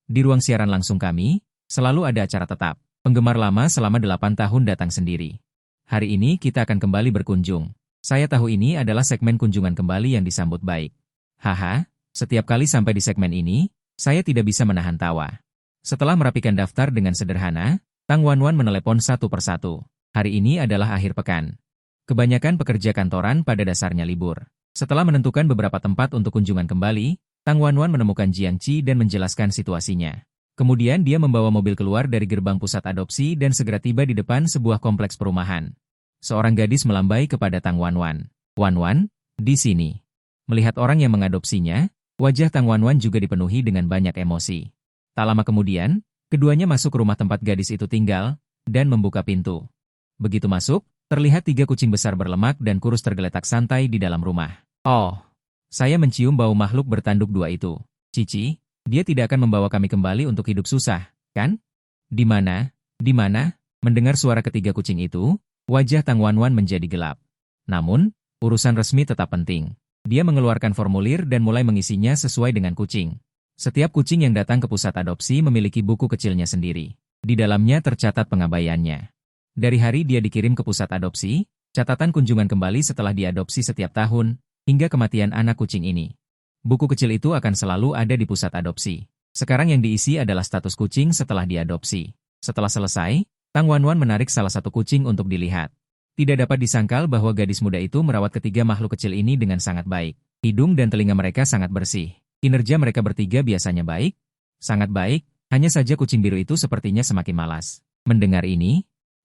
Di ruang siaran langsung kami, selalu ada acara tetap. Penggemar lama selama 8 tahun datang sendiri. Hari ini kita akan kembali berkunjung. Saya tahu ini adalah segmen kunjungan kembali yang disambut baik. Haha. Setiap kali sampai di segmen ini, saya tidak bisa menahan tawa. Setelah merapikan daftar dengan sederhana, Tang Wanwan menelepon satu persatu. Hari ini adalah akhir pekan. Kebanyakan pekerja kantoran pada dasarnya libur. Setelah menentukan beberapa tempat untuk kunjungan kembali, Tang Wanwan menemukan Jiangqi dan menjelaskan situasinya. Kemudian dia membawa mobil keluar dari gerbang pusat adopsi dan segera tiba di depan sebuah kompleks perumahan. Seorang gadis melambai kepada Tang Wanwan. Wanwan, di sini. Melihat orang yang mengadopsinya, wajah Tang Wanwan juga dipenuhi dengan banyak emosi. Tak lama kemudian, keduanya masuk ke rumah tempat gadis itu tinggal, dan membuka pintu. Begitu masuk, terlihat 3 kucing besar berlemak dan kurus tergeletak santai di dalam rumah. Oh, saya mencium bau makhluk bertanduk 2 itu. Cici, dia tidak akan membawa kami kembali untuk hidup susah, kan? Di mana? Di mana? Mendengar suara ketiga kucing itu, wajah Tang Wanwan menjadi gelap. Namun, urusan resmi tetap penting. Dia mengeluarkan formulir dan mulai mengisinya sesuai dengan kucing. Setiap kucing yang datang ke pusat adopsi memiliki buku kecilnya sendiri. Di dalamnya tercatat pengabaiannya. Dari hari dia dikirim ke pusat adopsi, catatan kunjungan kembali setelah diadopsi setiap tahun, hingga kematian anak kucing ini. Buku kecil itu akan selalu ada di pusat adopsi. Sekarang yang diisi adalah status kucing setelah diadopsi. Setelah selesai, Tang Wanwan menarik salah satu kucing untuk dilihat. Tidak dapat disangkal bahwa gadis muda itu merawat ketiga makhluk kecil ini dengan sangat baik. Hidung dan telinga mereka sangat bersih. Kinerja mereka bertiga biasanya baik. Sangat baik, hanya saja kucing biru itu sepertinya semakin malas. Mendengar ini,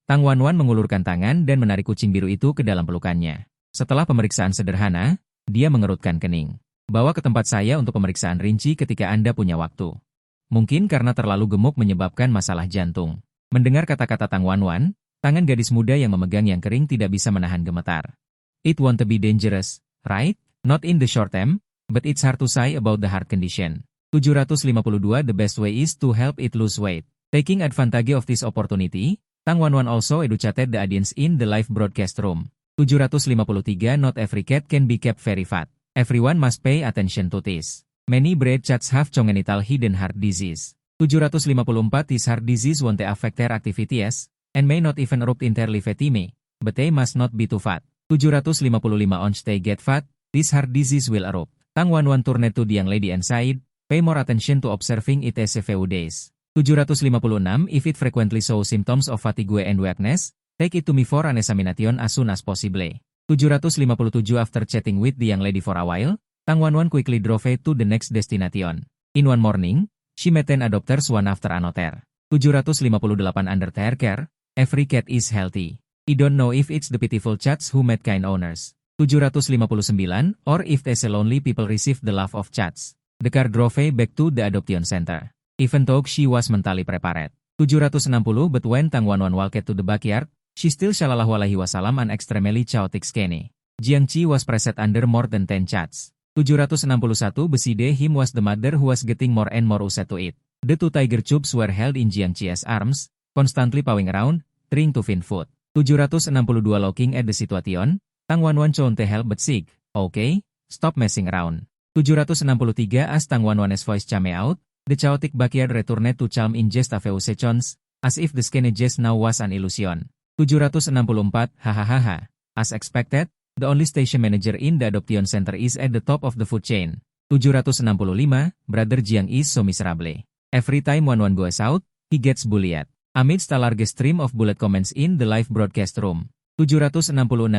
Tang Wanwan mengulurkan tangan dan menarik kucing biru itu ke dalam pelukannya. Setelah pemeriksaan sederhana, dia mengerutkan kening. Bawa ke tempat saya untuk pemeriksaan rinci ketika Anda punya waktu. Mungkin karena terlalu gemuk menyebabkan masalah jantung. Mendengar kata-kata Tang Wanwan, tangan gadis muda yang memegang yang kering tidak bisa menahan gemetar. It won't be dangerous, right? Not in the short term, but it's hard to say about the heart condition. 752 The best way is to help it lose weight. Taking advantage of this opportunity, Tang Wanwan also educated the audience in the live broadcast room. 753 Not every cat can be kept very fat. Everyone must pay attention to this. Many breed cats have congenital hidden heart disease. 754 This heart disease won't affect their activities, and may not even erupt in their lymphedema, but they must not be too fat. 755 Once they get fat, this heart disease will erupt. Tang Wanwan turned to the young lady and said, pay more attention to observing it as a few days. 756 If it frequently shows symptoms of fatigue and weakness, take it to me for an examination as soon as possible. 757 After chatting with the young lady for a while, Tang Wanwan quickly drove to the next destination. In one morning, she met 10 adopters one after another. 758 Under their care, every cat is healthy. I don't know if it's the pitiful cats who met kind owners. 759 or if there's a lonely people receive the love of cats. The car drove back to the adoption center. Even though she was mentally prepared. 760 But when Tang Wanwan walked to the backyard, she still sallallahu alaihi wasallam an extremely chaotic scene. Jiang Qi was pressed under more than 10 shots. 761 Beside him was the mother who was getting more and more used to it. The two tiger cubs were held in Jiang Qi's arms, constantly pawing around, trying to find food. 762 Looking at the situation, Tang Wanwan couldn't help but sig, okay, stop messing around. 763 As Tang Wanwan's voice came out, the chaotic backyard returned to calm in just a few seconds, as if the scene just now was an illusion. 764 Hahaha. As expected, the only station manager in the adoption center is at the top of the food chain. 765 Brother Jiang is so miserable. Every time Wanwan goes out, he gets bullied. Amidst a large stream of bullet comments in the live broadcast room, 766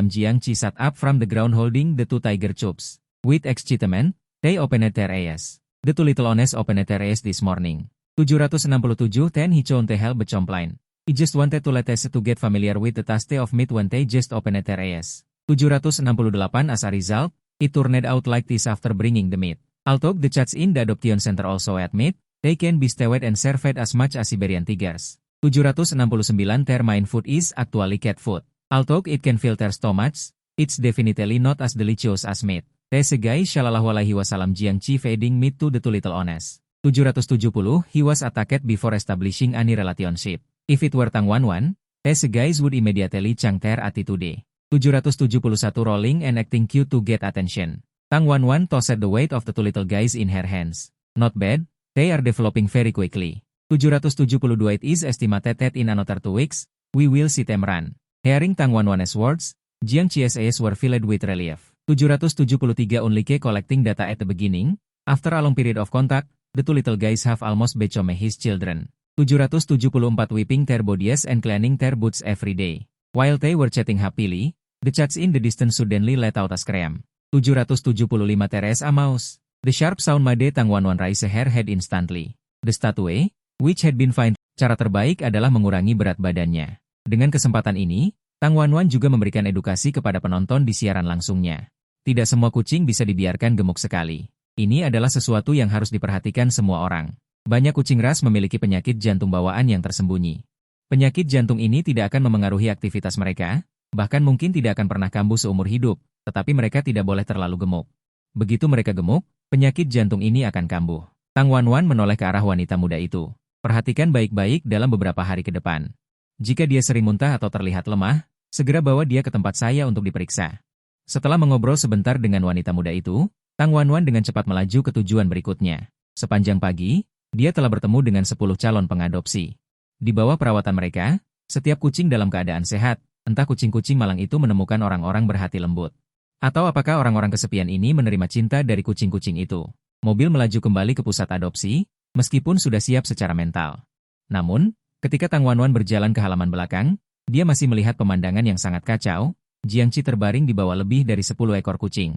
Jiang Qi sat up from the ground holding the two tiger cubs. With excitement, they opened their eyes. The two little ones opened their eyes this morning. 767 Then he couldn't help but complain. He just wanted to let us to get familiar with the taste of meat when they just opened their eyes. 768 As a result, it turned out like this after bringing the meat. Although the chats in the adoption center also admit, they can be stewed and served as much as Siberian tigers. 769 Their main food is actually cat food. Although it can fill their stomachs, it's definitely not as delicious as meat. Tesegai Shallallahu Alaihi Wasallam Jiang Qi feeding meat to the two little ones. 770 He was attacked before establishing any relationship. If it were Tang Wanwan, Tesegai would immediately change their attitude. 771 Rolling and acting cute to get attention. Tang Wanwan tossed the weight of the two little guys in her hands. Not bad. They are developing very quickly. 772 It is estimated that in another 2 weeks, we will see them run. Hearing Tang Wanwan's words, Jiang Qi's eyes were filled with relief. 773 Only collecting data at the beginning, after a long period of contact, the two little guys have almost become his children. 774 Whipping their bodies and cleaning their boots every day. While they were chatting happily, the chats in the distance suddenly let out a scream. 775 There's a mouse. The sharp sound made Tang Wanwan raise her head instantly. The statue, which had been fine, cara terbaik adalah mengurangi berat badannya. Dengan kesempatan ini, Tang Wanwan juga memberikan edukasi kepada penonton di siaran langsungnya. Tidak semua kucing bisa dibiarkan gemuk sekali. Ini adalah sesuatu yang harus diperhatikan semua orang. Banyak kucing ras memiliki penyakit jantung bawaan yang tersembunyi. Penyakit jantung ini tidak akan memengaruhi aktivitas mereka, bahkan mungkin tidak akan pernah kambuh seumur hidup, tetapi mereka tidak boleh terlalu gemuk. Begitu mereka gemuk, penyakit jantung ini akan kambuh. Tang Wanwan menoleh ke arah wanita muda itu. Perhatikan baik-baik dalam beberapa hari ke depan. Jika dia sering muntah atau terlihat lemah, segera bawa dia ke tempat saya untuk diperiksa. Setelah mengobrol sebentar dengan wanita muda itu, Tang Wanwan dengan cepat melaju ke tujuan berikutnya. Sepanjang pagi, dia telah bertemu dengan 10 calon pengadopsi. Di bawah perawatan mereka, setiap kucing dalam keadaan sehat, entah kucing-kucing malang itu menemukan orang-orang berhati lembut. Atau apakah orang-orang kesepian ini menerima cinta dari kucing-kucing itu? Mobil melaju kembali ke pusat adopsi, meskipun sudah siap secara mental. Namun, ketika Tang Wanwan berjalan ke halaman belakang, dia masih melihat pemandangan yang sangat kacau. Jiang Qi terbaring di bawah lebih dari 10 ekor kucing.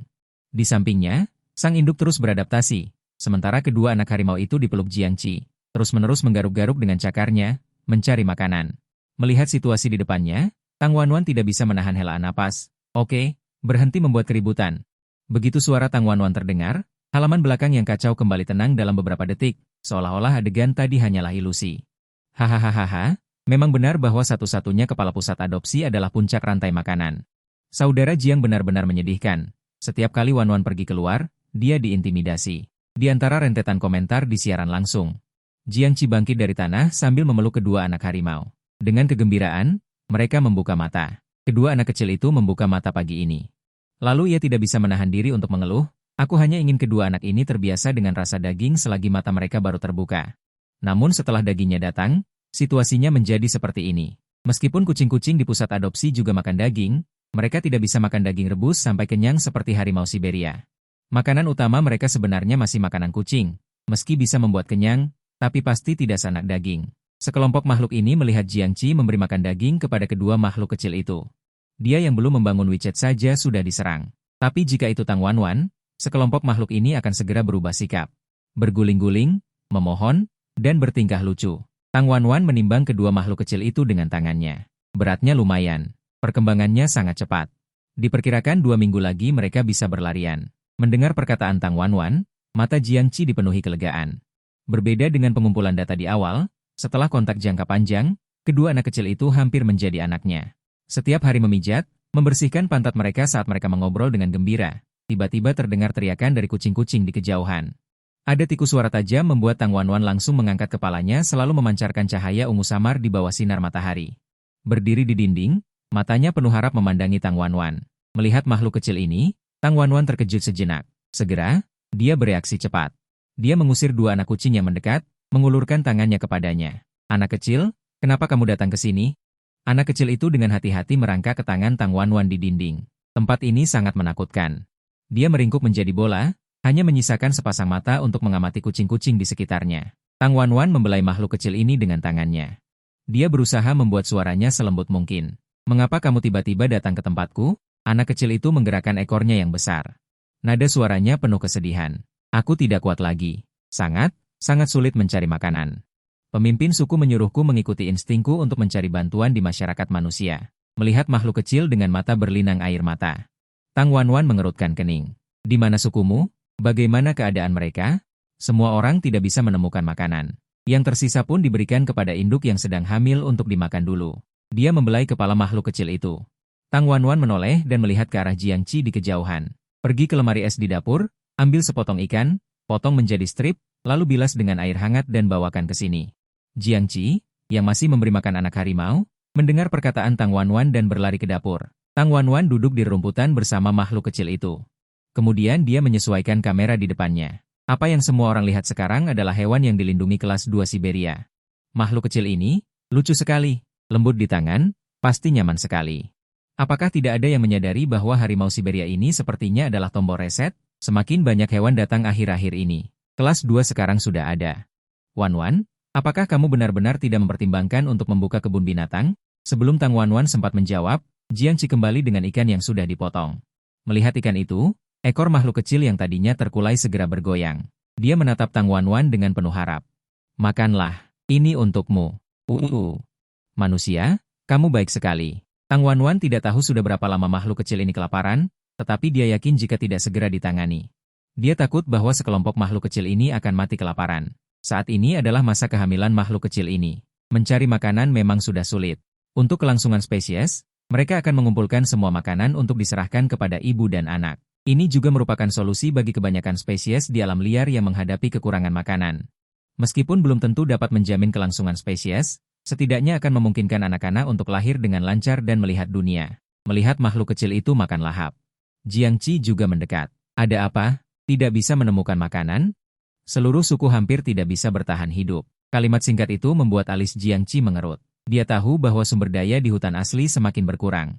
Di sampingnya, sang induk terus beradaptasi, sementara kedua anak harimau itu dipeluk Jiang Qi, terus-menerus menggaruk-garuk dengan cakarnya, mencari makanan. Melihat situasi di depannya, Tang Wanwan tidak bisa menahan helaan napas. Oke. Berhenti membuat keributan. Begitu suara Tang Wanwan terdengar, halaman belakang yang kacau kembali tenang dalam beberapa detik, seolah-olah adegan tadi hanyalah ilusi. Hahaha, memang benar bahwa satu-satunya kepala pusat adopsi adalah puncak rantai makanan. Saudara Jiang benar-benar menyedihkan. Setiap kali Wanwan pergi keluar, dia diintimidasi. Di antara rentetan komentar di siaran langsung, Jiang Qi bangkit dari tanah sambil memeluk kedua anak harimau. Dengan kegembiraan, mereka membuka mata. Kedua anak kecil itu membuka mata pagi ini. Lalu ia tidak bisa menahan diri untuk mengeluh, aku hanya ingin kedua anak ini terbiasa dengan rasa daging selagi mata mereka baru terbuka. Namun setelah dagingnya datang, situasinya menjadi seperti ini. Meskipun kucing-kucing di pusat adopsi juga makan daging, mereka tidak bisa makan daging rebus sampai kenyang seperti harimau Siberia. Makanan utama mereka sebenarnya masih makanan kucing, meski bisa membuat kenyang, tapi pasti tidak seanak daging. Sekelompok makhluk ini melihat Jiang Qi memberi makan daging kepada kedua makhluk kecil itu. Dia yang belum membangun WeChat saja sudah diserang. Tapi jika itu Tang Wanwan, sekelompok makhluk ini akan segera berubah sikap. Berguling-guling, memohon, dan bertingkah lucu. Tang Wanwan menimbang kedua makhluk kecil itu dengan tangannya. Beratnya lumayan. Perkembangannya sangat cepat. Diperkirakan 2 minggu lagi mereka bisa berlarian. Mendengar perkataan Tang Wanwan, Mata Jiangqi dipenuhi kelegaan. Berbeda dengan pengumpulan data di awal, setelah kontak jangka panjang, kedua anak kecil itu hampir menjadi anaknya. Setiap hari memijat, membersihkan pantat mereka saat mereka mengobrol dengan gembira. Tiba-tiba terdengar teriakan dari kucing-kucing di kejauhan. Ada tikus suara tajam membuat Tang Wanwan langsung mengangkat kepalanya selalu memancarkan cahaya ungu samar di bawah sinar matahari. Berdiri di dinding, matanya penuh harap memandangi Tang Wanwan. Melihat makhluk kecil ini, Tang Wanwan terkejut sejenak. Segera, dia bereaksi cepat. Dia mengusir dua anak kucing yang mendekat, mengulurkan tangannya kepadanya. Anak kecil, kenapa kamu datang ke sini? Anak kecil itu dengan hati-hati merangkak ke tangan Tang Wanwan di dinding. Tempat ini sangat menakutkan. Dia meringkuk menjadi bola, hanya menyisakan sepasang mata untuk mengamati kucing-kucing di sekitarnya. Tang Wanwan membelai makhluk kecil ini dengan tangannya. Dia berusaha membuat suaranya selembut mungkin. Mengapa kamu tiba-tiba datang ke tempatku? Anak kecil itu menggerakkan ekornya yang besar. Nada suaranya penuh kesedihan. Aku tidak kuat lagi. Sangat sulit mencari makanan. Pemimpin suku menyuruhku mengikuti instingku untuk mencari bantuan di masyarakat manusia. Melihat makhluk kecil dengan mata berlinang air mata. Tang Wanwan mengerutkan kening. Di mana sukumu? Bagaimana keadaan mereka? Semua orang tidak bisa menemukan makanan. Yang tersisa pun diberikan kepada induk yang sedang hamil untuk dimakan dulu. Dia membelai kepala makhluk kecil itu. Tang Wanwan menoleh dan melihat ke arah Jiangqi di kejauhan. Pergi ke lemari es di dapur, ambil sepotong ikan, potong menjadi strip, lalu bilas dengan air hangat dan bawakan ke sini. Jiangqi, yang masih memberi makan anak harimau, mendengar perkataan Tang Wanwan dan berlari ke dapur. Tang Wanwan duduk di rumputan bersama makhluk kecil itu. Kemudian dia menyesuaikan kamera di depannya. Apa yang semua orang lihat sekarang adalah hewan yang dilindungi kelas 2 Siberia. Makhluk kecil ini, lucu sekali, lembut di tangan, pasti nyaman sekali. Apakah tidak ada yang menyadari bahwa harimau Siberia ini sepertinya adalah tombol reset? Semakin banyak hewan datang akhir-akhir ini. Kelas 2 sekarang sudah ada. Wanwan, apakah kamu benar-benar tidak mempertimbangkan untuk membuka kebun binatang? Sebelum Tang Wanwan sempat menjawab, Jiangqi kembali dengan ikan yang sudah dipotong. Melihat ikan itu, ekor makhluk kecil yang tadinya terkulai segera bergoyang. Dia menatap Tang Wanwan dengan penuh harap. Makanlah, ini untukmu. Manusia, kamu baik sekali. Tang Wanwan tidak tahu sudah berapa lama makhluk kecil ini kelaparan, tetapi dia yakin jika tidak segera ditangani. Dia takut bahwa sekelompok makhluk kecil ini akan mati kelaparan. Saat ini adalah masa kehamilan makhluk kecil ini. Mencari makanan memang sudah sulit. Untuk kelangsungan spesies, mereka akan mengumpulkan semua makanan untuk diserahkan kepada ibu dan anak. Ini juga merupakan solusi bagi kebanyakan spesies di alam liar yang menghadapi kekurangan makanan. Meskipun belum tentu dapat menjamin kelangsungan spesies, setidaknya akan memungkinkan anak-anak untuk lahir dengan lancar dan melihat dunia. Melihat makhluk kecil itu makan lahap. Jiangqi juga mendekat. Ada apa? Tidak bisa menemukan makanan? Seluruh suku hampir tidak bisa bertahan hidup. Kalimat singkat itu membuat alis Jiangqi mengerut. Dia tahu bahwa sumber daya di hutan asli semakin berkurang.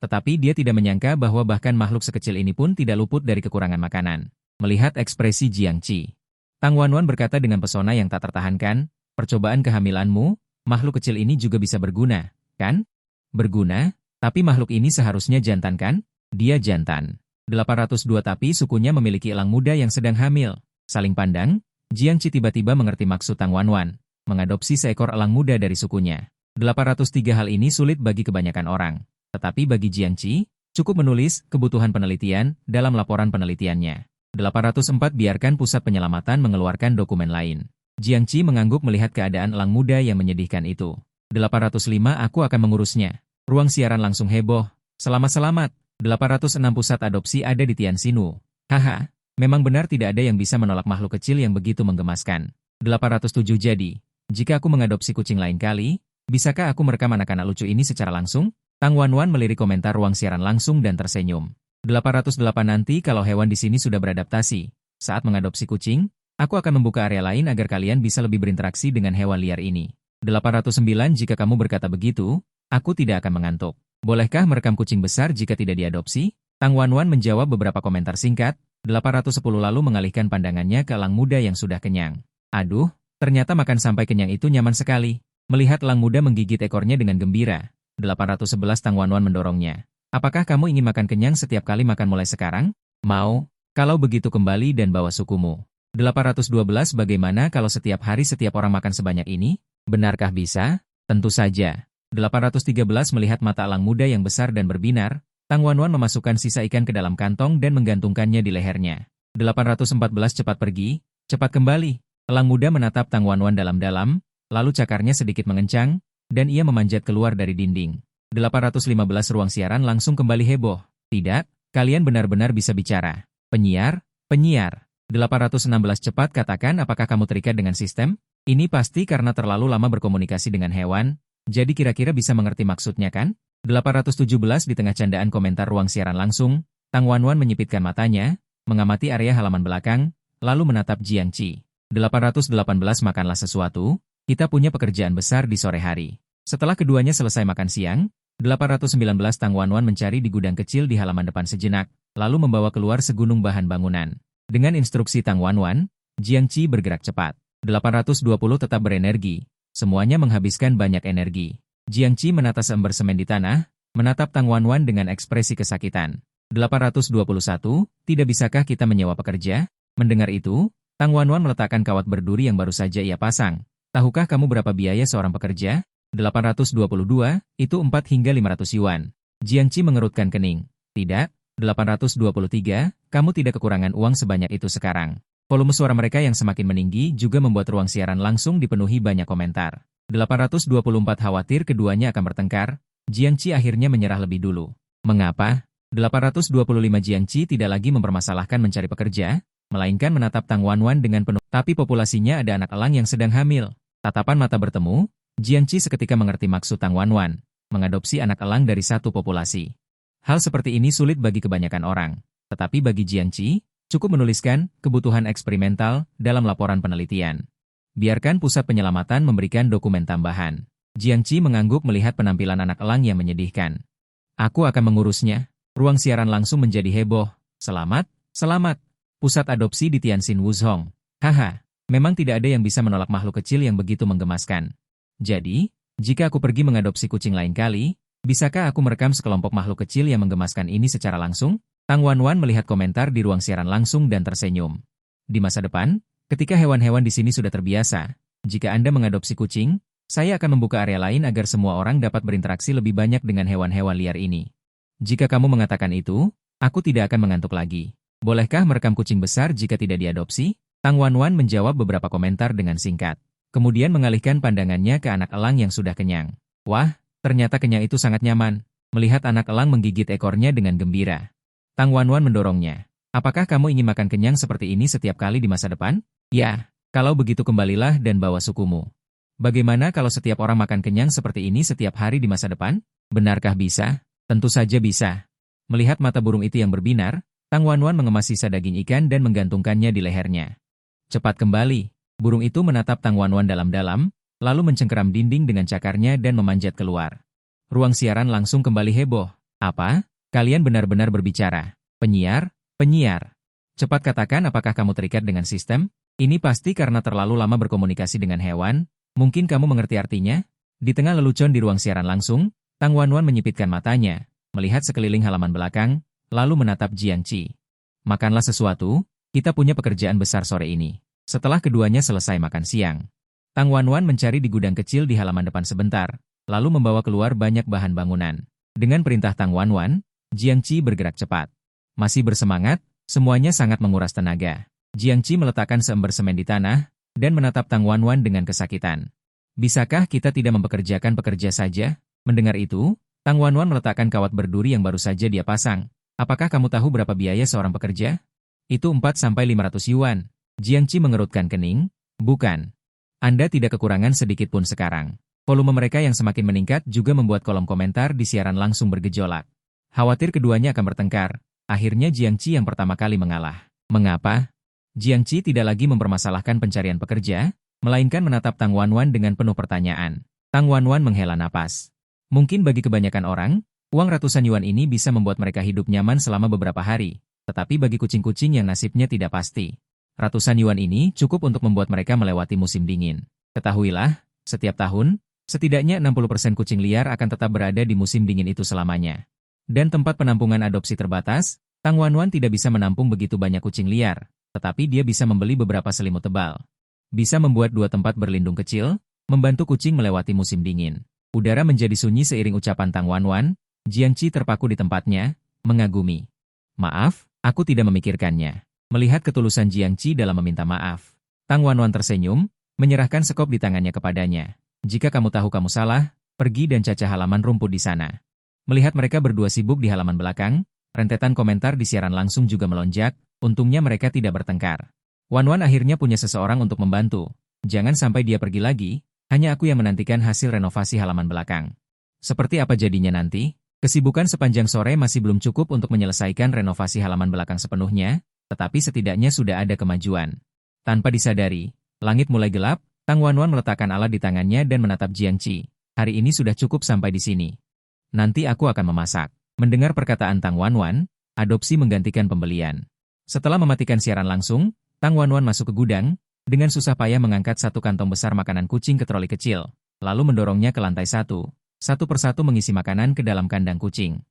Tetapi dia tidak menyangka bahwa bahkan makhluk sekecil ini pun tidak luput dari kekurangan makanan. Melihat ekspresi Jiangqi, Tang Wanwan berkata dengan pesona yang tak tertahankan, percobaan kehamilanmu, makhluk kecil ini juga bisa berguna, kan? Berguna? Tapi makhluk ini seharusnya jantan kan? Dia jantan. 802 tapi sukunya memiliki elang muda yang sedang hamil. Saling pandang, Jiangqi tiba-tiba mengerti maksud Tang Wanwan, mengadopsi seekor elang muda dari sukunya. 803 hal ini sulit bagi kebanyakan orang. Tetapi bagi Jiangqi, cukup menulis kebutuhan penelitian dalam laporan penelitiannya. 804 biarkan pusat penyelamatan mengeluarkan dokumen lain. Jiangqi mengangguk melihat keadaan elang muda yang menyedihkan itu. 805 aku akan mengurusnya. Ruang siaran langsung heboh. Selamat-selamat. 806 pusat adopsi ada di Tianxinu. Haha, memang benar tidak ada yang bisa menolak makhluk kecil yang begitu menggemaskan. 807 jadi, jika aku mengadopsi kucing lain kali, bisakah aku merekam anak-anak lucu ini secara langsung? Tang Wanwan melirik komentar ruang siaran langsung dan tersenyum. 808 nanti kalau hewan di sini sudah beradaptasi. Saat mengadopsi kucing, aku akan membuka area lain agar kalian bisa lebih berinteraksi dengan hewan liar ini. 809 jika kamu berkata begitu, aku tidak akan mengantuk. Bolehkah merekam kucing besar jika tidak diadopsi? Tang Wanwan menjawab beberapa komentar singkat. 810 lalu mengalihkan pandangannya ke elang muda yang sudah kenyang. Aduh, ternyata makan sampai kenyang itu nyaman sekali. Melihat elang muda menggigit ekornya dengan gembira. 811 Tang Wanwan mendorongnya. Apakah kamu ingin makan kenyang setiap kali makan mulai sekarang? Mau? Kalau begitu kembali dan bawa sukumu. 812 bagaimana kalau setiap hari setiap orang makan sebanyak ini? Benarkah bisa? Tentu saja. 813 melihat mata elang muda yang besar dan berbinar, Tang Wanwan memasukkan sisa ikan ke dalam kantong dan menggantungkannya di lehernya. 814 cepat pergi, cepat kembali. Elang muda menatap Tang Wanwan dalam-dalam, lalu cakarnya sedikit mengencang, dan ia memanjat keluar dari dinding. 815 ruang siaran langsung kembali heboh. Tidak, kalian benar-benar bisa bicara. Penyiar, penyiar. 816 cepat katakan apakah kamu terikat dengan sistem? Ini pasti karena terlalu lama berkomunikasi dengan hewan, jadi kira-kira bisa mengerti maksudnya kan? 817 di tengah candaan komentar ruang siaran langsung, Tang Wanwan menyipitkan matanya, mengamati area halaman belakang, lalu menatap Jiangqi. 818 makanlah sesuatu, kita punya pekerjaan besar di sore hari. Setelah keduanya selesai makan siang, 819 Tang Wanwan mencari di gudang kecil di halaman depan sejenak, lalu membawa keluar segunung bahan bangunan. Dengan instruksi Tang Wanwan, Jiangqi bergerak cepat. 820 tetap berenergi, semuanya menghabiskan banyak energi. Jiangqi menata seember semen di tanah, menatap Tang Wanwan dengan ekspresi kesakitan. 821, tidak bisakah kita menyewa pekerja? Mendengar itu, Tang Wanwan meletakkan kawat berduri yang baru saja ia pasang. Tahukah kamu berapa biaya seorang pekerja? 822, itu 4 hingga 500 yuan. Jiangqi mengerutkan kening. Tidak, 823, kamu tidak kekurangan uang sebanyak itu sekarang. Volume suara mereka yang semakin meninggi juga membuat ruang siaran langsung dipenuhi banyak komentar. 824 khawatir keduanya akan bertengkar, Jiangqi akhirnya menyerah lebih dulu. Mengapa? 825 Jiangqi tidak lagi mempermasalahkan mencari pekerja, melainkan menatap Tang Wanwan dengan penuh. Tapi populasinya ada anak elang yang sedang hamil. Tatapan mata bertemu, Jiangqi seketika mengerti maksud Tang Wanwan, mengadopsi anak elang dari satu populasi. Hal seperti ini sulit bagi kebanyakan orang. Tetapi bagi Jiangqi, cukup menuliskan kebutuhan eksperimental dalam laporan penelitian. Biarkan pusat penyelamatan memberikan dokumen tambahan. Jiangqi mengangguk melihat penampilan anak elang yang menyedihkan. Aku akan mengurusnya. Ruang siaran langsung menjadi heboh. Selamat, selamat. Pusat adopsi di Tianxin Wuzhong. Haha, memang tidak ada yang bisa menolak makhluk kecil yang begitu menggemaskan. Jadi, jika aku pergi mengadopsi kucing lain kali, bisakah aku merekam sekelompok makhluk kecil yang menggemaskan ini secara langsung? Tang Wanwan melihat komentar di ruang siaran langsung dan tersenyum. Di masa depan, ketika hewan-hewan di sini sudah terbiasa, jika Anda mengadopsi kucing, saya akan membuka area lain agar semua orang dapat berinteraksi lebih banyak dengan hewan-hewan liar ini. Jika kamu mengatakan itu, aku tidak akan mengantuk lagi. Bolehkah merekam kucing besar jika tidak diadopsi? Tang Wanwan menjawab beberapa komentar dengan singkat. Kemudian mengalihkan pandangannya ke anak elang yang sudah kenyang. Wah, ternyata kenyang itu sangat nyaman. Melihat anak elang menggigit ekornya dengan gembira. Tang Wanwan mendorongnya. Apakah kamu ingin makan kenyang seperti ini setiap kali di masa depan? Ya, kalau begitu kembalilah dan bawa sukumu. Bagaimana kalau setiap orang makan kenyang seperti ini setiap hari di masa depan? Benarkah bisa? Tentu saja bisa. Melihat mata burung itu yang berbinar, Tang Wanwan mengemas sisa daging ikan dan menggantungkannya di lehernya. Cepat kembali. Burung itu menatap Tang Wanwan dalam-dalam, lalu mencengkeram dinding dengan cakarnya dan memanjat keluar. Ruang siaran langsung kembali heboh. Apa? Kalian benar-benar berbicara. Penyiar, penyiar. Cepat katakan apakah kamu terikat dengan sistem? Ini pasti karena terlalu lama berkomunikasi dengan hewan. Mungkin kamu mengerti artinya? Di tengah lelucon di ruang siaran langsung, Tang Wanwan menyipitkan matanya, melihat sekeliling halaman belakang, lalu menatap Jiangqi. Makanlah sesuatu, kita punya pekerjaan besar sore ini. Setelah keduanya selesai makan siang, Tang Wanwan mencari di gudang kecil di halaman depan sebentar, lalu membawa keluar banyak bahan bangunan. Dengan perintah Tang Wanwan, Jiangqi bergerak cepat. Masih bersemangat, semuanya sangat menguras tenaga. Jiangqi meletakkan seember semen di tanah, dan menatap Tang Wanwan dengan kesakitan. Bisakah kita tidak mempekerjakan pekerja saja? Mendengar itu, Tang Wanwan meletakkan kawat berduri yang baru saja dia pasang. Apakah kamu tahu berapa biaya seorang pekerja? Itu 4-500 yuan. Jiangqi mengerutkan kening. Bukan. Anda tidak kekurangan sedikit pun sekarang. Volume mereka yang semakin meningkat juga membuat kolom komentar di siaran langsung bergejolak. Khawatir keduanya akan bertengkar. Akhirnya Jiangqi yang pertama kali mengalah. Mengapa? Jiangqi tidak lagi mempermasalahkan pencarian pekerja, melainkan menatap Tang Wanwan dengan penuh pertanyaan. Tang Wanwan menghela napas. Mungkin bagi kebanyakan orang, uang ratusan yuan ini bisa membuat mereka hidup nyaman selama beberapa hari. Tetapi bagi kucing-kucing yang nasibnya tidak pasti, ratusan yuan ini cukup untuk membuat mereka melewati musim dingin. Ketahuilah, setiap tahun, setidaknya 60% kucing liar akan tetap berada di musim dingin itu selamanya. Dan tempat penampungan adopsi terbatas, Tang Wanwan tidak bisa menampung begitu banyak kucing liar, tetapi dia bisa membeli beberapa selimut tebal. Bisa membuat 2 tempat berlindung kecil, membantu kucing melewati musim dingin. Udara menjadi sunyi seiring ucapan Tang Wanwan. Jiangqi terpaku di tempatnya, mengagumi. Maaf, aku tidak memikirkannya. Melihat ketulusan Jiangqi dalam meminta maaf, Tang Wanwan tersenyum, menyerahkan sekop di tangannya kepadanya. Jika kamu tahu kamu salah, pergi dan cacah halaman rumput di sana. Melihat mereka berdua sibuk di halaman belakang, rentetan komentar di siaran langsung juga melonjak, untungnya mereka tidak bertengkar. Wanwan akhirnya punya seseorang untuk membantu. Jangan sampai dia pergi lagi, hanya aku yang menantikan hasil renovasi halaman belakang. Seperti apa jadinya nanti? Kesibukan sepanjang sore masih belum cukup untuk menyelesaikan renovasi halaman belakang sepenuhnya, tetapi setidaknya sudah ada kemajuan. Tanpa disadari, langit mulai gelap, Tang Wanwan meletakkan alat di tangannya dan menatap Jiangqi. Hari ini sudah cukup sampai di sini. Nanti aku akan memasak. Mendengar perkataan Tang Wanwan, adopsi menggantikan pembelian. Setelah mematikan siaran langsung, Tang Wanwan masuk ke gudang, dengan susah payah mengangkat satu kantong besar makanan kucing ke troli kecil, lalu mendorongnya ke lantai satu persatu mengisi makanan ke dalam kandang kucing.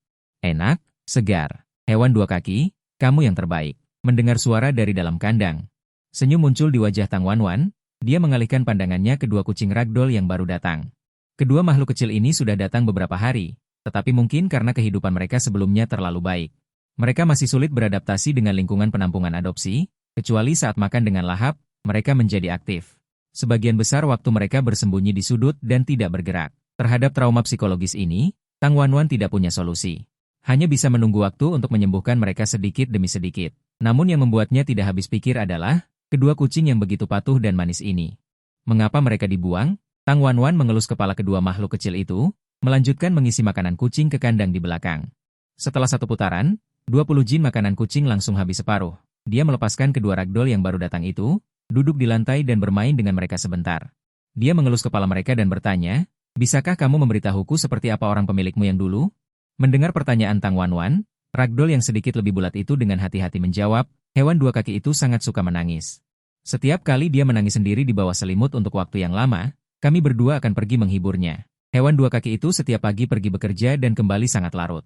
Enak, segar, hewan dua kaki, kamu yang terbaik. Mendengar suara dari dalam kandang. Senyum muncul di wajah Tang Wanwan, dia mengalihkan pandangannya ke dua kucing ragdoll yang baru datang. Kedua makhluk kecil ini sudah datang beberapa hari, tetapi mungkin karena kehidupan mereka sebelumnya terlalu baik. Mereka masih sulit beradaptasi dengan lingkungan penampungan adopsi, kecuali saat makan dengan lahap, mereka menjadi aktif. Sebagian besar waktu mereka bersembunyi di sudut dan tidak bergerak. Terhadap trauma psikologis ini, Tang Wanwan tidak punya solusi. Hanya bisa menunggu waktu untuk menyembuhkan mereka sedikit demi sedikit. Namun yang membuatnya tidak habis pikir adalah, kedua kucing yang begitu patuh dan manis ini. Mengapa mereka dibuang? Tang Wanwan mengelus kepala kedua makhluk kecil itu, melanjutkan mengisi makanan kucing ke kandang di belakang. Setelah satu putaran, 20 jin makanan kucing langsung habis separuh. Dia melepaskan kedua ragdoll yang baru datang itu, duduk di lantai dan bermain dengan mereka sebentar. Dia mengelus kepala mereka dan bertanya, bisakah kamu memberitahuku seperti apa orang pemilikmu yang dulu? Mendengar pertanyaan Tang Wanwan, ragdoll yang sedikit lebih bulat itu dengan hati-hati menjawab, hewan dua kaki itu sangat suka menangis. Setiap kali dia menangis sendiri di bawah selimut untuk waktu yang lama, kami berdua akan pergi menghiburnya. Hewan dua kaki itu setiap pagi pergi bekerja dan kembali sangat larut.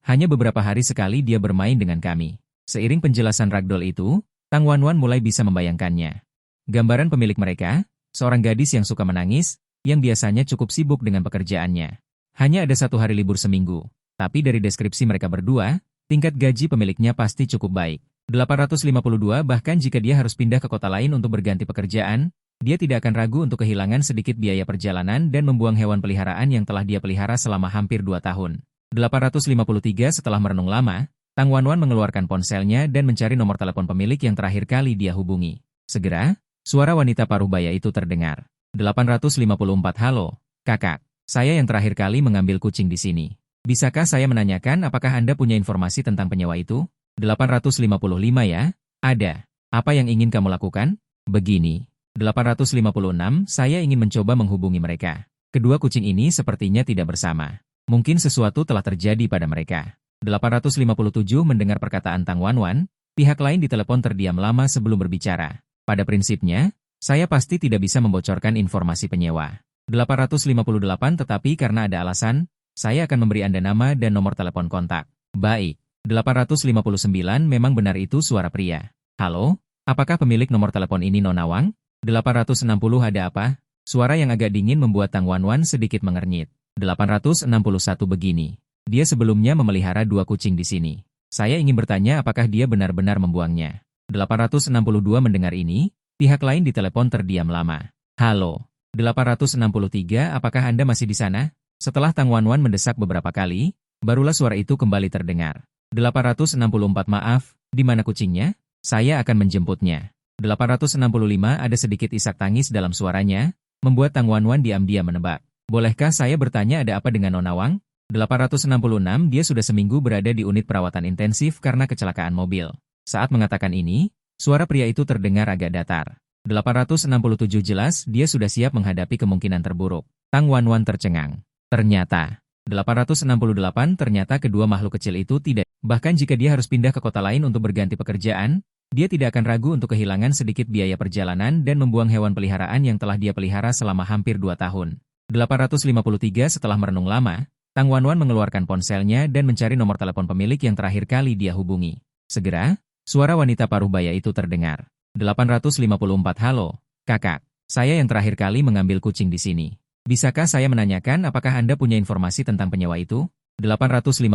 Hanya beberapa hari sekali dia bermain dengan kami. Seiring penjelasan ragdoll itu, Tang Wanwan mulai bisa membayangkannya. Gambaran pemilik mereka, seorang gadis yang suka menangis, yang biasanya cukup sibuk dengan pekerjaannya. Hanya ada satu hari libur seminggu. Tapi dari deskripsi mereka berdua, tingkat gaji pemiliknya pasti cukup baik. 852 bahkan jika dia harus pindah ke kota lain untuk berganti pekerjaan, dia tidak akan ragu untuk kehilangan sedikit biaya perjalanan dan membuang hewan peliharaan yang telah dia pelihara selama hampir 2 tahun. 853 setelah merenung lama, Tang Wanwan mengeluarkan ponselnya dan mencari nomor telepon pemilik yang terakhir kali dia hubungi. Segera, suara wanita paruh baya itu terdengar. 854 halo, kakak. Saya yang terakhir kali mengambil kucing di sini. Bisakah saya menanyakan apakah Anda punya informasi tentang penyewa itu? 855 ya? Ada. Apa yang ingin kamu lakukan? Begini. 856 saya ingin mencoba menghubungi mereka. Kedua kucing ini sepertinya tidak bersama. Mungkin sesuatu telah terjadi pada mereka. 857 mendengar perkataan Tang Wanwan, pihak lain di telepon terdiam lama sebelum berbicara. Pada prinsipnya, saya pasti tidak bisa membocorkan informasi penyewa. 858 tetapi karena ada alasan, saya akan memberi Anda nama dan nomor telepon kontak. Baik. 859 memang benar itu suara pria. Halo, apakah pemilik nomor telepon ini Nona Wang? 860 ada apa? Suara yang agak dingin membuat Tang Wanwan sedikit mengernyit. 861 begini. Dia sebelumnya memelihara 2 kucing di sini. Saya ingin bertanya apakah dia benar-benar membuangnya. 862 mendengar ini, pihak lain di telepon terdiam lama. Halo, 863 apakah Anda masih di sana? Setelah Tang Wanwan mendesak beberapa kali, barulah suara itu kembali terdengar. 864 maaf, di mana kucingnya? Saya akan menjemputnya. 865 ada sedikit isak tangis dalam suaranya, membuat Tang Wanwan diam-diam menebak. Bolehkah saya bertanya ada apa dengan Nona Wang? 866 dia sudah seminggu berada di unit perawatan intensif karena kecelakaan mobil. Saat mengatakan ini, suara pria itu terdengar agak datar. 867 jelas dia sudah siap menghadapi kemungkinan terburuk. Tang Wanwan tercengang. Ternyata, 868 ternyata kedua makhluk kecil itu tidak. Bahkan jika dia harus pindah ke kota lain untuk berganti pekerjaan, dia tidak akan ragu untuk kehilangan sedikit biaya perjalanan dan membuang hewan peliharaan yang telah dia pelihara selama hampir 2 tahun. 853 setelah merenung lama, Tang Wanwan mengeluarkan ponselnya dan mencari nomor telepon pemilik yang terakhir kali dia hubungi. Segera, suara wanita paruh baya itu terdengar. 854 halo, kakak. Saya yang terakhir kali mengambil kucing di sini. Bisakah saya menanyakan apakah Anda punya informasi tentang penyewa itu? 855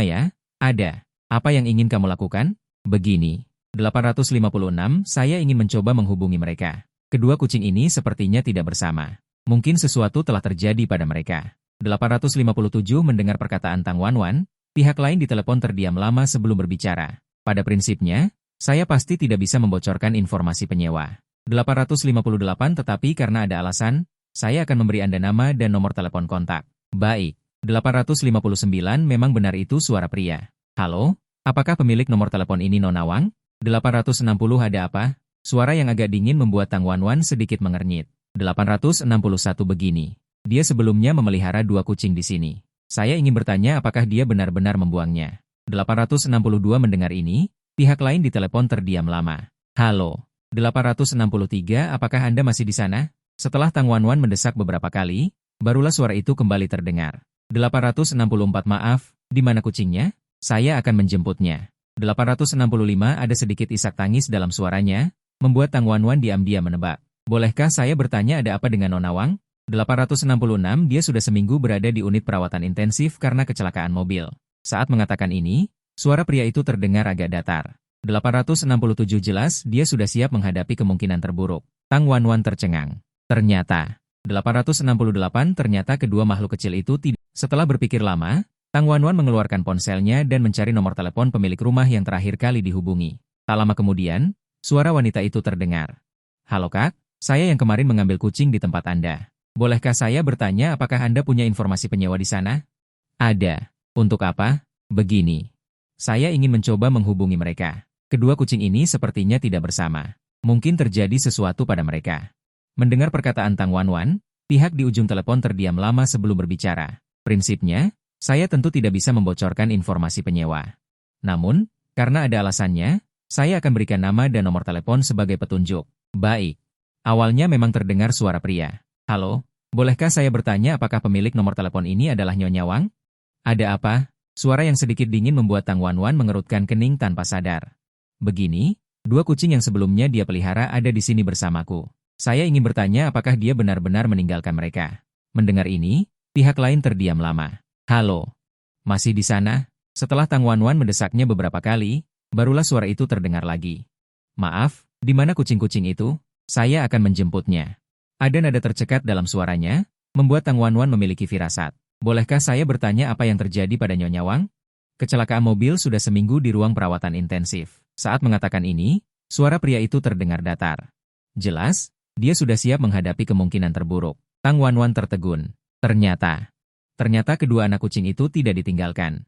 ya? Ada. Apa yang ingin kamu lakukan? Begini. 856, saya ingin mencoba menghubungi mereka. Kedua kucing ini sepertinya tidak bersama. Mungkin sesuatu telah terjadi pada mereka. 857 mendengar perkataan Tang Wanwan, pihak lain di telepon terdiam lama sebelum berbicara. Pada prinsipnya, saya pasti tidak bisa membocorkan informasi penyewa. 858 tetapi karena ada alasan, saya akan memberi Anda nama dan nomor telepon kontak. Baik. 859 memang benar itu suara pria. Halo, apakah pemilik nomor telepon ini Nona Wang? 860 ada apa? Suara yang agak dingin membuat Tang Wanwan sedikit mengernyit. 861 begini. Dia sebelumnya memelihara 2 kucing di sini. Saya ingin bertanya apakah dia benar-benar membuangnya. 862 mendengar ini, pihak lain di telepon terdiam lama. Halo. 863 apakah Anda masih di sana? Setelah Tang Wanwan mendesak beberapa kali, barulah suara itu kembali terdengar. 864 maaf, di mana kucingnya? Saya akan menjemputnya. 865 ada sedikit isak tangis dalam suaranya, membuat Tang Wanwan diam-diam menebak. Bolehkah saya bertanya ada apa dengan Nona Wang? 866 dia sudah seminggu berada di unit perawatan intensif karena kecelakaan mobil. Saat mengatakan ini, suara pria itu terdengar agak datar. 867 jelas dia sudah siap menghadapi kemungkinan terburuk. Tang Wanwan tercengang. Ternyata, 868 ternyata kedua makhluk kecil itu tidak. Setelah berpikir lama, Tang Wanwan mengeluarkan ponselnya dan mencari nomor telepon pemilik rumah yang terakhir kali dihubungi. Tak lama kemudian, suara wanita itu terdengar. Halo Kak, saya yang kemarin mengambil kucing di tempat Anda. Bolehkah saya bertanya apakah Anda punya informasi penyewa di sana? Ada. Untuk apa? Begini. Saya ingin mencoba menghubungi mereka. Kedua kucing ini sepertinya tidak bersama. Mungkin terjadi sesuatu pada mereka. Mendengar perkataan Tang Wanwan, pihak di ujung telepon terdiam lama sebelum berbicara. Prinsipnya, saya tentu tidak bisa membocorkan informasi penyewa. Namun, karena ada alasannya, saya akan berikan nama dan nomor telepon sebagai petunjuk. Baik. Awalnya memang terdengar suara pria. Halo, bolehkah saya bertanya apakah pemilik nomor telepon ini adalah Nyonya Wang? Ada apa? Suara yang sedikit dingin membuat Tang Wanwan mengerutkan kening tanpa sadar. Begini, 2 kucing yang sebelumnya dia pelihara ada di sini bersamaku. Saya ingin bertanya apakah dia benar-benar meninggalkan mereka. Mendengar ini, pihak lain terdiam lama. Halo, masih di sana? Setelah Tang Wanwan mendesaknya beberapa kali, barulah suara itu terdengar lagi. Maaf, di mana kucing-kucing itu? Saya akan menjemputnya. Ada nada tercekat dalam suaranya, membuat Tang Wanwan memiliki firasat. Bolehkah saya bertanya apa yang terjadi pada Nyonya Wang? Kecelakaan mobil sudah seminggu di ruang perawatan intensif. Saat mengatakan ini, suara pria itu terdengar datar. Jelas, dia sudah siap menghadapi kemungkinan terburuk. Tang Wanwan tertegun. Ternyata kedua anak kucing itu tidak ditinggalkan.